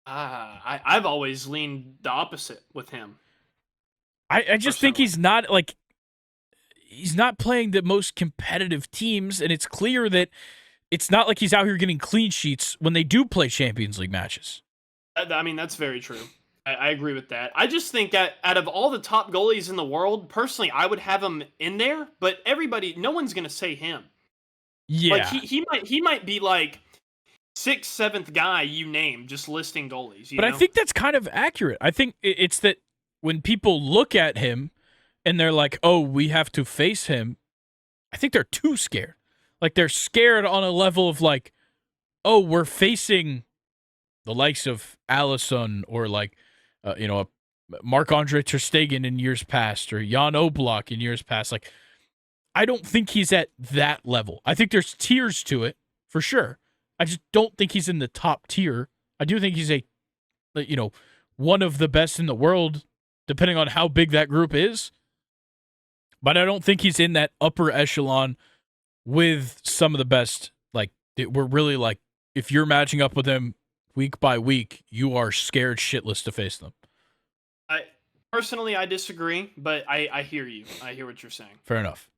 I've always leaned the opposite with him. I just think he's not playing the most competitive teams, and it's clear that it's not like he's out here getting clean sheets when they do play Champions League matches. I mean, that's very true. I agree with that. I just think out of all the top goalies in the world, personally, I would have him in there, but no one's going to say him. Yeah. He might be 6th, 7th guy you name, just listing goalies. But I think that's kind of accurate. I think it's that when people look at him and they're like, oh, we have to face him, I think they're too scared. They're scared on a level of oh, we're facing the likes of Alisson or Marc-Andre Ter Stegen in years past or Jan Oblak in years past. I don't think he's at that level. I think there's tiers to it, for sure. I just don't think he's in the top tier. I do think he's one of the best in the world, depending on how big that group is. But I don't think he's in that upper echelon with some of the best. We're really if you're matching up with him week by week, you are scared shitless to face them. Personally, I disagree, but I hear you. I hear what you're saying. Fair enough.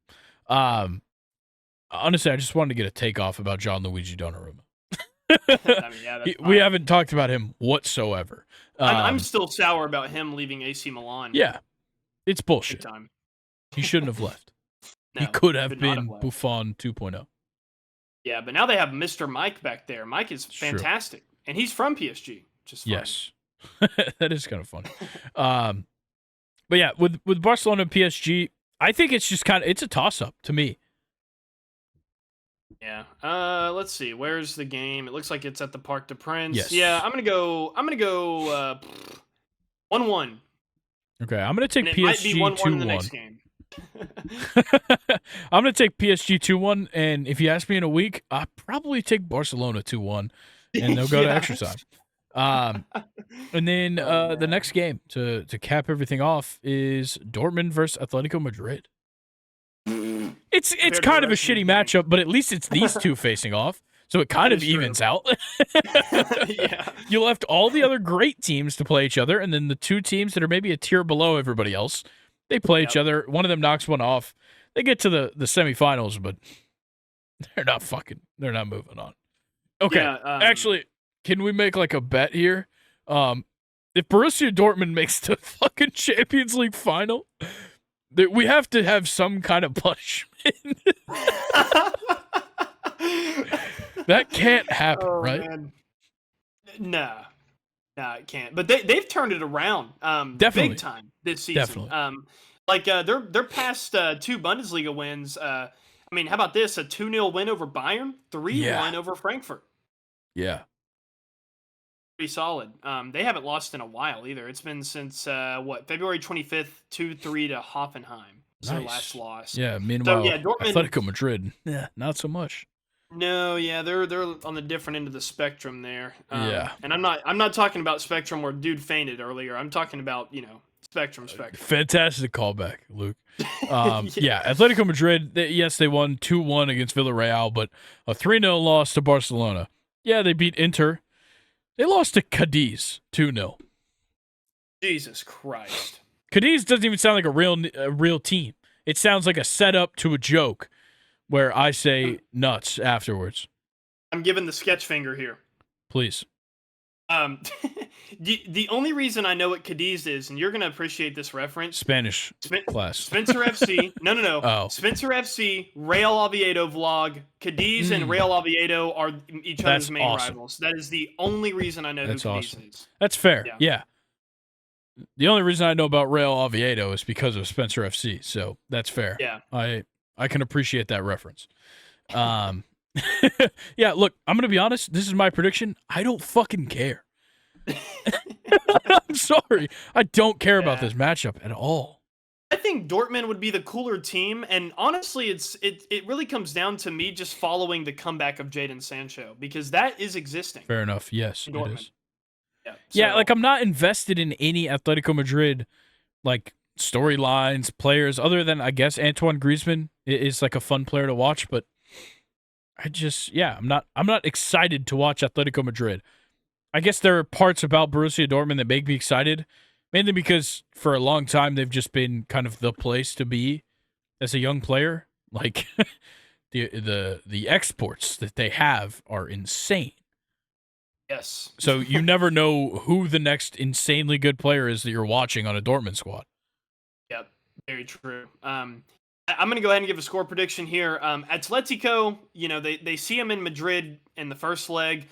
Honestly, I just wanted to get a takeoff about Gianluigi Donnarumma. We haven't talked about him whatsoever. I'm still sour about him leaving AC Milan. Yeah, it's Big bullshit. time. He shouldn't have left. No, He could have should not been left. Buffon 2.0. Yeah, but now they have Mr. Mike back there. Mike is True. fantastic, and he's from PSG. Just Yes, that is kind of funny. But yeah, with Barcelona and PSG, I think it's just it's a toss up to me. Yeah. Let's see. Where's the game? It looks like it's at the Parc des Princes. Yes. Yeah, I'm gonna go 1-1. Okay, I'm gonna take And it might be PSG 1-1 in the 2-1. next game. I'm gonna take PSG 2-1, and if you ask me in a week, I'll probably take Barcelona 2-1, and they'll go to extra time. And then the next game to cap everything off is Dortmund versus Atletico Madrid. It's kind of a shitty matchup, but at least it's these two facing off, so it kind of evens out. Yeah. You left all the other great teams to play each other, and then the two teams that are maybe a tier below everybody else, they play each other. One of them knocks one off. They get to the semifinals, but they're not moving on. Okay, Yeah, actually, can we make like a bet here? If Borussia Dortmund makes the fucking Champions League final, that we have to have some kind of punishment. That can't happen, right? Man. Nah, it can't. But they've turned it around, Definitely. big time this season. Definitely. Their past 2 Bundesliga wins. I mean, how about this? A 2-0 win over Bayern, 3-1 over Frankfurt. Yeah. Pretty solid. They haven't lost in a while either. It's been since February 25th, 2-3 to Hoffenheim. It's their last loss. Yeah. Meanwhile, Dortmund, Atletico Madrid, not so much. No, yeah, they're on the different end of the spectrum there. Yeah. And I'm not talking about spectrum where dude fainted earlier. I'm talking about spectrum. Fantastic callback, Luke. Yeah, Atletico Madrid. They won 2-1 against Villarreal, but a 3-0 loss to Barcelona. Yeah, they beat Inter. They lost to Cadiz 2-0. Jesus Christ. Cadiz doesn't even sound like a real team. It sounds like a setup to a joke where I say nuts afterwards. I'm giving the sketch finger here. Please. The only reason I know what Cadiz is, and you're going to appreciate this reference. Spanish class. Spencer FC. No. Oh. Spencer FC, Real Oviedo vlog. Cadiz and Real Oviedo are each other's main rivals. That is the only reason I know who Cadiz is. That's fair. Yeah. The only reason I know about Real Oviedo is because of Spencer FC, so that's fair. Yeah. I can appreciate that reference. Yeah, look, I'm going to be honest. This is my prediction. I don't fucking care. I'm sorry. I don't care about this matchup at all. I think Dortmund would be the cooler team, and honestly, it really comes down to me just following the comeback of Jadon Sancho, because that is existing. Fair enough. Yes, it is. Yeah, like I'm not invested in any Atletico Madrid like storylines, players, other than I guess Antoine Griezmann is like a fun player to watch, but I'm not excited to watch Atletico Madrid. I guess there are parts about Borussia Dortmund that make me excited, mainly because for a long time they've just been kind of the place to be as a young player. Like the exports that they have are insane. Yes. So you never know who the next insanely good player is that you're watching on a Dortmund squad. Yep, very true. I'm going to go ahead and give a score prediction here. Atletico, they see them in Madrid in the first leg.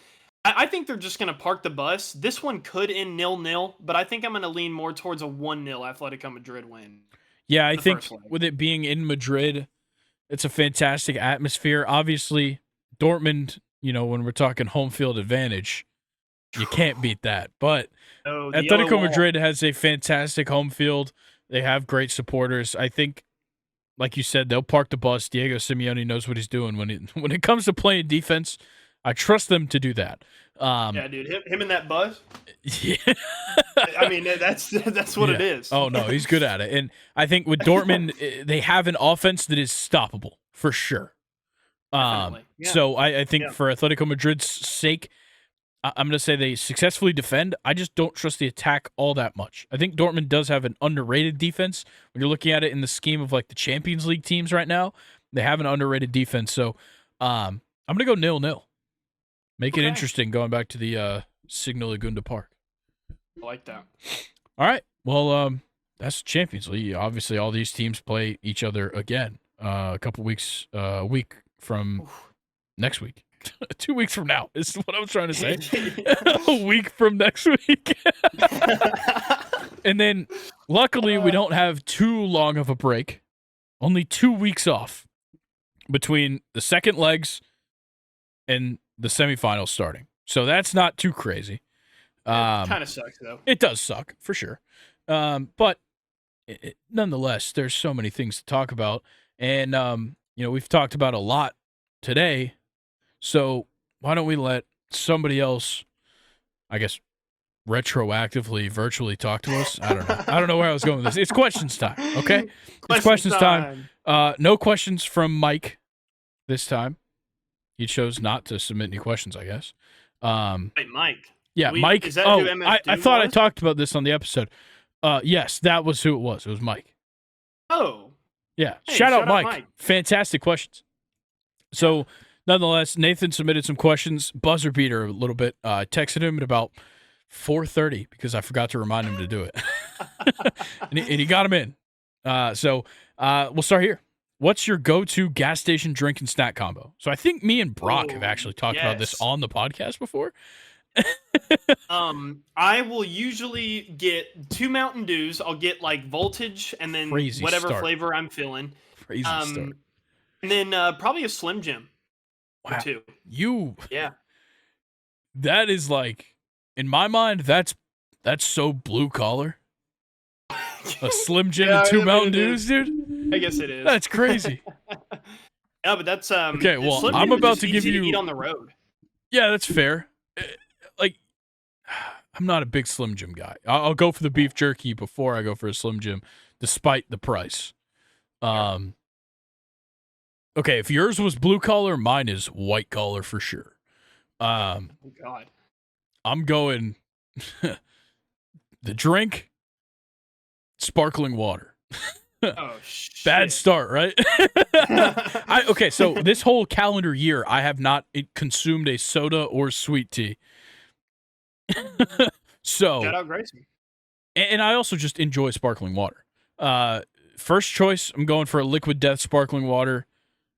I think they're just going to park the bus. This one could end 0-0, but I think I'm going to lean more towards a 1-0 Atletico Madrid win. Yeah, I think with it being in Madrid, it's a fantastic atmosphere. Obviously, Dortmund, when we're talking home field advantage, you can't beat that. But Atletico Madrid has a fantastic home field. They have great supporters. I think, like you said, they'll park the bus. Diego Simeone knows what he's doing when it comes to playing defense. I trust them to do that. Yeah, dude, him and that buzz. Yeah. I mean, that's what it is. Oh no, he's good at it. And I think with Dortmund, they have an offense that is stoppable for sure. So I think for Atletico Madrid's sake, I'm going to say they successfully defend. I just don't trust the attack all that much. I think Dortmund does have an underrated defense. When you're looking at it in the scheme of like the Champions League teams right now, they have an underrated defense. So I'm going to go 0-0. Make it interesting going back to the Signal Iduna Park. I like that. All right. Well, that's Champions League. Obviously, all these teams play each other again. A couple weeks, a week from next week. 2 weeks from now is what I was trying to say. A week from next week. And then, luckily, we don't have too long of a break. Only 2 weeks off between the second legs and the semifinals starting. So that's not too crazy. Kind of sucks, though. It does suck, for sure. But nonetheless, there's so many things to talk about. And, we've talked about a lot today. So why don't we let somebody else, I guess, retroactively, virtually talk to us? I don't know. I don't know where I was going with this. It's questions time, okay? It's questions time. No questions from Mike this time. He chose not to submit any questions, I guess. Wait, Mike? Yeah, Mike. Is that who MF I thought I talked about this on the episode. Yes, that was who it was. It was Mike. Oh. Yeah. Hey, shout out Mike. Fantastic questions. So, nonetheless, Nathan submitted some questions. Buzzer beater a little bit. I texted him at about 4:30 because I forgot to remind him to do it. and he got him in. So we'll start here. What's your go-to gas station drink and snack combo? So I think me and Brock have actually talked about this on the podcast before. I will usually get 2 Mountain Dews. I'll get like Voltage and then whatever flavor I'm feeling. Crazy start. And then probably a Slim Jim. Wow. Or 2. Yeah. That is like, in my mind, that's so blue collar. A Slim Jim and 2 Mountain Dews, dude. I guess it is. That's crazy. Yeah, but that's okay. Well, Slim I'm Jim about is to just give easy you to eat on the road. Yeah, that's fair. Like, I'm not a big Slim Jim guy. I'll go for the beef jerky before I go for a Slim Jim, despite the price. Okay, if yours was blue collar, mine is white collar for sure. Oh God. I'm going the drink, sparkling water. Oh shit. Bad start, right? Okay, so this whole calendar year, I have not consumed a soda or sweet tea. So shout out Grayson. And I also just enjoy sparkling water. First choice, I'm going for a Liquid Death sparkling water.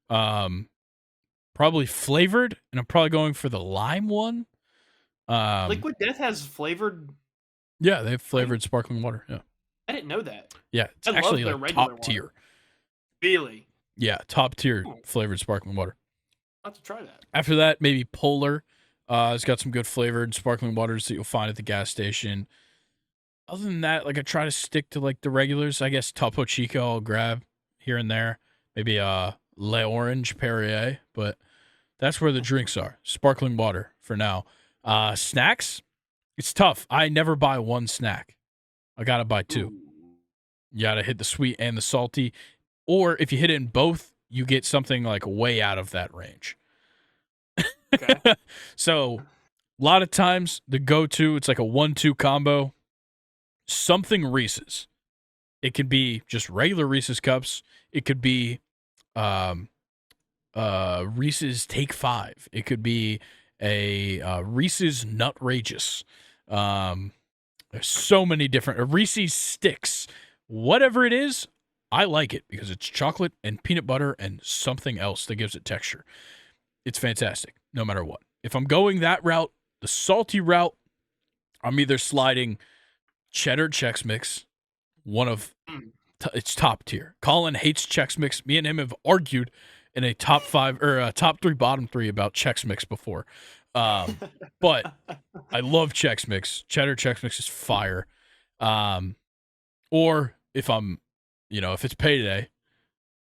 Probably flavored, and I'm probably going for the lime one. Liquid Death has flavored. Yeah, they have flavored sparkling water. Yeah, I didn't know that. Yeah, it's actually like top tier. Really? Yeah, top tier flavored sparkling water. I'll have to try that. After that, maybe Polar. It's got some good flavored sparkling waters that you'll find at the gas station. Other than that, like I try to stick to like the regulars. I guess Topo Chico I'll grab here and there. Maybe Le Orange Perrier, but that's where the drinks are. Sparkling water for now. Snacks, it's tough. I never buy one snack. I gotta buy 2. You gotta hit the sweet and the salty. Or if you hit it in both, you get something like way out of that range. Okay. So a lot of times the go-to, it's like a 1-2 combo. Something Reese's. It could be just regular Reese's cups. It could be Reese's Take 5. It could be a Reese's Nutrageous. There's so many different Reese's Sticks. Whatever it is, I like it because it's chocolate and peanut butter and something else that gives it texture. It's fantastic, no matter what. If I'm going that route, the salty route, I'm either sliding cheddar Chex Mix, it's top tier. Colin hates Chex Mix. Me and him have argued in a top 5 or a top 3, bottom 3 about Chex Mix before. But I love Chex Mix. Cheddar Chex Mix is fire. Or if I'm, if it's payday,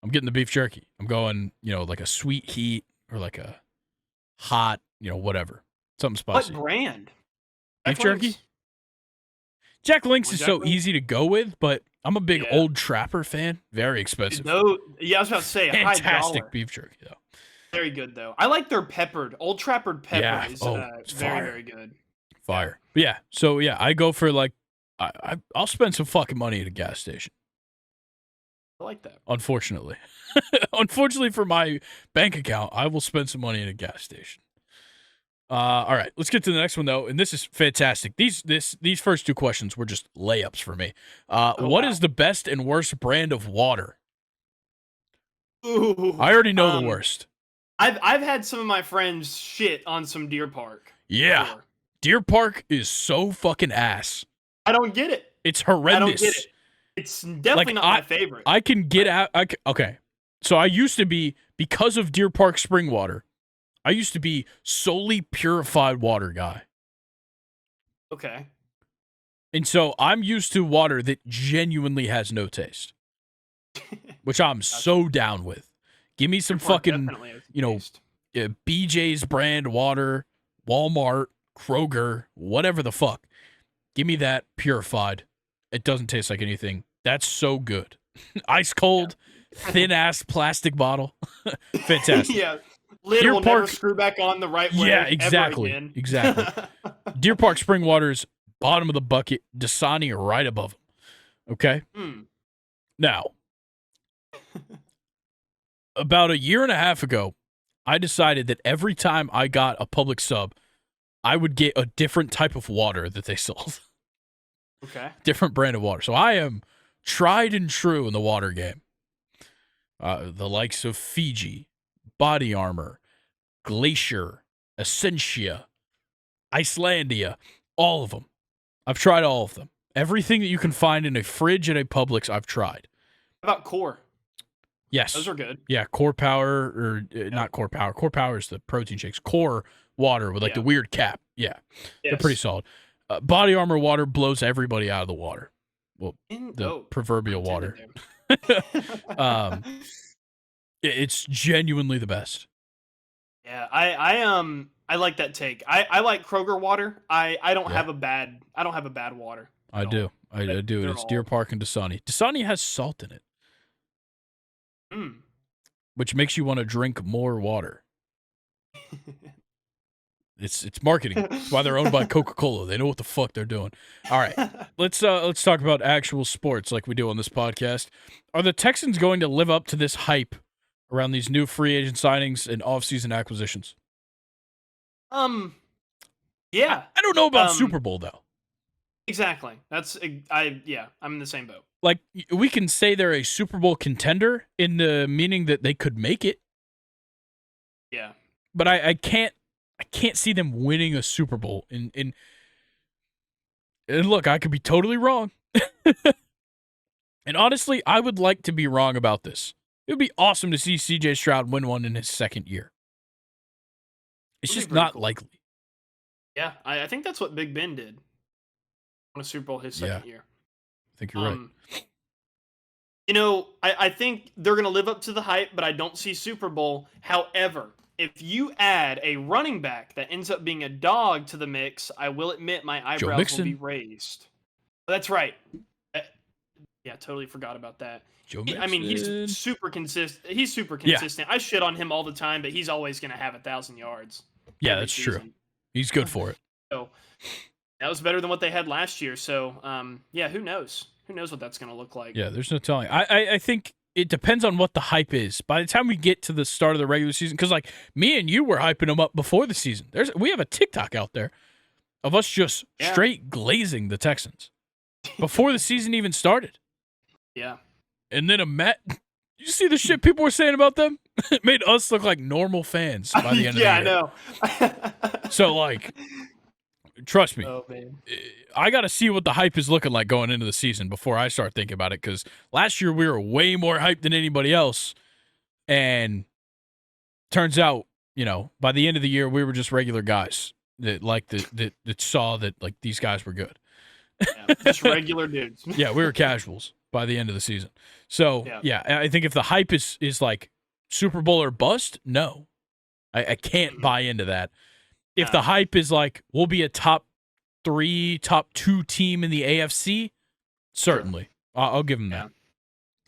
I'm getting the beef jerky. I'm going, like a sweet heat or like a hot, whatever. Something spicy. What brand? Beef jerky? Jack Link's is so easy to go with, but I'm a big Old Trapper fan. Very expensive. No, yeah, I was about to say fantastic beef jerky though. Very good though. I like their peppered. Old Trappered pepper is very, very good. Fire. But yeah, so yeah, I go for like I'll spend some fucking money at a gas station. I like that. Unfortunately. Unfortunately for my bank account, I will spend some money at a gas station. All right, let's get to the next one though, and this is fantastic. These first two questions were just layups for me. What wow. is the best and worst brand of water? Ooh, I already know the worst. I've had some of my friends shit on some Deer Park. Yeah, before. Deer Park is so fucking ass. I don't get it. It's I don't get horrendous. it. It's definitely not my favorite. I can get out. Okay, so I used to be, because of Deer Park spring water, I used to be solely purified water guy. Okay. And so I'm used to water that genuinely has no taste, which I'm so down with. Give me some Deer Park fucking, definitely has you know, taste. BJ's brand water, Walmart, Kroger, whatever the fuck. Give me that purified. It doesn't taste like anything. That's so good. Ice cold, thin ass plastic bottle. Fantastic. Yeah. Lid Deer will never Park- screw back on the right way. Yeah, ever exactly. again. Exactly. Deer Park spring water's bottom of the bucket, Dasani right above them. Okay? Hmm. Now, about a year and a half ago, I decided that every time I got a public sub, I would get a different type of water that they sold. Okay. Different brand of water. So I am tried and true in the water game. The likes of Fiji, Body Armor, Glacier, Essentia, Icelandia, all of them. I've tried all of them. Everything that you can find in a fridge at a Publix, I've tried. How about Core? Yes. Those are good. Yeah, Core Power, or not Core Power. Core Power is the protein shakes. Core water with like the weird cap. Yeah, they're pretty solid. Body Armor water blows everybody out of the water. Well, the proverbial water. It's genuinely the best. Yeah, I like that take. I like Kroger water. I don't have a bad water. I do. I do. It's Deer Park and Dasani. Dasani has salt in it, which makes you want to drink more water. It's marketing. That's why they're owned by Coca-Cola. They know what the fuck they're doing. All right, let's talk about actual sports like we do on this podcast. Are the Texans going to live up to this hype around these new free agent signings and offseason acquisitions? Yeah. I don't know about Super Bowl though. Exactly. I'm in the same boat. Like, we can say they're a Super Bowl contender in the meaning that they could make it. Yeah. But I can't see them winning a Super Bowl. And look, I could be totally wrong. And honestly, I would like to be wrong about this. It would be awesome to see CJ Stroud win one in his second year. It's just not likely. Yeah, I think that's what Big Ben did on a Super Bowl his second year. I think you're right. You know, I think they're going to live up to the hype, but I don't see Super Bowl. However, if you add a running back that ends up being a dog to the mix, I will admit my eyebrows will be raised. That's right. Yeah, totally forgot about that. He's super consistent. Yeah. I shit on him all the time, but he's always going to have 1,000 yards. Yeah, that's true. He's good for it. So that was better than what they had last year. So, who knows? Who knows what that's going to look like? Yeah, there's no telling. I think it depends on what the hype is. By the time we get to the start of the regular season, because like me and you were hyping them up before the season. We have a TikTok out there of us just straight glazing the Texans before the season even started. Yeah. And then you see the shit people were saying about them? It made us look like normal fans by the end of the year. I know. So, like, trust me. Oh, man. I got to see what the hype is looking like going into the season before I start thinking about it, because last year we were way more hyped than anybody else. And turns out, by the end of the year, we were just regular guys that that saw that like these guys were good. Yeah, just regular dudes. Yeah, we were casuals by the end of the season. So, I think if the hype is like Super Bowl or bust, no. I can't buy into that. If the hype is like, we'll be a top 3, top 2 team in the AFC, certainly. Sure. I'll give them that.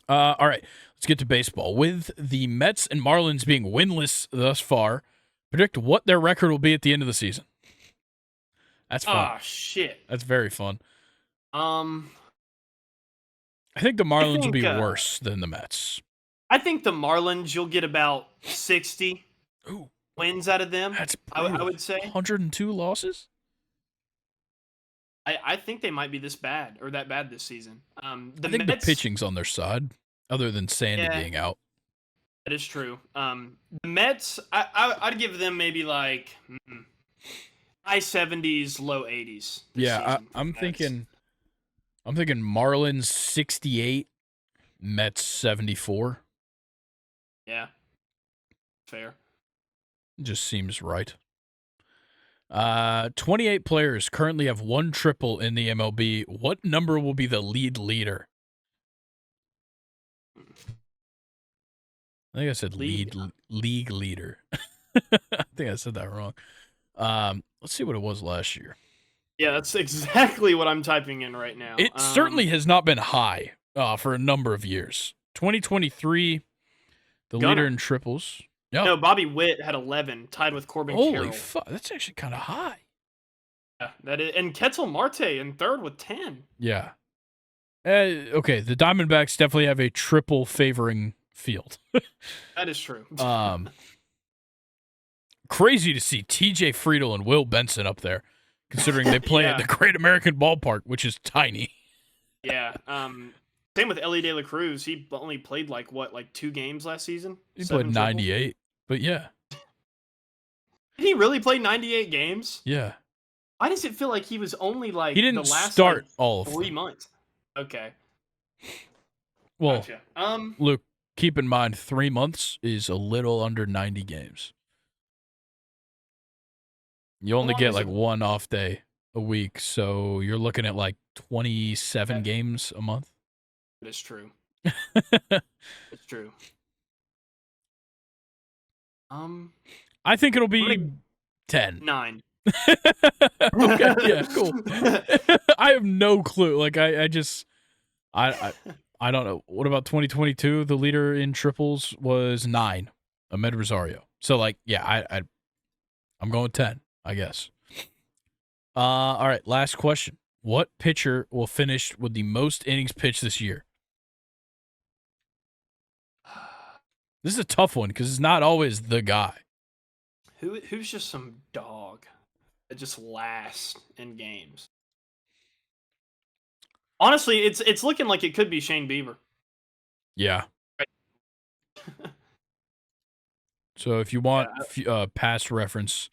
All right, let's get to baseball. With the Mets and Marlins being winless thus far, predict what their record will be at the end of the season. That's fun. Oh, shit. That's very fun. I think the Marlins will be worse than the Mets. I think the Marlins, you'll get about 60. Ooh. wins out of them. That's I brutal. would say 102 losses. I think they might be this bad or that bad this season. The I think Mets, the pitching's on their side, other than Sandy yeah, being out. that is true. The Mets, I'd give them maybe like high 70s, low 80s. This season for I'm the Mets. thinking Marlins 68, Mets 74. Yeah, fair. Just seems right. 28 players currently have one triple in the MLB. What number will be the lead leader? I think I said league leader. I think I said that wrong. Let's see what it was last year. Yeah, that's exactly what I'm typing in right now. It certainly has not been high for a number of years. 2023, the leader in triples. Yep. No, Bobby Witt had 11, tied with Corbin Carroll. Holy fuck, that's actually kind of high. Yeah, that is, and Quetzal Marte in third with 10. Yeah. Okay, the Diamondbacks definitely have a triple favoring field. That is true. Crazy to see TJ Friedel and Will Benson up there, considering they play at the Great American Ballpark, which is tiny. Yeah. Same with Ellie De La Cruz. He only played like 2 games last season? He played 98, but yeah. Did he really play 98 games? Yeah. Why does it feel like he was only like he didn't the last start all of 3 them. months? Okay. Well, gotcha. Luke, keep in mind 3 months is a little under 90 games. You only get like one off day a week, so you're looking at like 27 games a month. That is true. It's true. I think it'll be 10. 9. Okay, yeah, cool. I have no clue. Like I don't know. What about 2022? The leader in triples was 9, Ahmed Rosario. So like, yeah, I'm going 10, I guess. All right, last question. What pitcher will finish with the most innings pitched this year? This is a tough one because it's not always the guy. Who's just some dog that just lasts in games? Honestly, it's looking like it could be Shane Bieber. Yeah. So if you want past reference,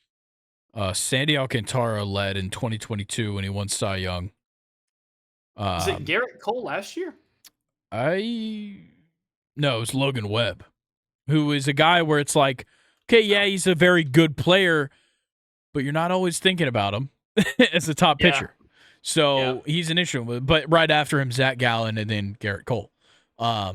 Sandy Alcantara led in 2022 when he won Cy Young. Is it Garrett Cole last year? No, it was Logan Webb, who is a guy where it's like, okay, yeah, he's a very good player, but you're not always thinking about him as a top pitcher. So he's an issue. But right after him, Zach Gallen and then Garrett Cole. So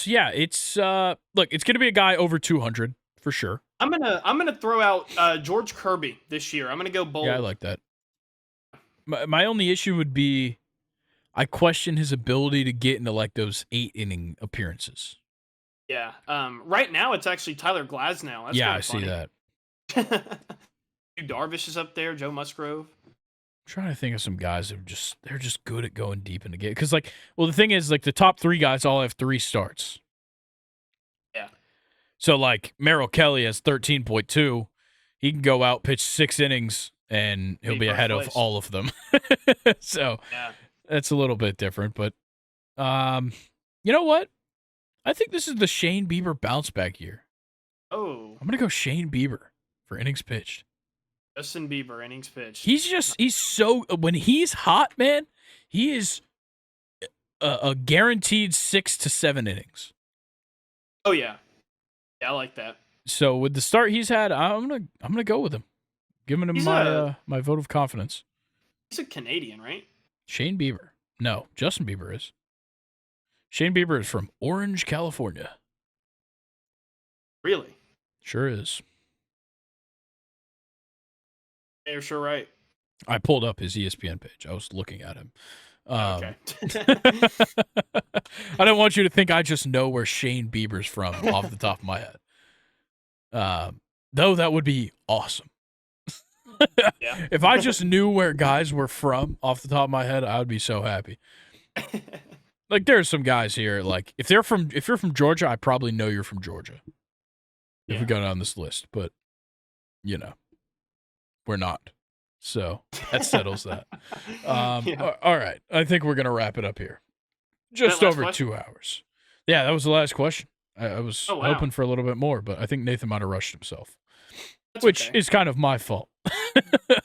yeah, it's look, it's gonna be a guy over 200 for sure. I'm gonna throw out George Kirby this year. I'm gonna go bold. Yeah, I like that. My only issue would be I question his ability to get into like those 8-inning appearances. Yeah. Right now it's actually Tyler Glasnow. That's I see that. Darvish is up there. Joe Musgrove. I'm trying to think of some guys who they're just good at going deep in the game. Because the thing is, like, the top 3 guys all have 3 starts. Yeah. So like Merrill Kelly has 13.2. He can go out, pitch 6 innings, and he'll be ahead of all of them. So that's a little bit different. But you know what? I think this is the Shane Bieber bounce back year. Oh. I'm gonna go Shane Bieber for innings pitched. Justin Bieber, innings pitched. He's so, when he's hot, man, he is a guaranteed 6 to 7 innings. Oh yeah, I like that. So with the start he's had, I'm gonna go with him, giving him my vote of confidence. He's a Canadian, right? Shane Bieber, no, Justin Bieber is. Shane Bieber is from Orange, California. Really? Sure is. You're sure right. I pulled up his ESPN page. I was looking at him. Okay. I don't want you to think I just know where Shane Bieber's from off the top of my head. Though that would be awesome. Yeah. If I just knew where guys were from off the top of my head, I would be so happy. Like, there's some guys here, like, if you're from Georgia, I probably know you're from Georgia. if we got on this list, but we're not. So that settles that. All right. I think we're going to wrap it up here. Just over question? 2 hours. Yeah, that was the last question. I was hoping for a little bit more, but I think Nathan might have rushed himself, which is kind of my fault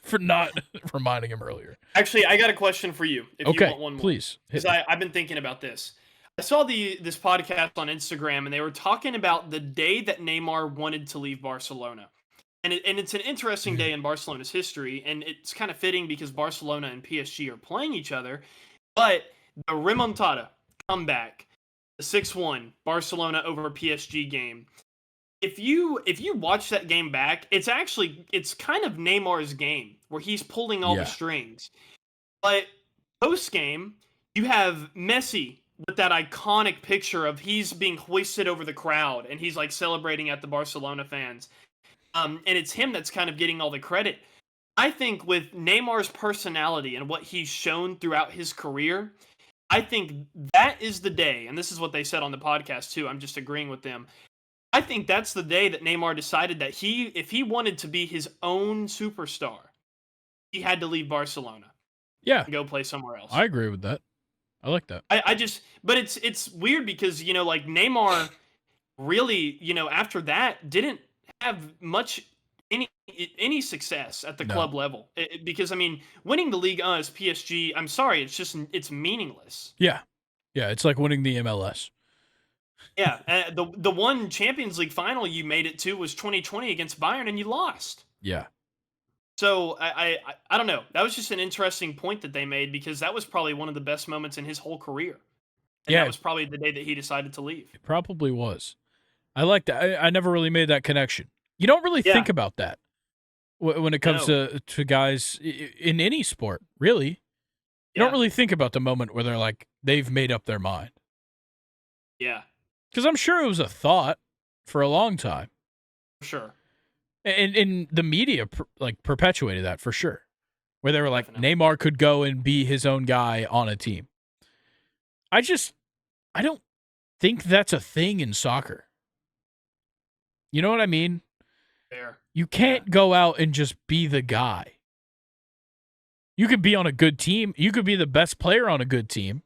for not reminding him earlier. Actually, I got a question for you. If you want one more. Please. Because I've been thinking about this. I saw this podcast on Instagram, and they were talking about the day that Neymar wanted to leave Barcelona. And it's an interesting day in Barcelona's history, and it's kind of fitting because Barcelona and PSG are playing each other. But the remontada comeback, the 6-1 Barcelona over PSG game. If you watch that game back, it's kind of Neymar's game where he's pulling all the strings. But post game, you have Messi with that iconic picture of he's being hoisted over the crowd and he's like celebrating at the Barcelona fans. And it's him that's kind of getting all the credit. I think with Neymar's personality and what he's shown throughout his career, I think that is the day, and this is what they said on the podcast too, I'm just agreeing with them. I think that's the day that Neymar decided that if he wanted to be his own superstar, he had to leave Barcelona. Yeah. And go play somewhere else. I agree with that. I like that. But it's weird because, like Neymar really, after that didn't have much any success at the club level. Because, I mean, winning the Ligue 1 as PSG, I'm sorry, it's meaningless. Yeah. Yeah, it's like winning the MLS. Yeah, the one Champions League final you made it to was 2020 against Bayern, and you lost. Yeah. So I don't know. That was just an interesting point that they made because that was probably one of the best moments in his whole career. And that was probably the day that he decided to leave. It probably was. I like that. I never really made that connection. You don't really think about that when it comes to guys in any sport, really. You don't really think about the moment where they're like, they've made up their mind. Yeah. Because I'm sure it was a thought for a long time. For sure. And the media perpetuated that for sure. Where they were like, Neymar could go and be his own guy on a team. I don't think that's a thing in soccer. You know what I mean? Fair. You can't go out and just be the guy. You could be on a good team. You could be the best player on a good team.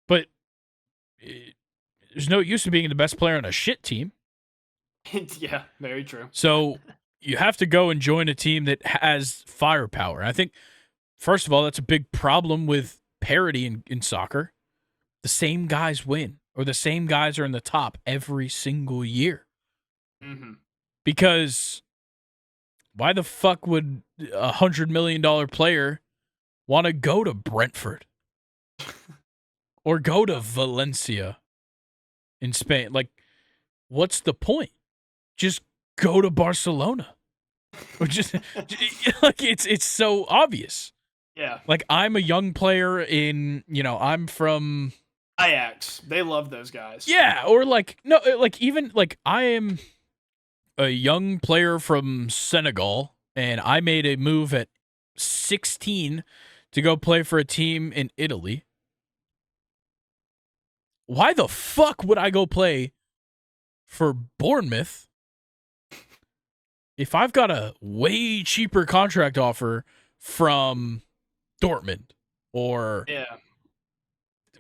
But there's no use in being the best player on a shit team. Yeah, very true. So you have to go and join a team that has firepower. I think, first of all, that's a big problem with parity in soccer. The same guys win, or the same guys are in the top every single year. Mm-hmm. Because why the fuck would a $100 million player want to go to Brentford or go to Valencia in Spain? Like, what's the point? Just go to Barcelona. Or just like it's so obvious. Yeah. Like, I'm a young player I'm from Ajax. They love those guys. Yeah, or even I am a young player from Senegal, and I made a move at 16 to go play for a team in Italy. Why the fuck would I go play for Bournemouth if I've got a way cheaper contract offer from Dortmund or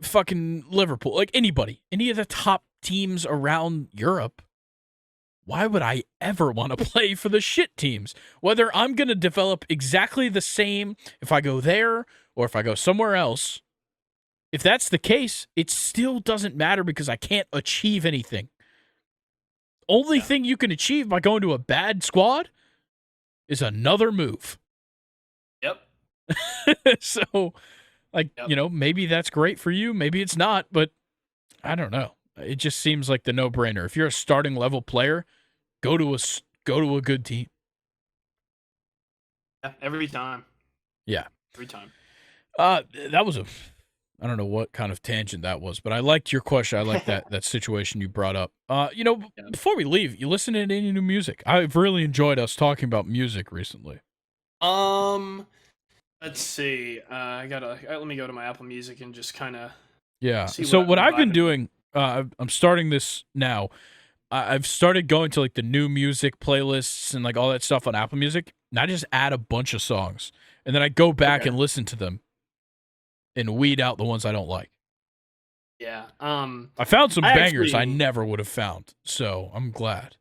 fucking Liverpool, like anybody, any of the top teams around Europe? Why would I ever want to play for the shit teams? Whether I'm going to develop exactly the same if I go there or if I go somewhere else, if that's the case, it still doesn't matter because I can't achieve anything. Only thing you can achieve by going to a bad squad is another move. Yep. So, maybe that's great for you. Maybe it's not, but I don't know. It just seems like the no-brainer. If you're a starting level player, go to a good team. Yeah, every time. Yeah. Every time. That was I don't know what kind of tangent that was, but I liked your question. I like that situation you brought up. Before we leave, you listen to any new music? I've really enjoyed us talking about music recently. Let's see. Let me go to my Apple Music and just kind of So what I've been doing, I'm starting this now. I've started going to like the new music playlists and like all that stuff on Apple Music, and I just add a bunch of songs, and then I go back and listen to them and weed out the ones I don't like. Yeah. I found some bangers I never would have found, so I'm glad.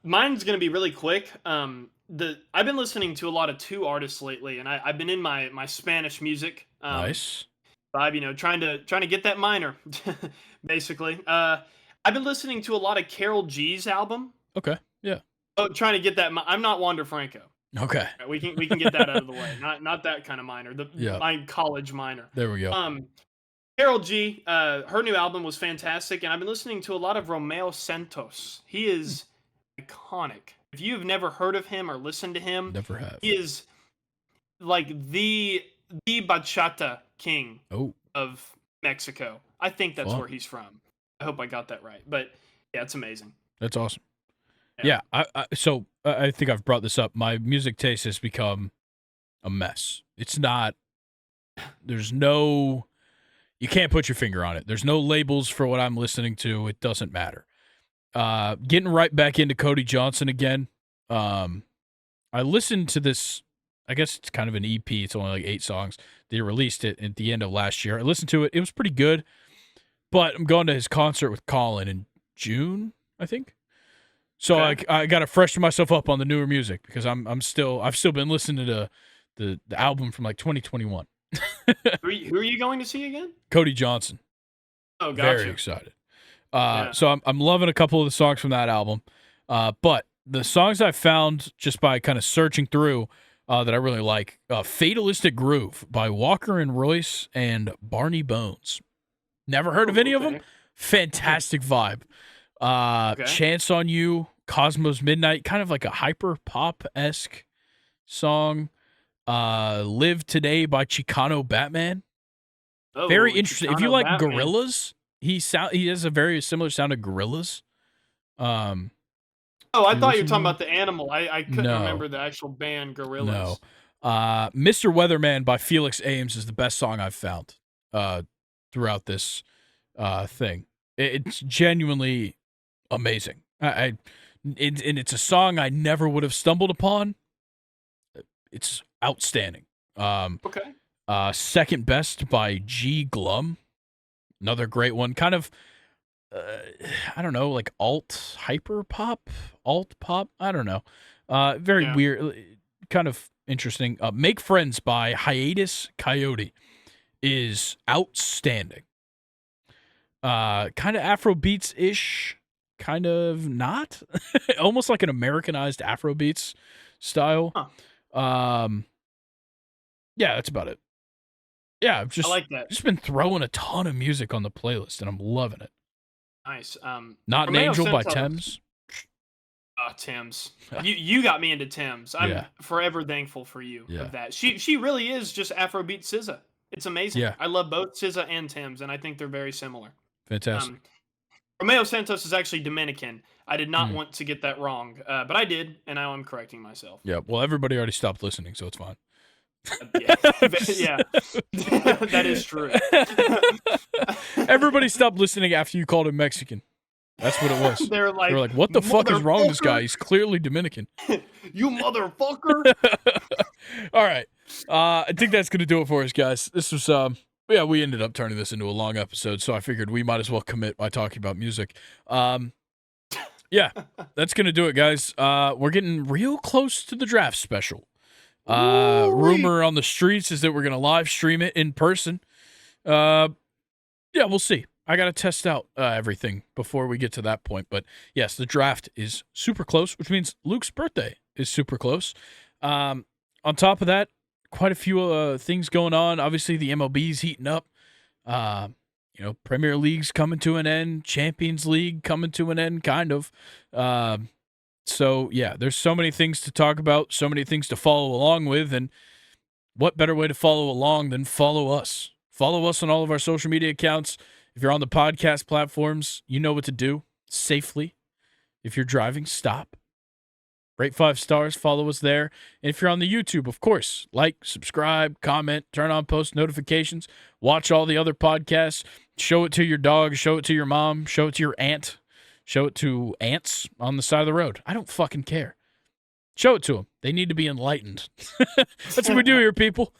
Mine's gonna be really quick. I've been listening to a lot of two artists lately, and I've been in my Spanish music Nice. vibe, trying to get that minor, basically. I've been listening to a lot of Carol G's album. Okay. Yeah. Oh, trying to get that. I'm not Wander Franco. Okay. We can get that out of the way. Not that kind of minor. Yeah. My college minor. There we go. Carol G, her new album was fantastic, and I've been listening to a lot of Romeo Santos. He is iconic. If you have never heard of him or listened to him, Never have. he is like the bachata king of Mexico. I think that's where he's from. I hope I got that right. But yeah, it's amazing. That's awesome. Yeah, so I think I've brought this up. My music taste has become a mess. It's not. There's no. You can't put your finger on it. There's no labels for what I'm listening to. It doesn't matter. Getting right back into Cody Johnson again. I listened to this. I guess it's kind of an EP. It's only like 8 songs. They released it at the end of last year. I listened to it. It was pretty good. But I'm going to his concert with Colin in June, I think. So I got to freshen myself up on the newer music because I've still been listening to the album from like 2021. Who are you going to see again? Cody Johnson. Oh, gotcha. Very excited. So I'm loving a couple of the songs from that album. But the songs I found just by kind of searching through that I really like, Fatalistic Groove by Walker and Royce and Barney Bones. Never heard of any of them. Fantastic vibe. Chance on You, Cosmos Midnight, kind of like a hyper pop-esque song. Live Today by Chicano Batman. Very interesting. Chicano if you like Batman. Gorillaz, he has a very similar sound to Gorillaz. I thought you were talking about the animal. I couldn't remember the actual band Gorillaz. No. Mr. Weatherman by Felix Ames is the best song I've found throughout this thing. It's genuinely amazing. And it's a song I never would have stumbled upon. It's outstanding. Second Best by G Glum. Another great one. Kind of, I don't know, like alt pop. I don't know. Very weird. Kind of interesting. Make Friends by Hiatus Coyote is outstanding. Kind of Afrobeats-ish. Kind of not. Almost like an Americanized Afrobeats style. Yeah, that's about it. Yeah, I like that. Just been throwing a ton of music on the playlist, and I'm loving it. Nice. Not an Angel by Thames. Thames. You got me into Thames. I'm forever thankful for you of that. She really is just Afrobeat SZA. It's amazing. Yeah. I love both SZA and Thames, and I think they're very similar. Fantastic. Romeo Santos is actually Dominican. I did not want to get that wrong, but I did, and now I'm correcting myself. Yeah, well, everybody already stopped listening, so it's fine. Yeah, that is true. Everybody stopped listening after you called him Mexican. That's what it was. They were like, what the fuck is wrong with this guy? He's clearly Dominican. You motherfucker. All right. I think that's going to do it for us, guys. This was, we ended up turning this into a long episode, so I figured we might as well commit by talking about music. Yeah, that's going to do it, guys. We're getting real close to the draft special. Rumor on the streets is that we're going to live stream it in person. Yeah, we'll see. I got to test out everything before we get to that point. But yes, the draft is super close, which means Luke's birthday is super close. On top of that, quite a few things going on. Obviously, the MLB's heating up. Premier League's coming to an end. Champions League coming to an end, kind of. So, yeah, there's so many things to talk about, so many things to follow along with, and what better way to follow along than follow us? Follow us on all of our social media accounts. If you're on the podcast platforms, you know what to do safely. If you're driving, stop. Rate 5 stars, follow us there. And if you're on the YouTube, of course, like, subscribe, comment, turn on post notifications, watch all the other podcasts, show it to your dog, show it to your mom, show it to your aunt. Show it to ants on the side of the road. I don't fucking care. Show it to them. They need to be enlightened. That's what we do here, people.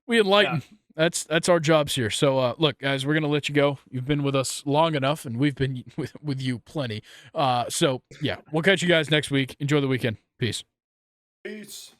We enlighten. Yeah. That's our jobs here. So, look, guys, we're going to let you go. You've been with us long enough, and we've been with you plenty. So, yeah, we'll catch you guys next week. Enjoy the weekend. Peace. Peace.